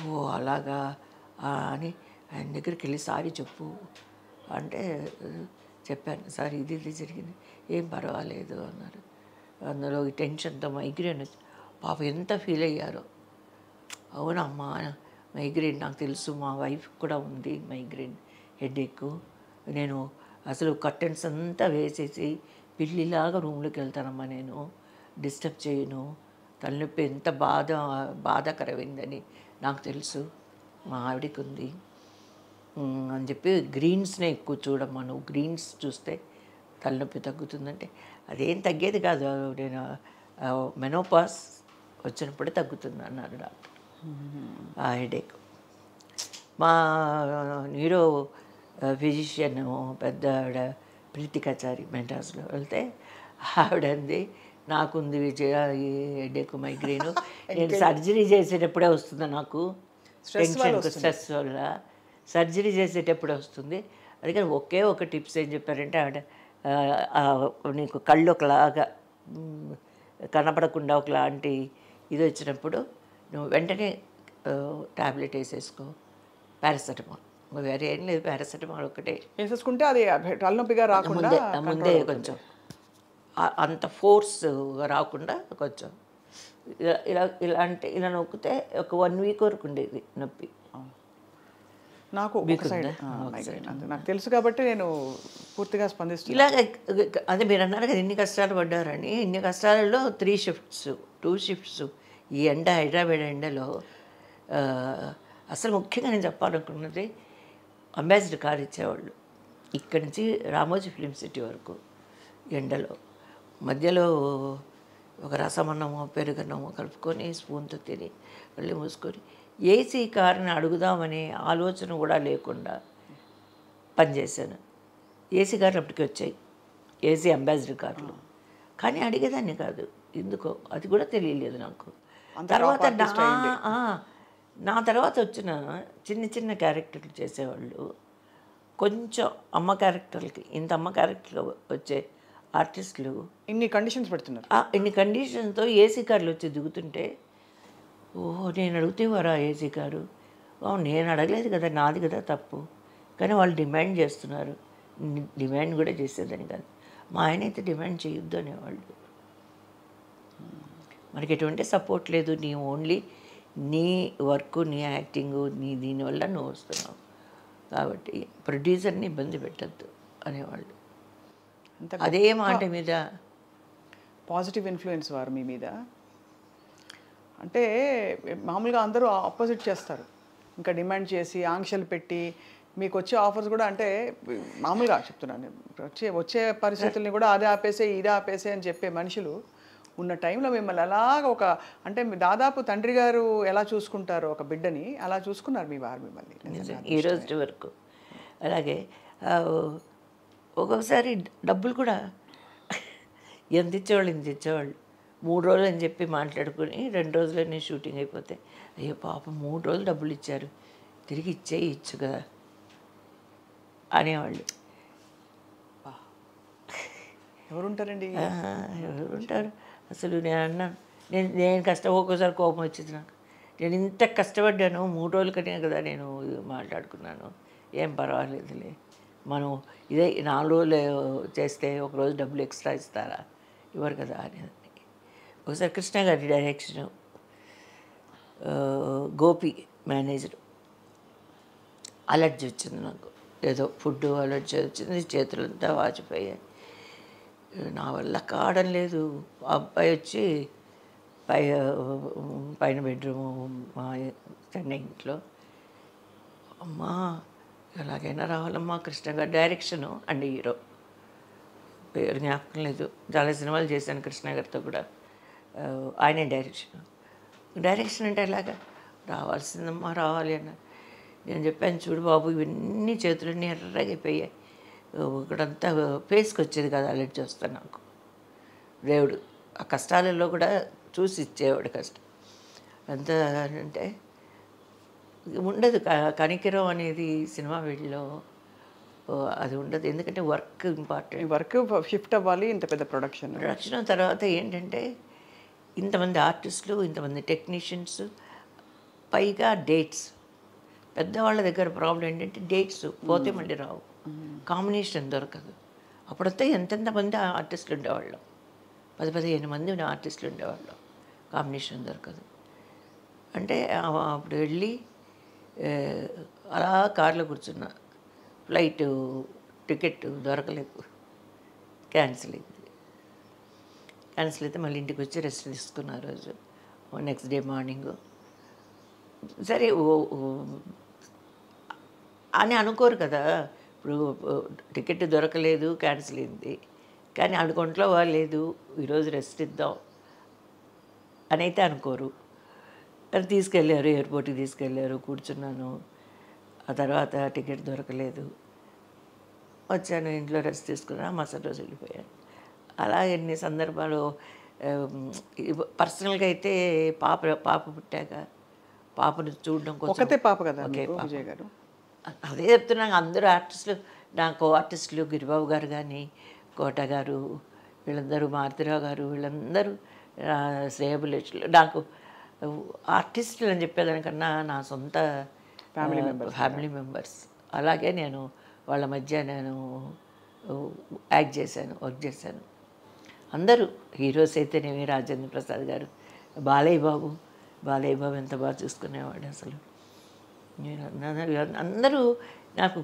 ఓ అలాగా అని ఆయన దగ్గరికి వెళ్ళి సారీ చెప్పు అంటే చెప్పాను. సార్ ఇది జరిగింది, ఏం పర్వాలేదు అన్నారు. అందులో ఈ టెన్షన్తో మైగ్రేన్ వచ్చి పాప ఎంత ఫీల్ అయ్యారో. అవునమ్మా, మైగ్రేన్ నాకు తెలుసు, మా వైఫ్ కూడా ఉంది మైగ్రేన్ హెడేక్. నేను అసలు కర్టెన్స్ అంతా వేసేసి పిల్లిలాగా రూమ్లోకి వెళ్తానమ్మా, నేను డిస్టర్బ్ చేయను, తలనొప్పి ఎంత బాధాకరమైందని నాకు తెలుసు, మా ఆవిడకి ఉంది అని చెప్పి, గ్రీన్స్నే ఎక్కువ చూడమ్మా, నువ్వు గ్రీన్స్ చూస్తే తలనొప్పి తగ్గుతుందంటే అదేం తగ్గేది కాదు, నేను మెనోపాస్ వచ్చినప్పుడే తగ్గుతుంది అన్నారు డాక్టర్ ఆ హెడేక్. మా న్యూరో ఫిజిషియన్ పెద్ద ఆవిడ ప్రీతికాచారి మెడ్రాస్లో వెళ్తే ఆవిడంది, నాకుంది విజయ ఈ హెడేక్ మైగ్రేను, నేను సర్జరీ చేసేటప్పుడే వస్తుంది నాకు, టెన్షన్ స్ట్రెస్ వల్ల సర్జరీ చేసేటప్పుడే వస్తుంది. అందుకని ఒకే ఒక టిప్స్ ఏం చెప్పారంటే ఆవిడ, నీకు కళ్ళు ఒకలాగా కనపడకుండా ఒకలాంటి ఇది వచ్చినప్పుడు నువ్వు వెంటనే ట్యాబ్లెట్ వేసేసుకో, పారాసెటమాల్, వేరే ఏం లేదు, పారాసెటమాల్ ఒకటే వేసేసుకుంటే అది తలనొప్పిగా రాకుండా ముందే కొంచెం అంత ఫోర్స్ రాకుండా కొంచెం ఇలా నొక్కితే ఒక 1 వీక్ వరకు ఉండేది నొప్పి. నాకు నాకు తెలుసు కాబట్టి నేను పూర్తిగా స్పందిస్తున్నాను. ఇలాగ అదే మీరు అన్నారు కదా ఎన్ని కష్టాలు పడ్డారని, ఇన్ని కష్టాలలో 3 షిఫ్ట్స్ 2 షిఫ్ట్స్ ఈ ఎండ, హైదరాబాద్ ఎండలో. అసలు ముఖ్యంగా నేను చెప్పాలనుకున్నది, అంబాసిడర్ కార్ ఇచ్చేవాళ్ళు ఇక్కడి నుంచి రామోజీ ఫిలిం సిటీ వరకు ఎండలో, మధ్యలో ఒక రసమన్నమో పెరుగన్నమో కలుపుకొని స్పూన్తో తిని మళ్ళీ మూసుకొని, ఏసీ కార్ని అడుగుదామనే ఆలోచన కూడా లేకుండా పనిచేశాను. ఏసీ కార్లు అప్పటికి వచ్చాయి, ఏసీ అంబాసిడర్ కార్లు, కానీ అడిగేదాన్ని కాదు ఎందుకో, అది కూడా తెలియలేదు నాకు. తర్వాత నా తర్వాత వచ్చిన చిన్న చిన్న క్యారెక్టర్లు చేసేవాళ్ళు, కొంచెం అమ్మ క్యారెక్టర్లకి, ఇంత అమ్మ క్యారెక్టర్లు వచ్చే ఆర్టిస్టులు ఇన్ని కండిషన్స్ పెడుతున్నారు. ఇన్ని కండిషన్స్తో ఏసీ కార్లు వచ్చి దిగుతుంటే, ఓహో నేను అడిగితే వారా ఏసీ కారు, నేను అడగలేదు కదా, నాది కదా తప్పు, కానీ వాళ్ళు డిమాండ్ చేస్తున్నారు. డిమాండ్ కూడా చేసేదని కాదు, మా ఆయన అయితే డిమాండ్ చేయొద్దు అనేవాళ్ళు. మనకి ఎటువంటి సపోర్ట్ లేదు, నీ ఓన్లీ నీ వర్క్, నీ యాక్టింగు, నీ దీనివల్ల నువ్వు వస్తున్నావు కాబట్టి ప్రొడ్యూసర్ని ఇబ్బంది పెట్టద్దు అనేవాళ్ళు. అదే మాట మీద పాజిటివ్ ఇన్ఫ్లుయెన్స్ వారు మీ మీద. అంటే మామూలుగా అందరూ ఆపోజిట్ చేస్తారు, ఇంకా డిమాండ్ చేసి ఆంక్షలు పెట్టి మీకు వచ్చే ఆఫర్స్ కూడా అంటే మామూలుగా చెప్తున్నాను, వచ్చే పరిస్థితుల్ని కూడా అదే ఆపేసే ఇదే ఆపేసే అని చెప్పే మనుషులు ఉన్న టైంలో మిమ్మల్ని అలాగ ఒక అంటే దాదాపు తండ్రి గారు ఎలా చూసుకుంటారో ఒక బిడ్డని అలా చూసుకున్నారు మీ వారు మిమ్మల్ని. ఈ రోజు వరకు అలాగే ఒక్కొక్కసారి డబ్బులు కూడా ఎంత ఇచ్చేవాళ్ళు ఇంత ఇచ్చేవాళ్ళు. 3 రోజులు అని చెప్పి మాట్లాడుకుని 2 రోజులనే షూటింగ్ అయిపోతే, అయ్యో పాపం 3 రోజులు డబ్బులు ఇచ్చారు, తిరిగి ఇచ్చు కదా అనేవాళ్ళు. ఎవరుంటారండి? ఎవరుంటారు అసలు. నేను అన్నాను, నేను ఒక్కోసారి కోపం వచ్చింది నాకు. నేను ఇంత కష్టపడ్డాను, 3 రోజుల కనే కదా నేను మాట్లాడుకున్నాను, ఏం పర్వాలేదులే, మనం ఇదే 4 రోజులు చేస్తే ఒకరోజు డబ్బులు ఎక్స్ట్రా ఇస్తారా, ఇవ్వరు కదా అనేది. ఒకసారి కృష్ణ గారి డైరెక్షన్, గోపి మేనేజర్, అలర్జీ వచ్చింది నాకు, ఏదో ఫుడ్ అలర్జీ వచ్చింది, చేతులంతా వాచిపోయాయి, నా వల్ల కావడం లేదు. ఆ అబ్బాయి వచ్చి పైన బెడ్రూము మా చెన్నై ఇంట్లో, అమ్మా ఎలాగైనా రావాలమ్మా. కృష్ణ గారి డైరెక్షను అండ్ హీరో పేరు జ్ఞాపకం లేదు, చాలా సినిమాలు చేశాను కృష్ణ గారితో కూడా, ఆయనే డైరెక్షన్ అంటే ఎలాగా రావాల్సిందమ్మా రావాలి అన్నారు. నేను చెప్పాను, చూడు బాబు ఇవన్నీ చేతులన్నీ ఎర్రగైపోయాయి, ఒకడంతా ఫేస్కి వచ్చేది కదా అలర్జీ వస్తాను నాకు. దేవుడు ఆ కష్టాలలో కూడా చూసి ఇచ్చేవాడు కష్టం అంతా. అంటే ఉండదు కనికిరం అనేది సినిమా వీడిలో అది ఉండదు, ఎందుకంటే వర్క్ ఇంపార్టెంట్. వర్క్ షిఫ్ట్ అవ్వాలి, ఇంత పెద్ద ప్రొడక్షన్ తర్వాత ఏంటంటే ఇంతమంది ఆర్టిస్టులు, ఇంతమంది టెక్నీషియన్స్, పైగా డేట్స్. పెద్దవాళ్ళ దగ్గర ప్రాబ్లం ఏంటంటే డేట్స్ పోతే మళ్ళీ రావు, కాంబినేషన్ దొరకదు. అప్పుడంతా ఎంతెంతమంది ఆర్టిస్టులు ఉండేవాళ్ళం, 10-15 మంది ఆర్టిస్టులు ఉండేవాళ్ళం, కాంబినేషన్ దొరకదు. అంటే అప్పుడు వెళ్ళి అలా కార్లో కూర్చున్నా, ఫ్లైట్ టికెట్ దొరకలేదు, క్యాన్సిల్ అయితే మళ్ళీ ఇంటికి వచ్చి రెస్ట్ తీసుకున్న రోజు. నెక్స్ట్ డే మార్నింగ్ సరే అని అనుకోరు కదా, ఇప్పుడు టికెట్ దొరకలేదు క్యాన్సిల్ అయింది, కానీ అనుకుంట్లో లేదు ఈరోజు రెస్ట్ ఇద్దాం అని అయితే అనుకోరు. అది తీసుకెళ్ళారు, ఎయిర్పోర్ట్కి తీసుకెళ్ళారు, కూర్చున్నాను. ఆ తర్వాత టికెట్ దొరకలేదు, వచ్చాను, ఇంట్లో రెస్ట్ తీసుకున్నా, మరుసటి రోజు వెళ్ళిపోయాను. అలా ఎన్ని సందర్భాలు. పర్సనల్గా అయితే పాప పుట్టాక పాపను చూడడం కోసం, ఒకతే పాప కదా విజయ్ గారు, అదే చెప్తున్నాను. అందరూ ఆర్టిస్టులు, నాకు ఆర్టిస్టులు గిరిబాబు గారు కానీ, కోట గారు, వీళ్ళందరూ, మారుతిరావు గారు, వీళ్ళందరూ శ్రేయబులేషులు. నాకు ఆర్టిస్టులు అని చెప్పేదానికన్నా నా సొంత ఫ్యామిలీ మెంబర్స్. అలాగే నేను వాళ్ళ మధ్య వర్క్ చేశాను. అందరూ హీరోస్ అయితేనేమి, రాజేంద్ర ప్రసాద్ గారు, బాలయ్య బాబు ఎంత బాగా చూసుకునేవాడు అసలు. అందరూ నాకు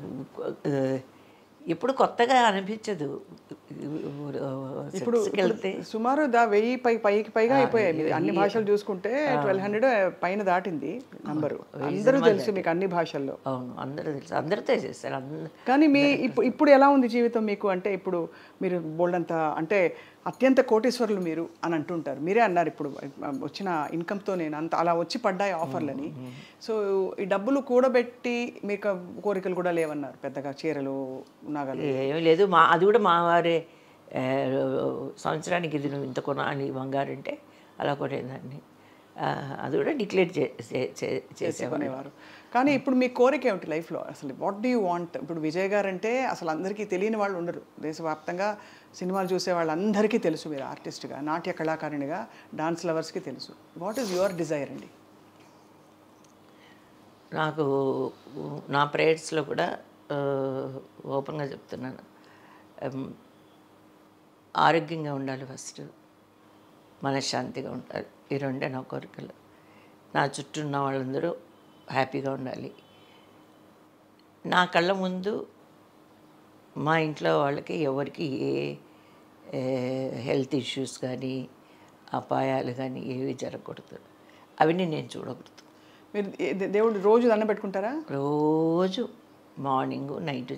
ఎప్పుడు కొత్తగా అనిపించదు. ఇప్పుడు వెళ్తే సుమారు 1000 పైగా అయిపోయాయి. అన్ని భాషలు చూసుకుంటే 1200 పైన దాటింది నంబరు. అందరూ తెలుసు మీకు అన్ని భాషల్లో. అవును, అందరూ తెలుసు, అందరితో చేశారు. కానీ మీ ఇప్పుడు ఎలా ఉంది జీవితం మీకు? అంటే ఇప్పుడు మీరు బోల్డంత అంటే అత్యంత కోటీశ్వరులు మీరు అని అంటుంటారు, మీరే అన్నారు ఇప్పుడు వచ్చిన ఇన్కమ్తో నేను అంత అలా వచ్చి పడ్డాయి ఆఫర్లని. సో ఈ డబ్బులు కూడబెట్టి మీకు కోరికలు కూడా లేవన్నారు పెద్దగా, చీరలు నగలు ఏమీ లేదు. అది కూడా మా వారే సంవత్సరానికి ఇది నువ్వు ఇంత కొనాలి బంగారు అంటే అలా కొనేదాన్ని. అది కూడా డిక్లేర్ చేసేవారు. కానీ ఇప్పుడు మీ కోరిక ఏమిటి లైఫ్లో అసలు? What do you want? ఇప్పుడు విజయ్ గారు అంటే అసలు అందరికీ తెలియని వాళ్ళు ఉండరు. దేశవ్యాప్తంగా సినిమాలు చూసే వాళ్ళందరికీ తెలుసు మీరు ఆర్టిస్ట్గా, నాట్య కళాకారిణిగా, డాన్స్ లవర్స్కి తెలుసు. వాట్ ఈజ్ యువర్ డిజైర్ అండి? నాకు నా ప్రేయర్స్లో కూడా ఓపెన్గా చెప్తున్నాను, ఆరోగ్యంగా ఉండాలి ఫస్ట్, మనశ్శాంతిగా ఉండాలి. ఈ రెండే నా కోరికలు. నా చుట్టూ ఉన్న వాళ్ళందరూ హ్యాపీగా ఉండాలి. నా కళ్ళ ముందు మా ఇంట్లో వాళ్ళకి ఎవరికి ఏ హెల్త్ ఇష్యూస్ కానీ అపాయాలు కానీ ఏవి జరగకూడదు, అవన్నీ నేను చూడకూడదు. మీరు దేవుడు రోజు దండం పెట్టుకుంటారా? రోజు మార్నింగ్ నైట్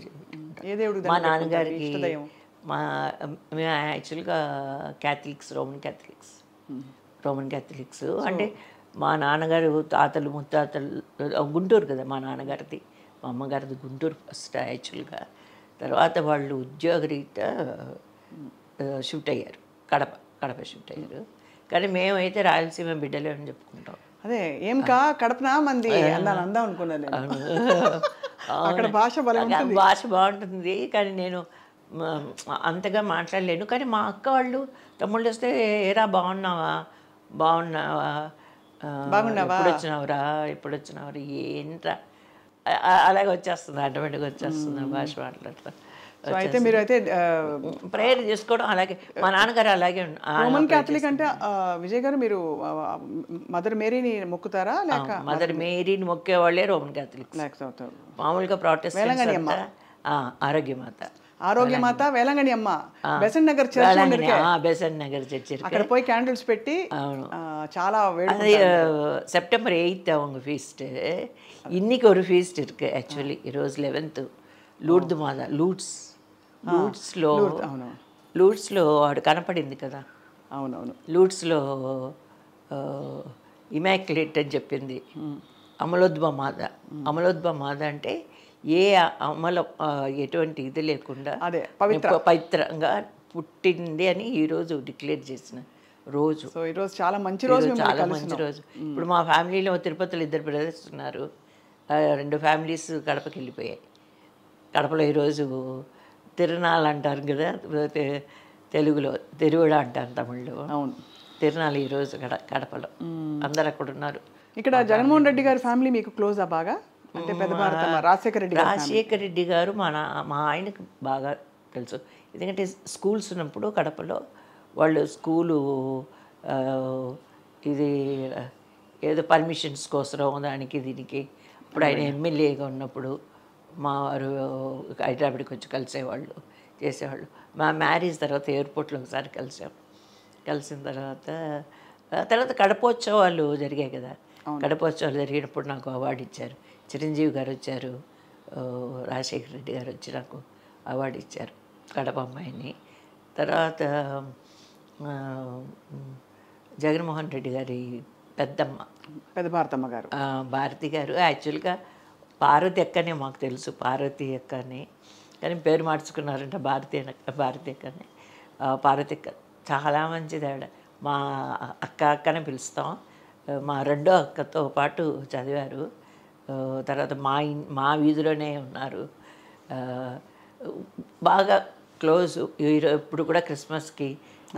ఏ దేవుడికి మా దండం పెట్టుకుంటారు? నాన్నగారికి ఇష్టదైవం. మా మేము యాక్చువల్గా క్యాథలిక్స్, రోమన్ క్యాథలిక్స్. అంటే మా నాన్నగారు తాతలు ముత్తాతలు గుంటూరు కదా మా నాన్నగారిది, మా అమ్మగారిది గుంటూరు ఫస్ట్ యాక్చువల్గా. తర్వాత వాళ్ళు ఉద్యోగరీత్యా షిఫ్ట్ అయ్యారు, కడప షిఫ్ట్ అయ్యారు. కానీ మేమైతే రాయలసీమ బిడ్డలే అని చెప్పుకుంటాం. అదే ఏం కడపనా మంది అందాం అనుకున్నాను నేను. అక్కడ భాష భాష బాగుంటుంది కానీ నేను అంతగా మాట్లాడలేను. కానీ మా అక్క వాళ్ళు తమ్ముళ్ళు వస్తే ఏరా బాగున్నావా ఎప్పుడు వచ్చినావురా ఏంట్రా అలాగే వచ్చేస్తుంది, ఆటోమేటిక్గా వచ్చేస్తుంది భాష మాట్లాడతాం. అయితే మీరు అయితే ప్రేయర్ చేసుకోవడం అలాగే మా నాన్నగారు అలాగే. రోమన్ క్యాథలిక్ అంటే విజయ్ గారు మీరు మదర్ మేరీని మొక్కుతారా లేక? మదర్ మేరీని మొక్కేవాళ్ళే రోమన్ క్యాథలిక్స్. మామూలుగా ప్రొటెస్టెంట్స్ ఆరోగ్యమాత వేలంగణి అమ్మ బెసెంట్ నగర్ చర్చ్ అక్కడ పోయి క్యాండిల్స్ పెట్టి చాలా அது செப்டம்பர் 8 அவங்க ஃபீஸ்ட்டு. இன்னைக்கு ஒரு ஃபீஸ்ட் இருக்குது యాక్చువల్లీ. ఈరోజు 11th లూర్ద్ మాత లూడ్స్లో వాడు కనపడింది కదా. అవునవును. లూడ్స్లో ఇమాక్యులేట్ అని చెప్పింది అమలోద్భ మాత అంటే ఏ ఎటువంటి ఇది లేకుండా పవిత్రంగా పుట్టింది అని ఈరోజు డిక్లేర్ చేసిన రోజు. సో ఈరోజు చాలా మంచి రోజు. ఇప్పుడు మా ఫ్యామిలీలో తిరుపతిలో 2 బ్రదర్స్ ఉన్నారు, 2 ఫ్యామిలీస్ కడపకి వెళ్ళిపోయాయి. కడపలో ఈరోజు తిరునాళ్ళు అంటారు కదా తెలుగులో, తిరువిడ అంటారు తమిళ్లో. అవును, తిరునాళ్ళు ఈరోజు కడపలో అందరు అక్కడ ఉన్నారు. ఇక్కడ జగన్మోహన్ రెడ్డి గారి ఫ్యామిలీ మీకు క్లోజా బాగా? అంటే పెద్ద భారతమ్మ రాజశేఖర రెడ్డి గారు మా ఆయనకు బాగా తెలుసు. ఎందుకంటే స్కూల్స్ ఉన్నప్పుడు కడపలో వాళ్ళు స్కూలు ఇది ఏదో పర్మిషన్స్ కోసం దానికి దీనికి ఇప్పుడు ఆయన ఎమ్మెల్యేగా ఉన్నప్పుడు మా వారు హైదరాబాద్కి వచ్చి కలిసేవాళ్ళు, చేసేవాళ్ళు. మా మ్యారేజ్ తర్వాత ఎయిర్పోర్ట్లో ఒకసారి కలిసిన తర్వాత కడపోత్సవాలు జరిగాయి కదా. కడపోత్సవాలు జరిగినప్పుడు నాకు అవార్డు ఇచ్చారు. చిరంజీవి గారు వచ్చారు, రాజశేఖర రెడ్డి గారు వచ్చి నాకు అవార్డు ఇచ్చారు కడప అమ్మాయిని. తర్వాత జగన్మోహన్ రెడ్డి గారి పెద్ద భారతమ్మ గారు, భారతి గారు. యాక్చువల్గా పార్వతి అక్కనే మాకు తెలుసు, పార్వతి అక్కని, కానీ పేరు మార్చుకున్నారంట భారతి అక్కని. పార్వతి అక్క చాలా మంచిది ఆవిడ. మా అక్కనే పిలుస్తాం. మా రెండో అక్కతో పాటు చదివారు. తర్వాత మా వీధిలోనే ఉన్నారు, బాగా క్లోజ్. ఇప్పుడు కూడా క్రిస్మస్కి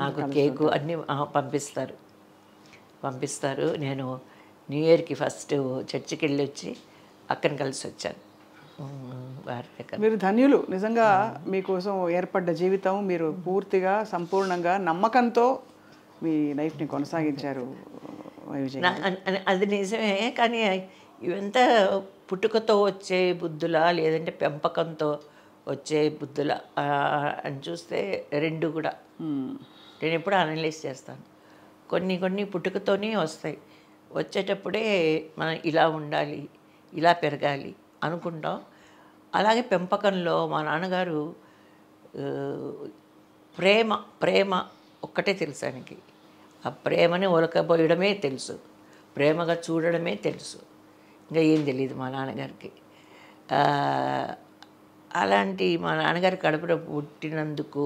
నాకు కేకు అన్నీ పంపిస్తారు. నేను న్యూ ఇయర్కి ఫస్ట్ చర్చికి వెళ్ళి వచ్చి అక్కని కలిసి వచ్చాను. మీరు ధన్యులు నిజంగా. మీకోసం ఏర్పడ్డ జీవితం మీరు పూర్తిగా సంపూర్ణంగా నమ్మకంతో మీ లైఫ్ని కొనసాగించారు. అది నిజమే, కానీ ఇవంతా పుట్టుకతో వచ్చే బుద్ధులా లేదంటే పెంపకంతో వచ్చే బుద్ధులా అని చూస్తే 2 కూడా నేను ఎప్పుడు అనలైజ్ చేస్తాను. కొన్ని పుట్టుకతోనే వస్తాయి, వచ్చేటప్పుడే మనం ఇలా ఉండాలి, ఇలా పెరగాలి అనుకుంటాం. అలాగే పెంపకంలో మా నాన్నగారు ప్రేమ ఒక్కటే తెలుసు ఆయనకి. ఆ ప్రేమని ఒలకపోయడమే తెలుసు, ప్రేమగా చూడడమే తెలుసు, ఇంకా ఏం తెలియదు మా నాన్నగారికి. అలాంటి మా నాన్నగారి కడుపులో పుట్టినందుకు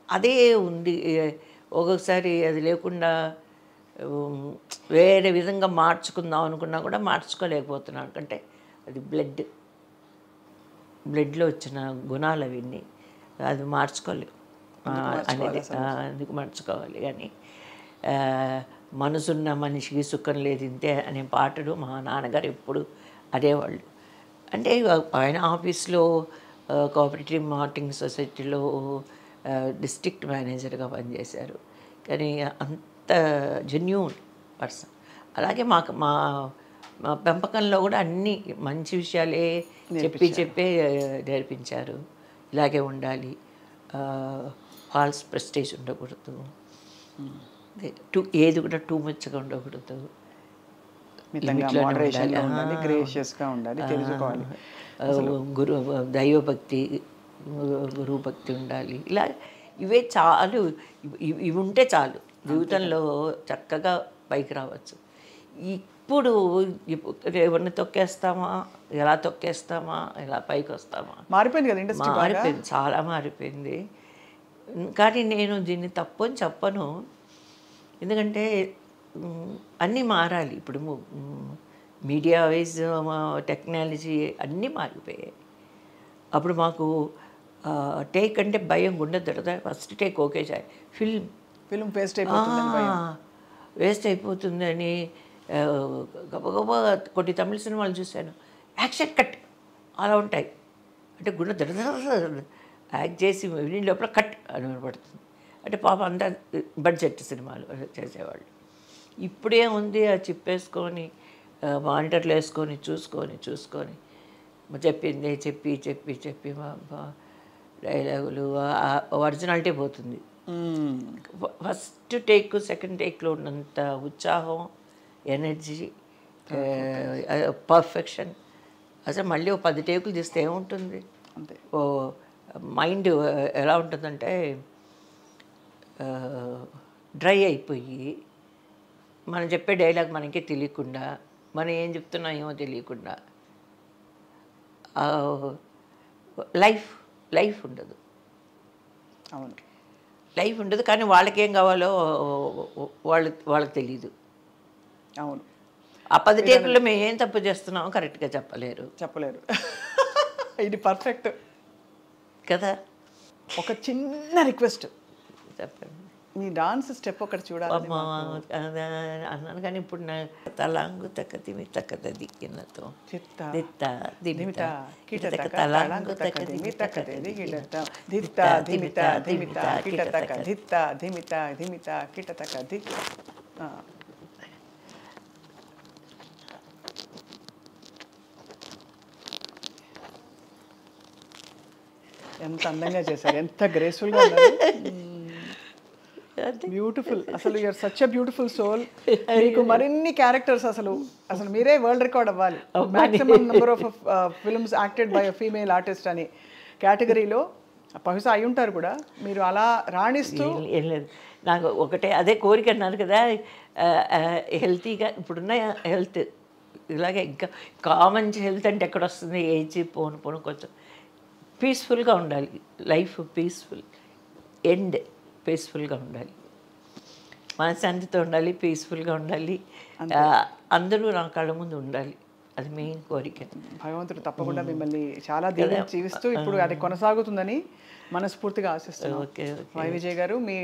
అదే ఉంది. ఒక్కొక్కసారి అది లేకుండా వేరే విధంగా మార్చుకుందాం అనుకున్నా కూడా మార్చుకోలేకపోతున్నాను. అంటే అది బ్లడ్లో వచ్చిన గుణాలు అవన్నీ, అది మార్చుకోలేవు అనేది. అందుకు మార్చుకోవాలి. కానీ మనసున్న మనిషికి సుఖం లేదు ఇంతే అనే పాటలు మా నాన్నగారు ఎప్పుడు అనేవాళ్ళు. అంటే ఆయన ఆఫీస్లో కోఆపరేటివ్ మార్కెటింగ్ సొసైటీలో డిస్ట్రిక్ట్ మేనేజర్గా పనిచేశారు. కానీ అంత జెన్యూన్ పర్సన్. అలాగే మా పెంపకంలో కూడా అన్ని మంచి విషయాలే చెప్పే నేర్పించారు. ఇలాగే ఉండాలి, ఫాల్స్ ప్రెస్టేజ్ ఉండకూడదు, ఏది కూడా టూ మచ్గా ఉండకూడదు. మితంగా మోడరేషన్గా ఉండాలి, గ్రేషియస్గా ఉండాలి, తెలుసుకోవాలి. గురు దైవభక్తి, గురుభక్తి ఉండాలి. ఇలా ఇవే చాలు, ఇవి ఉంటే చాలు జీవితంలో చక్కగా పైకి రావచ్చు. ఇప్పుడు ఎవరిని తొక్కేస్తామా, ఎలా తొక్కేస్తామా, ఎలా పైకి వస్తామా, మారిపోయింది కదా ఇండస్ట్రీ. మారిపోయింది, చాలా మారిపోయింది. కానీ నేను దీన్ని తప్పు అని చెప్పను, ఎందుకంటే అన్నీ మారాలి. ఇప్పుడు మీడియా వైజ్ టెక్నాలజీ అన్నీ మారిపోయాయి. అప్పుడు మాకు టేక్ అంటే భయం ఉండదు కదా, ఫస్ట్ టేక్ ఓకే చాయ్, ఫిల్మ్ వేస్ట్ అయిపోతుందని గబగబా కొన్ని తమిళ సినిమాలు చూశాను, యాక్షన్ కట్ అలా ఉంటాయి. అంటే గుండె దడ యాక్ట్ చేసి విని లోపల కట్ అని పడుతుంది. అంటే పాపం అంతా బడ్జెట్ సినిమాలు చేసేవాళ్ళు. ఇప్పుడేముంది, అది చిప్పేసుకొని మానిటర్లు వేసుకొని చూసుకొని చెప్పింది చెప్పి డైలాగులు ఒరిజినాలిటీ పోతుంది. ఫస్ట్ టేక్ సెకండ్ టేక్లో ఉన్నంత ఉత్సాహం, ఎనర్జీ, పర్ఫెక్షన్ అసలు మళ్ళీ 10 టేకులు తీస్తే ఏముంటుంది. ఓ మైండ్ ఎలా ఉంటుందంటే డ్రై అయిపోయి మనం చెప్పే డైలాగ్ మనకే తెలియకుండా, మనం ఏం చెప్తున్నాం ఏమో తెలియకుండా లైఫ్ ఉండదు. అవును, లైఫ్ ఉండదు. కానీ వాళ్ళకేం కావాలో వాళ్ళకి తెలియదు. అవును, ఆ 10 టేకుల్లో మేము ఏం తప్పు చేస్తున్నామో కరెక్ట్గా చెప్పలేరు. ఇది పర్ఫెక్ట్ కదా. ఒక చిన్న రిక్వెస్ట్ చెప్పండి, మీ డాన్స్ స్టెప్ ఒకటి చూడాలి అన్నాను. కానీ ఇప్పుడు నా తలాంగు తక్కదిమి తక్కదది ఎన్నతో తలాంగు తక్కదిమి తక్కదది ఎంత అందంగా చేశారు, ఎంత గ్రేస్ఫుల్గా ఉన్నారు. బ్యూటిఫుల్, అసలు you're such a beautiful soul. మీకు మరిన్ని క్యారెక్టర్స్ అసలు మీరే వరల్డ్ రికార్డ్ అవ్వాలి. Maximum number of films acted by female artist అని కేటగిరీలో బహుశా అయి ఉంటారు కూడా. మీరు అలా రాణిస్తూ ఏం లేదు, నాకు ఒకటే అదే కోరిక అన్నారు కదా, హెల్తీగా ఇప్పుడున్న హెల్త్ ఇలాగే ఇంకా మంచి హెల్త్ అంటే ఎక్కడ వస్తుంది, ఏజ్ పోను కొంచెం పీస్ఫుల్గా ఉండాలి. లైఫ్ పీస్ఫుల్ ఎండ్, పీస్ఫుల్గా ఉండాలి, మనశ్శాంతితో ఉండాలి, పీస్ఫుల్గా ఉండాలి, అందరూ నా కళ్ళ ముందు ఉండాలి. అది మెయిన్ కోరిక. భగవంతుడు తప్పకుండా మిమ్మల్ని చాలా దీవెనలు జీవిస్తూ ఇప్పుడు అది కొనసాగుతుందని మనస్ఫూర్తిగా ఆశిస్తున్నాను. వై విజయ్ గారు, మీ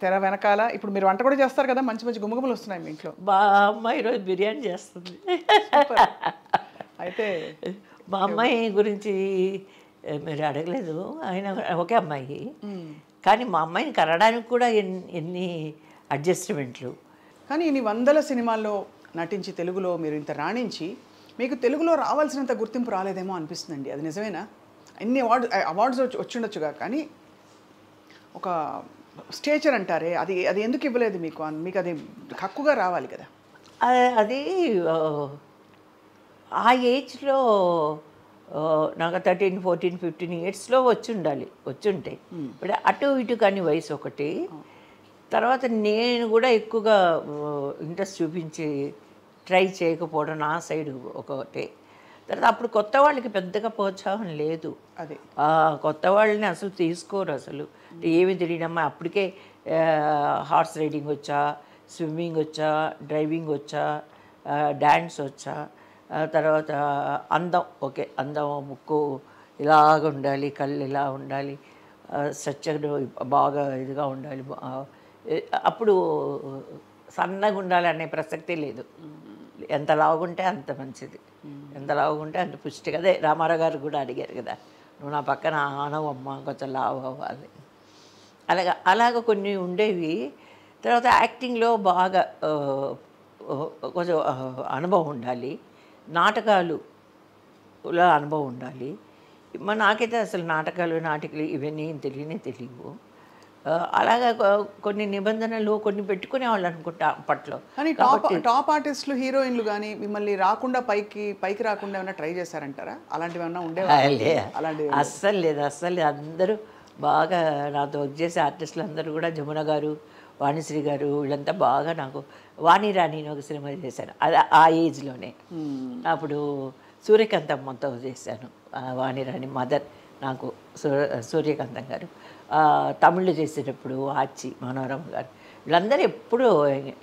తెర వెనకాల ఇప్పుడు మీరు వంట కూడా చేస్తారు కదా, మంచి మంచి గుమగుమలు వస్తున్నాయి మీ ఇంట్లో. మా అమ్మాయి ఈరోజు బిర్యానీ చేస్తుంది. అయితే మా అమ్మాయి గురించి మీరు అడగలేదు, ఆయన ఒకే అమ్మాయి, కానీ మా అమ్మాయిని కనడానికి కూడా ఎన్ని అడ్జస్ట్మెంట్లు. కానీ ఇన్ని వందల సినిమాల్లో నటించి తెలుగులో మీరు ఇంత రాణించి మీకు తెలుగులో రావాల్సినంత గుర్తింపు రాలేదేమో అనిపిస్తుందండి. అది నిజమేనా? ఎన్ని అవార్డ్స్ వచ్చిండొచ్చుగా, కానీ ఒక స్టేచర్ అంటారే అది ఎందుకు ఇవ్వలేదు మీకు? మీకు అది హక్కుగా రావాలి కదా. అది ఆ ఏజ్లో నాకు 13, 14, 15 ఇయర్స్లో వచ్చుంటాయి. ఇప్పుడు అటు ఇటు కానీ వయసు ఒకటి. తర్వాత నేను కూడా ఎక్కువగా ఇంట్రెస్ట్ చూపించి ట్రై చేయకపోవడం నా సైడ్ ఒకటి. తర్వాత అప్పుడు కొత్త వాళ్ళకి పెద్దగా ప్రోత్సాహం లేదు. అది కొత్త వాళ్ళని అసలు తీసుకోరు. అసలు ఏమి తెలియనమ్మా, అప్పటికే హార్స్ రైడింగ్ వచ్చా, స్విమ్మింగ్ వచ్చా, డ్రైవింగ్ వచ్చా, డ్యాన్స్ వచ్చా, తర్వాత అందం, ఓకే అందం, ముక్కు ఇలాగ ఉండాలి, కళ్ళు ఇలా ఉండాలి, స్ట్రక్చర్ బాగా ఇదిగా ఉండాలి, అప్పుడు సన్నగా ఉండాలి అనే ప్రసక్తే లేదు. ఎంత లావుగుంటే అంత మంచిది, ఎంత లావుగుంటే అంత పుష్టిగా. అదే రామారావు గారు కూడా అడిగారు కదా, నువ్వు నా పక్కన ఆనవమ్మ, కొంచెం లావు అవ్వాలి, అలాగ కొన్ని ఉండేవి. తర్వాత యాక్టింగ్లో బాగా కొంచెం అనుభవం ఉండాలి, నాటకాలులో అనుభవం ఉండాలి. నాకైతే అసలు నాటకాలు ఇవన్నీ తెలియవు. అలాగా కొన్ని నిబంధనలు కొన్ని పెట్టుకునేవాళ్ళు అనుకుంటా అప్పట్లో. కానీ టాప్ ఆర్టిస్టులు హీరోయిన్లు కానీ మిమ్మల్ని రాకుండా పైకి రాకుండా ఏమైనా ట్రై చేశారంటారా? అలాంటివి ఏమన్నా ఉండేవా? అలాంటివి అస్సలు లేదు, అస్సలు లేదు. అందరూ బాగా నాతో వర్క్ చేసే ఆర్టిస్టులు అందరూ కూడా, జమున గారు, వాణిశ్రీ గారు, వీళ్ళంతా బాగా నాకు. వాణి రాణి అని ఒక సినిమా చేశాను, అది ఆ ఏజ్లోనే. అప్పుడు సూర్యకాంతమ్మతో చేశాను వాణిరాణి మదర్, నాకు సూర్యకాంతం గారు. తమిళ్లో చేసేటప్పుడు ఆచి మనోరమ గారు, వీళ్ళందరూ ఎప్పుడూ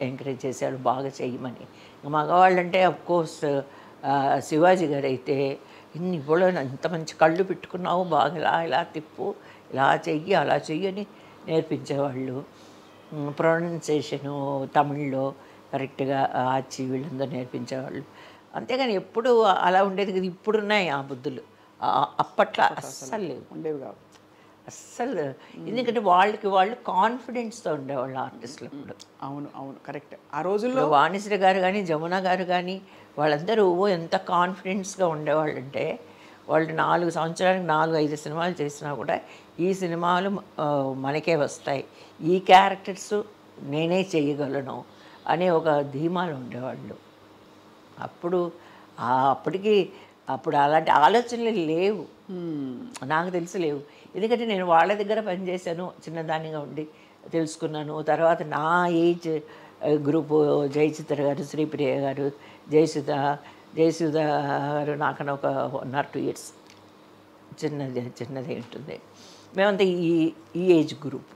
ఎంకరేజ్ చేశారు బాగా చేయమని. మగవాళ్ళు అంటే అఫ్కోర్స్ శివాజీ గారు అయితే ఇప్పుడు ఇంత మంచి కళ్ళు పెట్టుకున్నావు, బాగా ఇలా ఇలా తిప్పు, ఇలా చెయ్యి, అలా చెయ్యి అని నేర్పించేవాళ్ళు. ప్రొనౌన్సియేషను తమిళ్లో కరెక్ట్గా ఆచి వీళ్ళందరూ నేర్పించేవాళ్ళు. అంతేగాని ఎప్పుడు అలా ఉండేది కదా. ఇప్పుడున్నాయి ఆ బుద్ధులు, అప్పట్లో అస్సలు లేవు, ఉండేవి కావు అస్సలు. ఎందుకంటే వాళ్ళకి వాళ్ళు కాన్ఫిడెన్స్తో ఉండేవాళ్ళు ఆర్టిస్టులు అప్పుడు. అవును అవును, కరెక్ట్. ఆ రోజుల్లో వాణిశ్రీ గారు కానీ, జమున గారు కానీ, వాళ్ళందరూ ఎంత కాన్ఫిడెన్స్గా ఉండేవాళ్ళు అంటే, వాళ్ళు 4 సంవత్సరానికి 4-5 సినిమాలు చేసినా కూడా ఈ సినిమాలు మనకే వస్తాయి, ఈ క్యారెక్టర్స్ నేనే చేయగలను అనే ఒక ధీమాలు ఉండేవాళ్ళు. అప్పుడు అలాంటి ఆలోచనలు లేవు, నాకు తెలిసి లేవు. ఎందుకంటే నేను వాళ్ళ దగ్గర పనిచేశాను, చిన్నదానిగా ఉండి తెలుసుకున్నాను. తర్వాత నా ఏజ్ గ్రూపు జయచిత్ర గారు, శ్రీప్రియ గారు, జయసుధ గారు నాకన్నా ఒక 1 or 2 years చిన్నదే ఉంటుంది. మేమంతా ఈ ఏజ్ గ్రూప్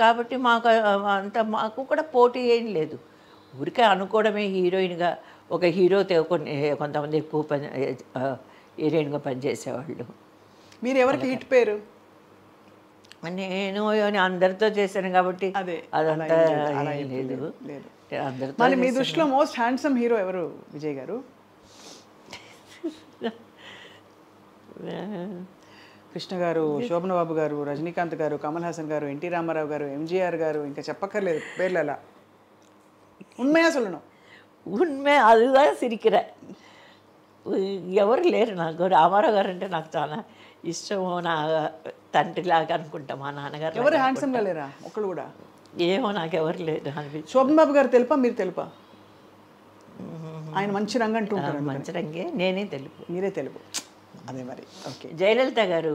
కాబట్టి మాకు కూడా పోటీ ఏం లేదు. ఊరికే అనుకోవడమే. హీరోయిన్గా ఒక హీరోతో కొంతమంది ఎక్కువ హీరోయిన్గా పనిచేసేవాళ్ళు. మీరు ఎవరికి హిట్ పేరు? నేను అందరితో చేశాను కాబట్టి అదంతా లేదు. అందరితో. మీ దృష్టిలో మోస్ట్ హ్యాండ్సమ్ హీరో ఎవరు విజయ్ గారు? కృష్ణ గారు, శోభన బాబు గారు, రజనీకాంత్ గారు, కమల్ హాసన్ గారు, ఎన్టీ రామారావు గారు, ఎంజీఆర్ గారు, ఇంకా చెప్పక్కర్లేదు పేర్లు. ఎలా ఉண்மையா சொல்லணும், ఉన్మే அதுதான் சிரிக்கிறேன். ఎవరు లేరు నాకు. రామారావు గారు అంటే నాకు చాలా ఇష్టము, నా తండ్రిలాగా అనుకుంటా. మా నాన్నగారు ఎవరు హ్యాండ్సమ్గా లేరా ఒక్కళ్ళు కూడా? ఏమో నాకు ఎవరు లేరు అనిపించి. శోభన్ బాబు గారు తెలుపా, మీరు తెలుపా? ఆయన మంచి రంగు అంటూ ఉంటారు. మంచి రంగే, నేనే తెలుపు, మీరే తెలుపు. అదే మరి. ఓకే. జయలలిత గారు,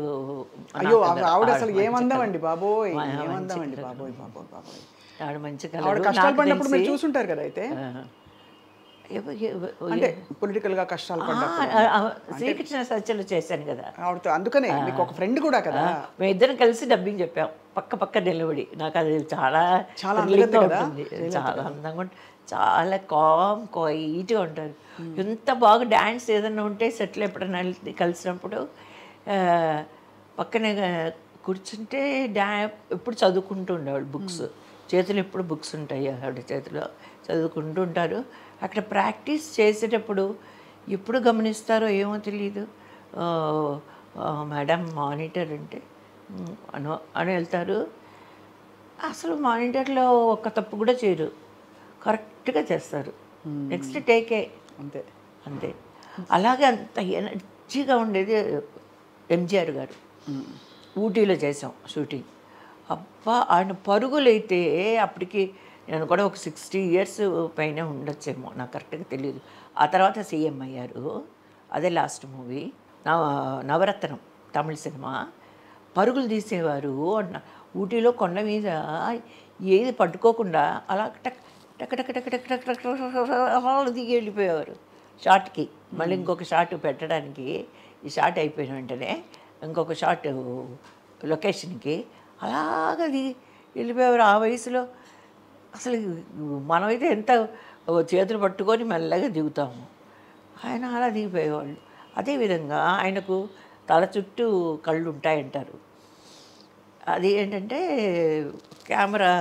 అయ్యో ఆవిడ అసలు ఏమందామండి బాబోయ్, ఏమందామండి బాబోయ్ బాబోయ్ బాబోయ్. ఆవిడ మంచి ఆవిడ కష్టాలు పడినప్పుడు మీరు చూసుంటారు కదా. అయితే అంటే పొలిటికల్గా కష్టాలు పడ్డప్పుడు శ్రీకృష్ణ సత్యలో చేశాను కదా ఆవిడతో. అందుకనే మీకు ఒక ఫ్రెండ్ కూడా కదా. మేము ఇద్దరం కలిసి డబ్బింగ్ చెప్పాం, పక్క నిలబడి. నాకు అది చాలా చాలా ఉంటుంది, చాలా అందంగా ఉంటుంది, చాలా కామ్ క్వైట్గా ఉంటారు. ఎంత బాగా డ్యాన్స్ ఏదైనా ఉంటే సెటిల్ ఎప్పుడైనా కలిసినప్పుడు పక్కనే కూర్చుంటే ఎప్పుడు చదువుకుంటూ ఉండేవాళ్ళు. బుక్స్ చేతిలో ఎప్పుడు బుక్స్ ఉంటాయి ఆవిడ చేతిలో, చదువుకుంటూ ఉంటారు. అక్కడ ప్రాక్టీస్ చేసేటప్పుడు ఎప్పుడు గమనిస్తారో ఏమో తెలియదు, మేడం మానిటర్ అంటే అని వెళ్తారు. అసలు మానిటర్లో ఒక్క తప్పు కూడా చేయరు, కరెక్ట్గా చేస్తారు. నెక్స్ట్ టేకే అంతే అంతే. అలాగే అంత ఎనర్జీగా ఉండేది ఎంజీఆర్ గారు. ఊటీలో చేసాం షూటింగ్. అబ్బా, ఆయన పరుగులైతే అప్పటికి నేను కూడా ఒక 60 years పైన ఉండొచ్చేమో, నాకు కరెక్ట్గా తెలియదు. ఆ తర్వాత సీఎం అయ్యారు, అదే లాస్ట్ మూవీ. నవరత్నం తమిళ సినిమా. పరుగులు తీసేవారు అన్న ఊటీలో కొండ మీద, ఏది పట్టుకోకుండా అలా టక్ టక్ టక్ టక్ టక్ టక్ టక్ అలా దిగి వెళ్ళిపోయేవారు షాట్కి. మళ్ళీ ఇంకొక షాట్ పెట్టడానికి, ఈ షాట్ అయిపోయిన వెంటనే ఇంకొక షాట్ లొకేషన్కి అలాగ దిగి వెళ్ళిపోయేవారు. ఆ వయసులో అసలు మనమైతే ఎంత చేతులు పట్టుకొని మెల్లగా దిగుతాము, ఆయన అలా దిగిపోయేవాళ్ళు. అదేవిధంగా ఆయనకు తల చుట్టూ కళ్ళు ఉంటాయంటారు. అది ఏంటంటే కెమెరా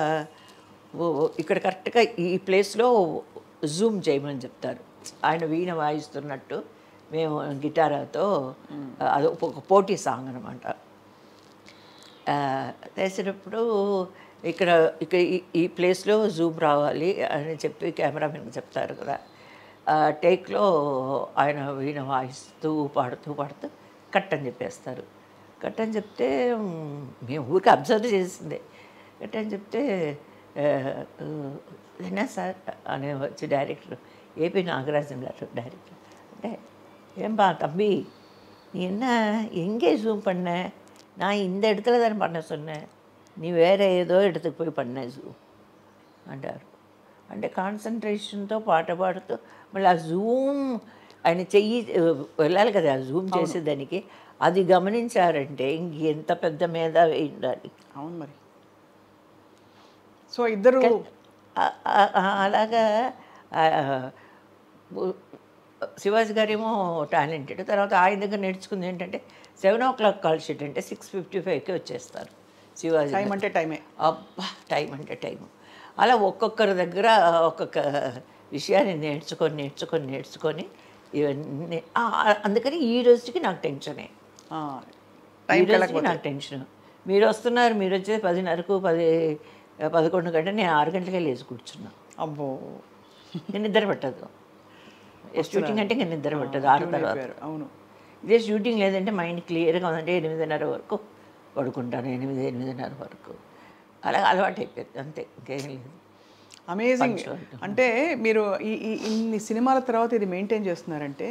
ఇక్కడ కరెక్ట్గా ఈ ప్లేస్లో జూమ్ చేయమని చెప్తారు. ఆయన వీణ వాయిస్తున్నట్టు, మేము గిటారాతో, అది ఒక పోటీ సాంగ్ అనమాట. చేసేటప్పుడు ఇక్కడ ఈ ప్లేస్లో జూమ్ రావాలి అని చెప్పి కెమెరామెన్కి చెప్తారు కదా. టేక్లో ఆయన వీణ వాయిస్తూ పాడుతూ కట్ అని చెప్పేస్తారు. గట్టని చెప్తే మేము ఊరికి అబ్జర్వ్ చేసిందే. గట్టని చెప్తే என்ன సార్ అని వచ్చి డైరెక్టర్ ఏపీ నాగరాజన్ గారు డైరెక్టర్ అంటే, ஏன்பா தம்பி நீ என்ன எங்கே ஜூம் பண்ண? நான் இந்த இடத்துல தானே பண்ண சொன்னேன், நீ వేరే ఏదో இடத்துக்கு పోయి பண்ண జూమ్ అంటారు. అంటే కాన్సన్ట్రేషన్తో పాట పాడుతూ మళ్ళీ ఆ జూమ్ ఆయన చెయ్యి వెళ్ళాలి కదా ఆ జూమ్ చేసేదానికి, అది గమనించారంటే ఇంకెంత పెద్ద మీద ఉండాలి. అవును మరి. సో ఇద్దరు అలాగా శివాజీ గారేమో టాలెంటెడ్. తర్వాత ఆయన దగ్గర నేర్చుకుంది ఏంటంటే 7 o'clock కాల్ షీట్ అంటే 6:55కి వచ్చేస్తారు శివాజీ. టైం అంటే టైమే. అబ్బా టైం అంటే టైము. అలా ఒక్కొక్కరి దగ్గర ఒక్కొక్క విషయాన్ని నేర్చుకొని ఇవన్నీ అందుకని ఈ రోజుకి నాకు టెన్షనే. ఈ రోజుకి నాకు టెన్షన్. మీరు వస్తున్నారు, మీరు వచ్చేది 10:30కు 11 గంటలు, నేను 6 గంటలకే లేచి కూర్చున్నా. అబ్బో నేను నిద్ర పట్టదు. షూటింగ్ అంటే నేను నిద్ర పట్టదు 6 తర్వాత. అవును. ఇదే షూటింగ్ లేదంటే మైండ్ క్లియర్గా ఉందంటే 8:30 వరకు పడుకుంటాను. 8:30 వరకు అలా అలవాటు అయిపోయింది అంతే, ఇంకేం లేదు. అమేజింగ్. అంటే మీరు ఇన్ని సినిమాల తర్వాత ఇది మెయింటైన్ చేస్తున్నారంటే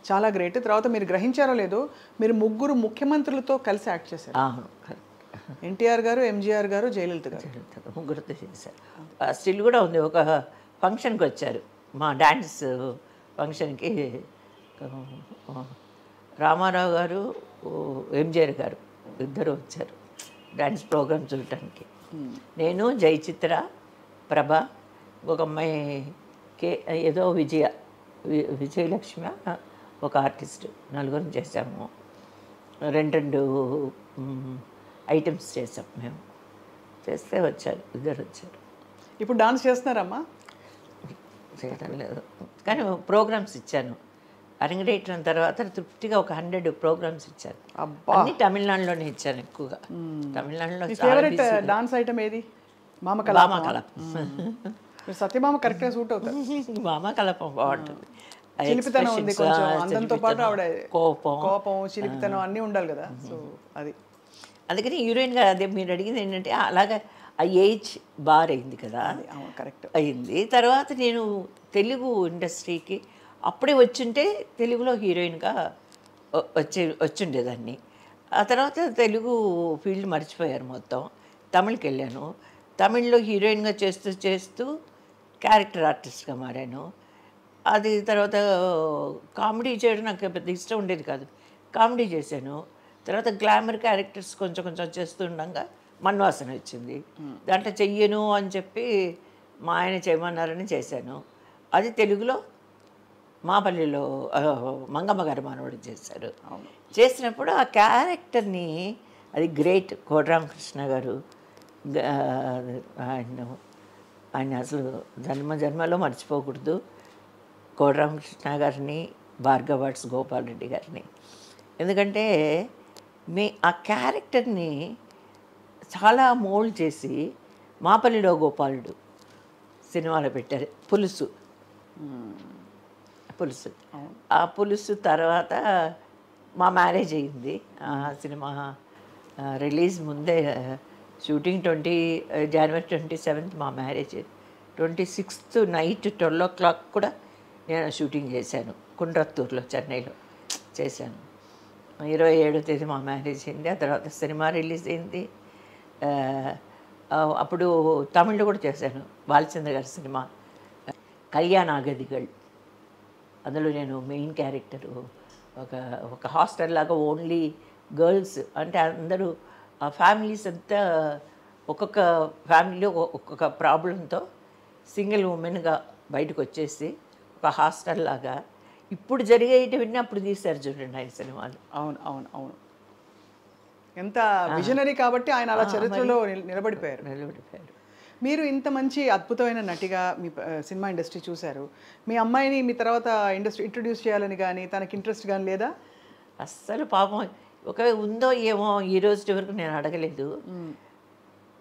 చాలా గ్రేట్. తర్వాత మీరు గ్రహించారో లేదో, మీరు ముగ్గురు ముఖ్యమంత్రులతో కలిసి యాక్ట్ చేశారు. ఎన్టీఆర్ గారు, ఎంజీఆర్ గారు, జయలలిత గారు, ముగ్గురుతో చేశారు. స్టిల్ కూడా ఉంది. ఒక ఫంక్షన్కి వచ్చారు, మా డ్యాన్స్ ఫంక్షన్కి రామారావు గారు, ఎంజీఆర్ గారు ఇద్దరు వచ్చారు డ్యాన్స్ ప్రోగ్రామ్ చూడటానికి. నేను, జయచిత్ర, ప్రభ, ఒక అమ్మాయి ఏదో విజయలక్ష్మి, ఒక ఆర్టిస్ట్, నలుగురం చేసాము. 2 ఐటమ్స్ చేసాం మేము. చేస్తే వచ్చారు, ఇద్దరు వచ్చారు. ఇప్పుడు డాన్స్ చేస్తున్నారమ్మా? చేయటం లేదు కానీ ప్రోగ్రామ్స్ ఇచ్చాను. అరంగేట్రం తర్వాత తృప్తిగా ఒక 100 ప్రోగ్రామ్స్ ఇచ్చాను. అన్ని తమిళనాడులోనే ఇచ్చాను ఎక్కువగా. తమిళనాడులో డాన్స్ ఐటమ్ ఏది? మామకలపం. సత్యభామ కరెక్ట్గా సూట్ అవుతారు. మామకలపం బాగుంటుంది. చిలిపితనం ఉంది కొంచెం, అందంతో పాటు ఆవిడ కోపం, చిలిపితనం అన్నీ ఉండాలి కదా. సో అది అందుకని హీరోయిన్గా అదే మీరు అడిగింది ఏంటంటే అలాగా ఆ ఏజ్ బార్ అయింది కదా, కరెక్ట్ అయింది. తర్వాత నేను తెలుగు ఇండస్ట్రీకి అప్పుడే వచ్చుంటే తెలుగులో హీరోయిన్గా వచ్చిండేదాన్ని. ఆ తర్వాత తెలుగు ఫీల్డ్ మర్చిపోయారు మొత్తం. తమిళకి వెళ్ళాను. తమిళ్లో హీరోయిన్గా చేస్తూ క్యారెక్టర్ ఆర్టిస్ట్గా మారాను. అది తర్వాత కామెడీ చేయడం నాకు పెద్ద ఇష్టం ఉండేది కాదు, కామెడీ చేశాను. తర్వాత గ్లామర్ క్యారెక్టర్స్ కొంచెం చేస్తుండగా మన్వాసన వచ్చింది. దాంట్లో చెయ్యను అని చెప్పి మా ఆయన చేయమన్నారని చేశాను. అది తెలుగులో మాపల్లిలో మంగమ్మ గారు మనవడు చేశారు. చేసినప్పుడు ఆ క్యారెక్టర్ని, అది గ్రేట్ కోటరామకృష్ణ గారు, ఆయన అసలు జన్మలో మర్చిపోకూడదు. కోటరామకృష్ణ గారిని, భార్గవాట్స్ గోపాల్ రెడ్డి గారిని. ఎందుకంటే ఆ క్యారెక్టర్ని చాలా మోల్డ్ చేసి మాపల్లిలో గోపాలుడు సినిమాలో పెట్టారు. పులుసు ఆ పులుసు తర్వాత మా మ్యారేజ్ అయింది. ఆ సినిమా రిలీజ్ ముందే షూటింగ్ జనవరి 27 మా మ్యారేజ్. 26th నైట్ 12 o'clock కూడా నేను షూటింగ్ చేశాను కుండ్రత్తూరులో, చెన్నైలో చేశాను. 27వ తేదీ మా మ్యారేజ్ అయింది. ఆ తర్వాత సినిమా రిలీజ్ అయింది. అప్పుడు తమిళ్లో కూడా చేశాను, బాలచంద్ర గారి సినిమా కళ్యాణాగదిగళ్. అందులో నేను మెయిన్ క్యారెక్టరు. ఒక హాస్టల్ లాగా ఓన్లీ గర్ల్స్, అంటే అందరూ ఆ ఫ్యామిలీస్ అంతా ఒక్కొక్క ఫ్యామిలీలో ఒక్కొక్క ప్రాబ్లంతో సింగిల్ ఉమెన్గా బయటకు వచ్చేసి ఒక హాస్టల్ లాగా ఇప్పుడు జరిగేటివన్నీ అప్పుడు తీశారు చూడండి ఆయన సినిమాలు. అవును ఎంత విజనరీ కాబట్టి ఆయన అలా చరిత్రలో నిలబడిపోయారు. మీరు ఇంత మంచి అద్భుతమైన నటిగా మీ సినిమా ఇండస్ట్రీ చూశారు. మీ అమ్మాయిని మీ తర్వాత ఇండస్ట్రీ ఇంట్రడ్యూస్ చేయాలని కానీ తనకి ఇంట్రెస్ట్ కానీ లేదా? అస్సలు పాపం ఒకవేళ ఉందో ఏమో ఈ రోజు వరకు నేను అడగలేదు.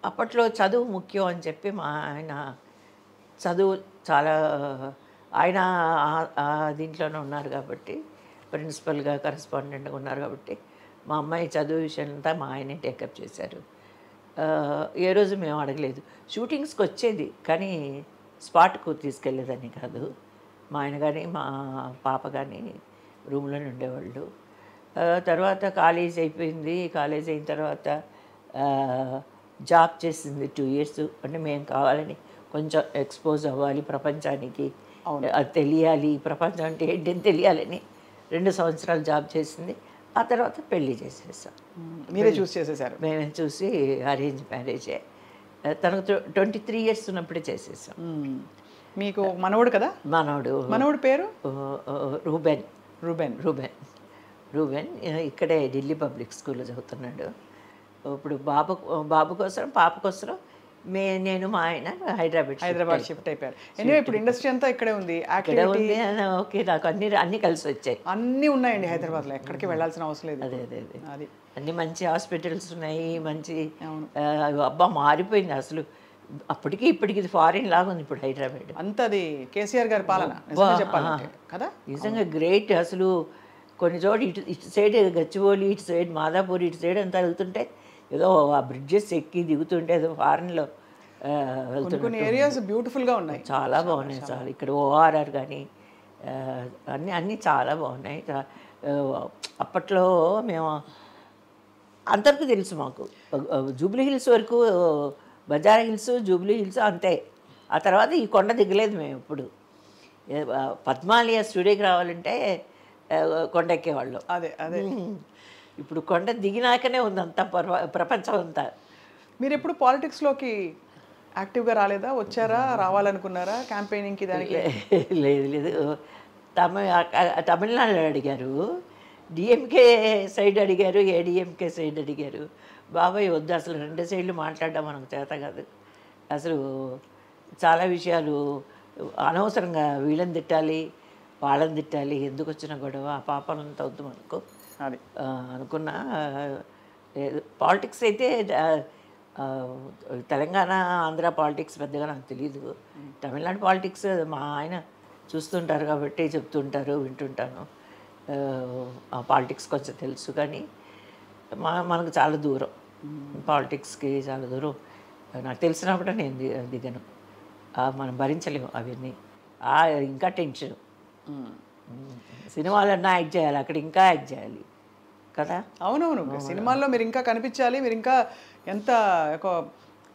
అప్పట్లో చదువు ముఖ్యం అని చెప్పి మా ఆయన చదువు చాలా, ఆయన దీంట్లోనే ఉన్నారు కాబట్టి, ప్రిన్సిపల్గా కరెస్పాండెంట్గా ఉన్నారు కాబట్టి మా అమ్మాయి చదువు విషయంతా మా ఆయనే టేకప్ చేశారు. ఏ రోజు మేము అడగలేదు. షూటింగ్స్కి వచ్చేది కానీ స్పాట్కు తీసుకెళ్ళేదని కాదు. మా ఆయన కానీ మా పాప కానీ రూమ్లోనే ఉండేవాళ్ళు. తర్వాత కాలేజ్ అయిపోయింది. కాలేజ్ అయిన తర్వాత జాబ్ చేసింది 2 years. అంటే మేము కావాలని కొంచెం ఎక్స్పోజ్ అవ్వాలి ప్రపంచానికి, అది తెలియాలి, ప్రపంచం అంటే ఏంటని తెలియాలని 2 సంవత్సరాలు జాబ్ చేసింది. ఆ తర్వాత పెళ్లి చేసేసాం. మీరే చూస్ చేసేసారు? మేమే చూసి అరేంజ్ మ్యారేజే. తనకు 23 years ఉన్నప్పుడే చేసేసాం. మీకు మనవడు కదా? మనవడు పేరు రూబెన్. రూబెన్ రూబెన్ ఇక్కడే ఢిల్లీ పబ్లిక్ స్కూల్లో చదువుతున్నాడు. ఇప్పుడు బాబు కోసం పాప కోసం నేను మా ఆయన హైదరాబాద్ షిఫ్ట్ అయిపోయారు. ఎనివే ఇప్పుడు ఇండస్ట్రీ అంతా ఇక్కడే ఉంది. ఓకే, నాకు అన్ని కలిసి వచ్చాయి. అన్నీ ఉన్నాయండి హైదరాబాద్లో, ఎక్కడికి వెళ్ళాల్సిన అవసరం లేదు. అదే అన్ని మంచి హాస్పిటల్స్ ఉన్నాయి. మంచి అబ్బా మారిపోయింది అసలు. అప్పటికి ఇప్పటికి ఇది ఫారిన్ లాగా ఉంది ఇప్పుడు హైదరాబాద్. అంత అది కేసీఆర్ గారి పాలన చెప్పాలంటే కదా, నిజంగా గ్రేట్. అసలు కొన్ని చోట ఇటు సైడ్ గచ్చిబౌలి, ఇటు సైడ్ మాదాపూర్, ఇటు సైడ్ అంతా వెళ్తుంటే ఏదో ఆ బ్రిడ్జెస్ ఎక్కి దిగుతుంటే ఏదో ఫారెన్లో కొన్ని ఏరియాస్ బ్యూటిఫుల్గా ఉన్నాయి, చాలా బాగున్నాయి. చాలా ఇక్కడ ఓఆర్ఆర్ కానీ అన్నీ చాలా బాగున్నాయి. అప్పట్లో మేము అందరికీ తెలుసు, మాకు జూబ్లీ హిల్స్ వరకు, బంజారా హిల్స్, జూబ్లీ హిల్స్ అంతే. ఆ తర్వాత ఈ కొండ దిగలేదు మేము ఇప్పుడు. పద్మాలయ స్టూడియోకి రావాలంటే కొండ ఎక్కేవాళ్ళు. అదే ఇప్పుడు కొండ దిగినాకనే ఉంది అంతా ప్రపంచం అంతా. మీరు ఎప్పుడు పాలిటిక్స్లోకి యాక్టివ్గా రాలేదా? వచ్చారా, రావాలనుకున్నారా క్యాంపెయినింగ్కి? దానికి లేదు. తమిళనాడులో అడిగారు, డిఎంకే సైడ్ అడిగారు, ఏడిఎంకే సైడ్ అడిగారు. బాబాయ్ వద్దు, అసలు 2 సైడ్లు మాట్లాడడం మనకు చేత కాదు. అసలు చాలా విషయాలు అనవసరంగా వీళ్ళని తిట్టాలి, వాళ్ళని తిట్టాలి, ఎందుకు వచ్చిన గొడవ, ఆ పాపనంత వద్దు మనకు అనుకున్నా. పాలిటిక్స్ అయితే తెలంగాణ, ఆంధ్ర పాలిటిక్స్ పెద్దగా నాకు తెలీదు. తమిళనాడు పాలిటిక్స్ మా ఆయన చూస్తుంటారు కాబట్టి చెప్తుంటారు, వింటుంటాను. ఆ పాలిటిక్స్ కొంచెం తెలుసు కానీ మనకు చాలా దూరం, పాలిటిక్స్కి చాలా దూరం. నాకు తెలిసినప్పుడు నేను దిగను. మనం భరించలేము అవన్నీ. ఇంకా టెన్షన్. సినిమాలన్నా యాక్ట్ చేయాలి, అక్కడ ఇంకా యాక్ట్ చేయాలి కదా. అవునవును, సినిమాల్లో మీరు ఇంకా కనిపించాలి. మీరు ఇంకా ఎంత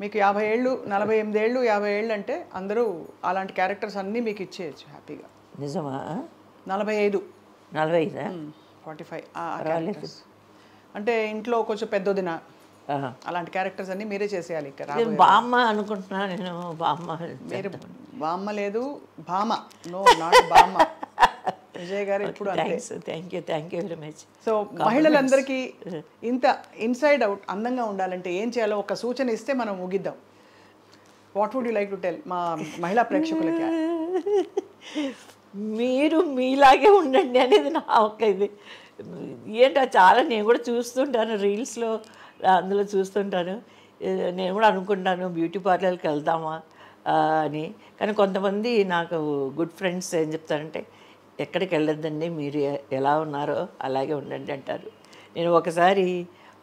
మీకు 50 ఏళ్ళు, 48 ఏళ్ళు, 50 ఏళ్ళు అంటే అందరూ అలాంటి క్యారెక్టర్స్ అన్నీ మీకు ఇచ్చేయచ్చు హ్యాపీగా. నిజమా? 45 45 అంటే ఇంట్లో కొంచెం పెద్దదిన అలాంటి క్యారెక్టర్స్ అన్నీ మీరే చేసేయాలి. బామ్మ అనుకుంటున్నా నేను. మీరు బామ్మ లేదు, భామ. నో, నాట్ బామ్మ. విజయ్ గారు ఇప్పుడు thank you very much. So మహిళలందరికీ ఇంత ఇన్సైడ్ అవుట్ అందంగా ఉండాలంటే ఏం చేయాలో ఒక సూచన ఇస్తే మనం ముగిద్దాం. What would you like to tell మా మహిళా ప్రేక్షకులకి? మీరు మీలాగే ఉండండి అనేది నా ఒక్క ఇది. ఏంటో చాలా నేను కూడా చూస్తుంటాను, రీల్స్లో అందులో చూస్తుంటాను. నేను కూడా అనుకుంటాను బ్యూటీ పార్లర్కి వెళ్దామా అని. కానీ కొంతమంది నాకు గుడ్ ఫ్రెండ్స్ ఏం చెప్తారంటే, ఎక్కడికి వెళ్ళొద్దండి, మీరు ఎలా ఉన్నారో అలాగే ఉండండి అంటారు. నేను ఒకసారి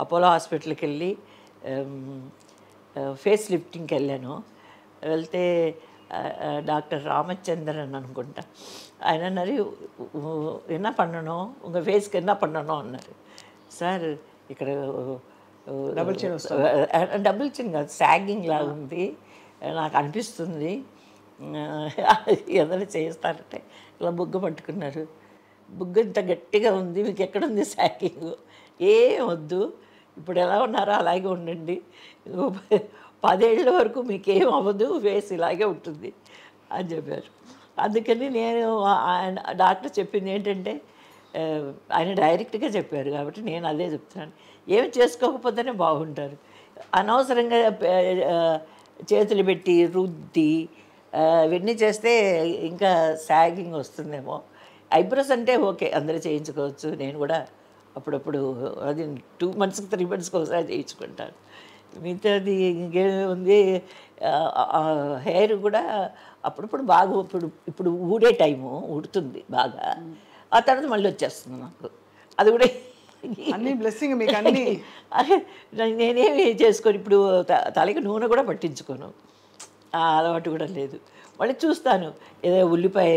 అపోలో హాస్పిటల్కి వెళ్ళి ఫేస్ లిఫ్టింగ్కి వెళ్ళాను. వెళ్తే డాక్టర్ రామచంద్రన్ అనుకుంటా, ఆయన అన్నారు, என்ன பண்ணணும் உங்கள் ஃபேஸ்க்கு என்ன பண்ணணும் అన్నారు. సార్ ఇక్కడ డబుల్ చిన్ కాదు, సాగింగ్ లాగా ఉంది, నాకు అనిపిస్తుంది, ఏదైనా చేస్తారంటే ఇలా బుగ్గ పట్టుకున్నారు. బుగ్గ ఇంత గట్టిగా ఉంది, మీకు ఎక్కడుంది సాగింగ్? ఏం వద్దు, ఇప్పుడు ఎలా ఉన్నారో అలాగే ఉండండి, 10 ఏళ్ళ వరకు మీకేం అవ్వదు, ఫేస్ ఇలాగే ఉంటుంది అని చెప్పారు. అందుకని నేను ఆయన డాక్టర్ చెప్పింది ఏంటంటే, ఆయన డైరెక్ట్గా చెప్పారు కాబట్టి నేను అదే చెప్తున్నాను, ఏమి చేసుకోకపోతేనే బాగుంటారు. అనవసరంగా చేతులు పెట్టి రుద్ది ఇవన్నీ చేస్తే ఇంకా సాగింగ్ వస్తుందేమో. ఐబ్రోస్ అంటే ఓకే, అందరూ చేయించుకోవచ్చు. నేను కూడా అప్పుడప్పుడు అది 2 monthsకి 3 monthsకి ఒకసారి చేయించుకుంటాను. మిగతాది ఇంకేముంది, హెయిర్ కూడా అప్పుడప్పుడు బాగా ఇప్పుడు ఊడే టైము ఊడుతుంది బాగా, ఆ తర్వాత మళ్ళీ వచ్చేస్తుంది నాకు. అది కూడా అన్ని బ్లెస్సింగ్ మీకు అన్ని. అదే నేనేమి చేసుకొని ఇప్పుడు తలకి నూనె కూడా పట్టించుకోను, ఆ అలవాటు కూడా లేదు. మళ్ళీ చూస్తాను ఏదో ఉల్లిపాయ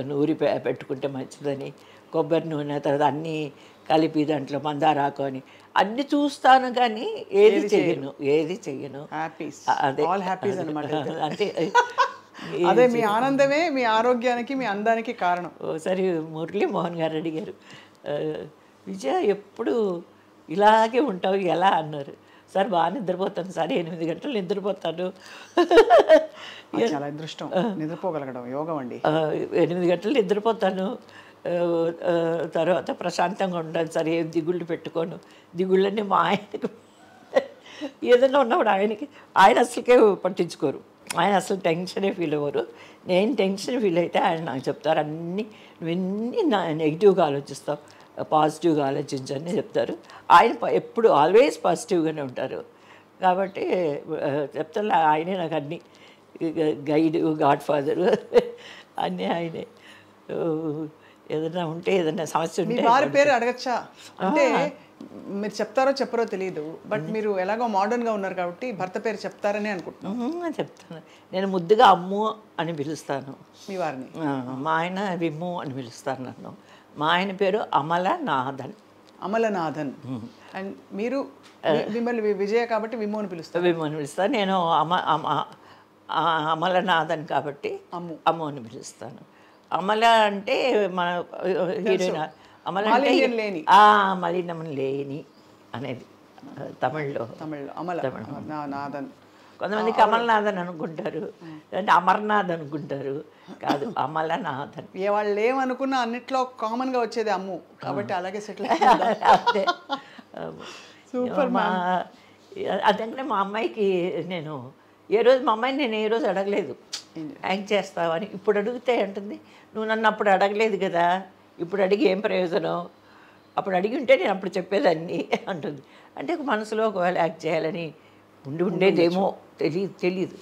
నూరి పెట్టుకుంటే మంచిదని, కొబ్బరి నూనె, తర్వాత అన్నీ కలిపి దాంట్లో మందారాకు అని అన్నీ చూస్తాను, కానీ ఏది చెయ్యను. హ్యాపీస్, అదే ఆల్ హ్యాపీస్ అన్నమాట. అంటే అదే మీ ఆనందమే మీ ఆరోగ్యానికి మీ అందానికి కారణం. ఒకసారి మురళీ మోహన్ గారు అడిగారు, విజయ ఎప్పుడు ఇలాగే ఉంటావు ఎలా అన్నారు. సార్ బాగా నిద్రపోతాను సార్, 8 గంటలు నిద్రపోతాను. చాలా అదృష్టం నిద్రపోగలగడం, యోగం అండి. 8 గంటలు నిద్రపోతాను, తర్వాత ప్రశాంతంగా ఉంటాను సార్, ఏం దిగుళ్ళు పెట్టుకోను. దిగుళ్ళని మా ఆయనకు ఏదైనా ఉన్నప్పుడు ఆయన అసలుకే పట్టించుకోరు, ఆయన అసలు టెన్షనే ఫీల్ అవ్వరు. నేను టెన్షన్ ఫీల్ అయితే ఆయన నాకు చెప్తారు, నువ్వన్నీ నెగిటివ్గా ఆలోచిస్తావు, పాజిటివ్గా ఆలోచించని చెప్తారు. ఆయన ఎప్పుడు ఆల్వేస్ పాజిటివ్గానే ఉంటారు. కాబట్టి చెప్తాను, ఆయనే నాకు అన్నీ గైడ్, గాడ్ ఫాదరు అన్నీ ఆయనే. ఏదైనా ఉంటే, ఏదైనా సమస్య ఉంటే. వారి పేరు అడగచ్చా అంటే మీరు చెప్తారో చెప్పరో తెలియదు, బట్ మీరు ఎలాగో మోడర్న్గా ఉన్నారు కాబట్టి భర్త పేరు చెప్తారని అనుకుంటున్నాను. చెప్తాను. నేను ముద్దుగా అమ్ము అని పిలుస్తాను మీ వారిని. మా ఆయన విమ్ము అని పిలుస్తారు నన్ను. మా ఆయన పేరు అమలనాథన్. అమలనాథన్. అండ్ మీరు మిమ్మల్ని విజయ కాబట్టి విమ్ము అని పిలుస్తారు. విమ్ము అని పిలుస్తాను. నేను అమలనాథన్ కాబట్టి అమ్ము అని పిలుస్తాను. అమల అంటే మన హీరోయిన్, అమల అంటే మలినం లేని అనేది తమిళ్లో నాథన్. కొంతమందికి అమలనాథన్ అనుకుంటారు, అంటే అమర్నాథ్ అనుకుంటారు, కాదు అమలనాథన్. వాళ్ళు ఏమనుకున్నా అన్నిట్లో కామన్గా వచ్చేది అమ్ము కాబట్టి అలాగే సెటిల్. అదే సూపర్. అదంటే మా అమ్మాయికి నేను మా అమ్మాయిని నేను ఏ రోజు అడగలేదు యాక్ట్ చేస్తావని. ఇప్పుడు అడిగితే అంటుంది, నువ్వు నన్ను అప్పుడు అడగలేదు కదా, ఇప్పుడు అడిగి ఏం ప్రయోజనం, అప్పుడు అడిగి ఉంటే నేను అప్పుడు చెప్పేదాన్ని అంటుంది. అంటే మనసులో ఒకవేళ యాక్ట్ చేయాలని ఉండేదేమో తెలీదు.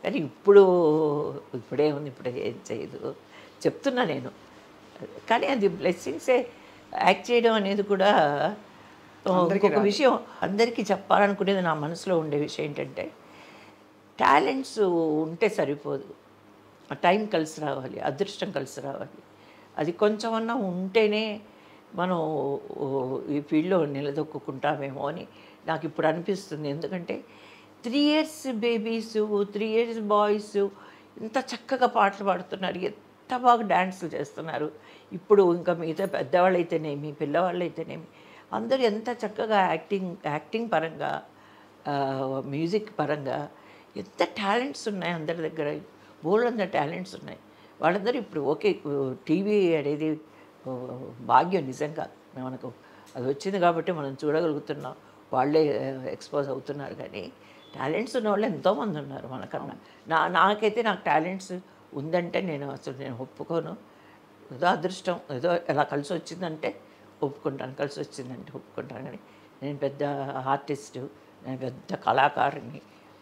కానీ ఇప్పుడే ఉంది, ఇప్పుడే ఏం చేయదు చెప్తున్నా నేను. కానీ అది బ్లెస్సింగ్సే. యాక్ట్ చేయడం అనేది కూడా ఇంకొక విషయం అందరికీ చెప్పాలనుకునేది, నా మనసులో ఉండే విషయం ఏంటంటే, టాలెంట్స్ ఉంటే సరిపోదు, టైం కలిసి రావాలి, అదృష్టం కలిసి రావాలి. అది కొంచెమన్నా ఉంటేనే మనం ఈ ఫీల్డ్లో నిలదొక్కుంటామేమో అని నాకు ఇప్పుడు అనిపిస్తుంది. ఎందుకంటే 3 years బేబీస్, 3 years బాయ్స్ ఇంత చక్కగా పాటలు పాడుతున్నారు, ఎంత బాగా డ్యాన్సులు చేస్తున్నారు. ఇప్పుడు ఇంకా మిగతా పెద్దవాళ్ళు అయితేనేమి, పిల్లవాళ్ళు అయితేనేమి, అందరూ ఎంత చక్కగా యాక్టింగ్ పరంగా, మ్యూజిక్ పరంగా ఎంత టాలెంట్స్ ఉన్నాయి అందరి దగ్గర, బోల్డంత టాలెంట్స్ ఉన్నాయి. వాళ్ళందరూ ఇప్పుడు ఓకే, టీవీ అనేది భాగ్యం నిజంగా, మనకు అది వచ్చింది కాబట్టి మనం చూడగలుగుతున్నాం, వాళ్ళే ఎక్స్పోజ్ అవుతున్నారు. కానీ టాలెంట్స్ ఉన్న వాళ్ళు ఎంతోమంది ఉన్నారు మనకన్నా. నాకైతే నాకు టాలెంట్స్ ఉందంటే నేను ఒప్పుకోను. ఏదో అదృష్టం, ఏదో ఎలా కలిసి వచ్చిందంటే ఒప్పుకుంటాను, కలిసి వచ్చిందంటే ఒప్పుకుంటాను. కానీ నేను పెద్ద ఆర్టిస్టు, నేను పెద్ద కళాకారుని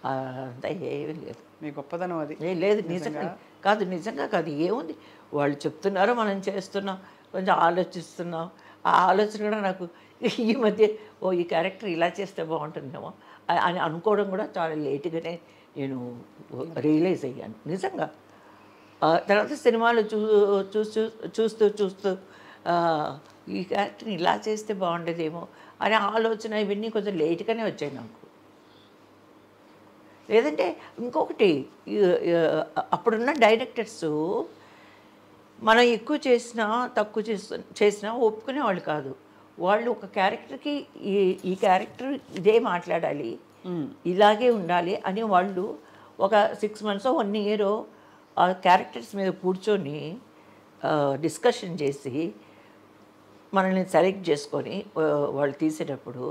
అంతా ఏమీ లేదు. మీ గొప్పదనం అది లేదు. నిజంగా కాదు. ఏముంది, వాళ్ళు చెప్తున్నారో మనం చేస్తున్నాం, కొంచెం ఆలోచిస్తున్నాం. ఆ ఆలోచన కూడా నాకు ఈ మధ్య ఈ క్యారెక్టర్ ఇలా చేస్తే బాగుంటుందేమో అని అనుకోవడం కూడా చాలా లేటుగానే నేను రియలైజ్ అయ్యాను నిజంగా. తర్వాత సినిమాలు చూస్తూ ఈ క్యారెక్టర్ని ఇలా చేస్తే బాగుండేదేమో అనే ఆలోచన ఇవన్నీ కొంచెం లేటుగానే వచ్చాయి నాకు. లేదంటే ఇంకొకటి, అప్పుడున్న డైరెక్టర్స్ మనం ఎక్కువ చేసినా తక్కువ చేసినా ఒప్పుకునేవాళ్ళు కాదు. వాళ్ళు ఒక క్యారెక్టర్కి ఈ క్యారెక్టర్ ఇదే మాట్లాడాలి, ఇలాగే ఉండాలి అని వాళ్ళు ఒక 6 months 1 year ఆ క్యారెక్టర్స్ మీద కూర్చొని డిస్కషన్ చేసి మనల్ని సెలెక్ట్ చేసుకొని వాళ్ళు తీసేటప్పుడు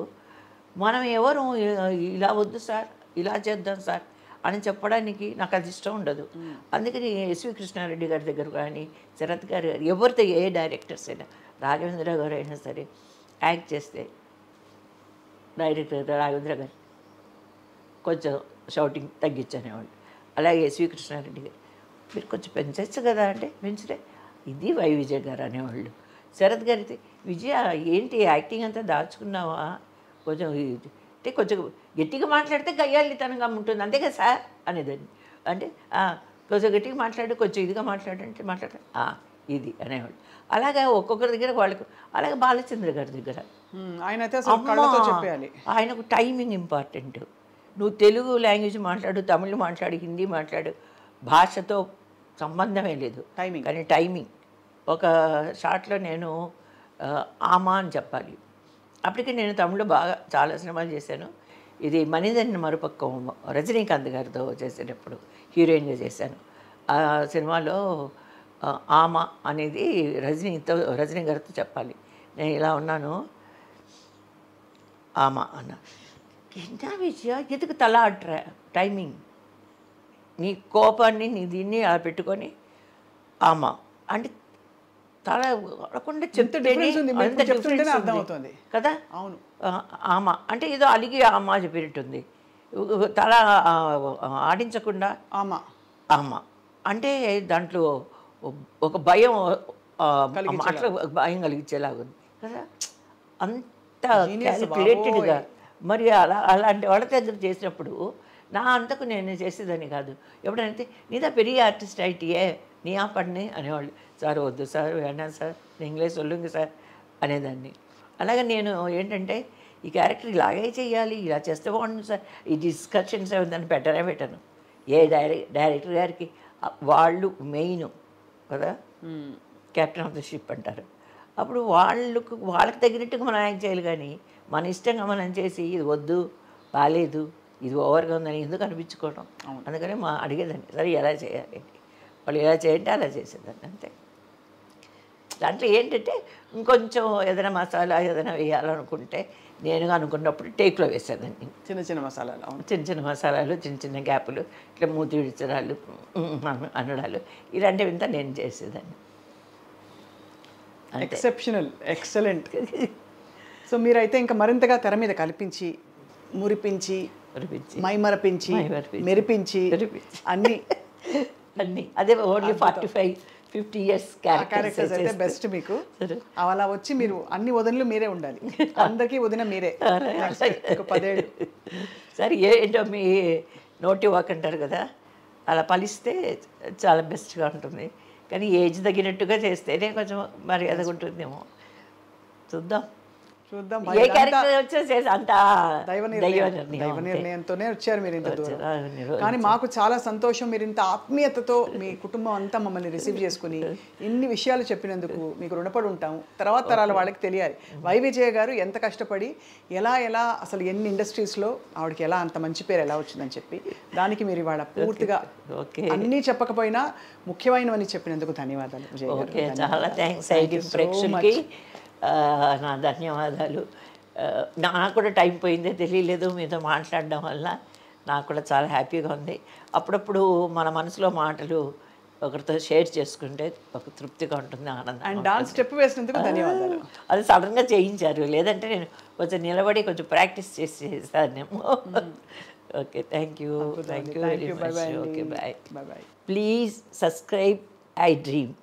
మనం ఎవరు ఇలా వద్దు సార్, ఇలా చేద్దాం సార్ అని చెప్పడానికి నాకు అది ఇష్టం ఉండదు. అందుకని ఎస్వి కృష్ణారెడ్డి గారి దగ్గర కానీ, శరత్ గారు, ఎవరితో ఏ డైరెక్టర్స్ అయినా, రాఘవేంద్ర గారు అయినా సరే యాక్ట్ చేస్తే డైరెక్టర్ రాఘవేంద్ర గారు కొంచెం షౌటింగ్ తగ్గించనేవాళ్ళు. అలాగే ఎస్వి కృష్ణారెడ్డి గారు, మీరు కొంచెం పెంచచ్చు కదా అంటే పెంచితే ఇది వై విజయ్ గారు అనేవాళ్ళు. శరత్ గారితే విజయ ఏంటి యాక్టింగ్ అంతా దాచుకున్నావా, కొంచెం అంటే కొంచెం గట్టిగా మాట్లాడితే గయ్యాళితనంగా ఉంటుంది అంతే కదా సార్ అనేదాన్ని. అంటే కొంచెం గట్టిగా మాట్లాడు, కొంచెం ఇదిగా మాట్లాడంటే ఇది అనేవాళ్ళు. అలాగే ఒక్కొక్కరి దగ్గర వాళ్ళకు, అలాగే బాలచంద్ర గారి దగ్గర ఆయన అయితే అసలు కళ్ళతో చెప్పేయాలి. ఆయనకు టైమింగ్ ఇంపార్టెంట్. నువ్వు తెలుగు లాంగ్వేజ్ మాట్లాడు, తమిళ్ మాట్లాడు, హిందీ మాట్లాడు, భాషతో సంబంధమే లేదు, టైమింగ్. కానీ టైమింగ్. ఒక షాట్లో నేను ఆమా అని చెప్పాలి. అప్పటికి నేను తమిళ్లో బాగా చాలా సినిమాలు చేశాను. ఇది మనిదన్న మరుపక్కం రజనీకాంత్ గారితో చేసేటప్పుడు హీరోయిన్గా చేశాను. ఆ సినిమాలో ఆమా అనేది రజనీ గారితో చెప్పాలి. నేను ఇలా ఉన్నాను, ఆమా అన్న. ఎంత విజయ ఎందుకు తల టైమింగ్, నీ కోపాన్ని నీ దీన్ని అలా పెట్టుకొని ఆమా అంటే తల పడకుండా చెప్తేనే అర్థమవుతుంది కదా. అవును, ఆమా అంటే ఏదో అలిగి ఆమా చెప్పినట్టుంది. తల ఆడించకుండా ఆమా అంటే దాంట్లో ఒక భయం, మాటలు భయం కలిగించేలాగుంది కదా. అంత క్యాలిక్యులేటెడ్గా. మరి అలాంటి వాళ్ళ దగ్గర చేసినప్పుడు నా అంతకు నేను చేసేదాన్ని కాదు. ఎప్పుడంటే నీదా పెరియ ఆర్టిస్ట్ అయిటియే నీ పడిని అనేవాళ్ళు. సార్ వద్దు సార్, వేణా సార్, నేను ఇంగ్లీష్ సొల్లుంగి సార్ అనేదాన్ని. అలాగే నేను ఏంటంటే ఈ క్యారెక్టర్ ఇలాగే చేయాలి, ఇలా చేస్తే బాగుంటుంది సార్, ఈ డిస్కషన్స్ దాన్ని పెట్టను. ఏ డైరెక్టర్ గారికి వాళ్ళు మెయిన్ కదా, కెప్టెన్ ఆఫ్ ద షిప్ అంటారు. అప్పుడు వాళ్ళకి తగినట్టుగా మనం యాక్ట్ చేయాలి, కానీ మన ఇష్టంగా మనం చేసి ఇది వద్దు, బాగాలేదు, ఇది ఓవర్గా ఉందని ఎందుకు అనిపించుకోవడం. అందుకని అడిగేదాన్ని, సరే ఎలా చేయాలి, వాళ్ళు ఎలా చేయంటే అలా చేసేదాన్ని అంతే. దాంట్లో ఏంటంటే ఇంకొంచెం ఏదైనా మసాలా ఏదైనా వేయాలనుకుంటే నేను అనుకున్నప్పుడు టేక్లో వేసేదాన్ని. చిన్న చిన్న మసాలాలు, చిన్న మసాలాలు, చిన్న గ్యాపులు, ఇట్లా మూతి విడిచడాలు, అనడాలు, ఇలాంటివి ఇంత నేను చేసేదాన్ని. Exceptional, excellent. సో మీరైతే ఇంకా మరింతగా తెర మీద కల్పించి, మురిపించి, మైమరపించి, మెరిపించి అన్ని అదే ఓన్లీ 45-50 years క్యారెక్టర్స్ అయితే బెస్ట్ మీకు. అలా వచ్చి మీరు అన్ని వదనలు మీరే ఉండాలి, అందరికీ వదిన మీరే 10 ఏళ్ళు. సరే ఏంటో మీ నోటి వాక్ అంటారు కదా, అలా పలిస్తే చాలా బెస్ట్గా ఉంటుంది. కానీ ఏజ్ తగినట్టుగా చేస్తేనే కొంచెం మర్యాదగా ఉంటుందేమో. చూద్దాం ఏ క్యారెక్టర్ వచ్చేసి అంత దైవ నిర్ణయంతోనే వచ్చారు మీరు ఇంత దూరం. కానీ మాకు చాలా సంతోషం, మీరు ఇంత ఆత్మీయతతో మీ కుటుంబం అంతా మమ్మల్ని రిసీవ్ చేసుకుని ఇన్ని విషయాలు చెప్పినందుకు మీకు రుణపడి ఉంటాము. తర్వాత తరాల వాళ్ళకి తెలియాలి వై విజయ గారు ఎంత కష్టపడి ఎలా అసలు ఎన్ని ఇండస్ట్రీస్లో ఆవిడకి ఎలా అంత మంచి పేరు ఎలా వచ్చిందని చెప్పి, దానికి మీరు ఇవాళ పూర్తిగా అన్నీ చెప్పకపోయినా ముఖ్యమైనవని చెప్పినందుకు ధన్యవాదాలు విజయ గారు. చాలా థ్యాంక్స్. నా ధన్యవాదాలు. నాకు కూడా టైం పోయిందే తెలియలేదు మీతో మాట్లాడడం వల్ల. నాకు కూడా చాలా హ్యాపీగా ఉంది. అప్పుడప్పుడు మన మనసులో మాటలు ఒకరితో షేర్ చేసుకుంటే ఒక తృప్తిగా ఉంటుంది, ఆనందం. అండ్ డాన్స్ స్టెప్ వేసినందుకు ధన్యవాదాలు. అది సడన్గా చేయించారు, లేదంటే నేను కొంచెం నిలబడి కొంచెం ప్రాక్టీస్ చేస్తానేమో. Okay, thank you very much. Okay, bye. Bye. Please subscribe I dream.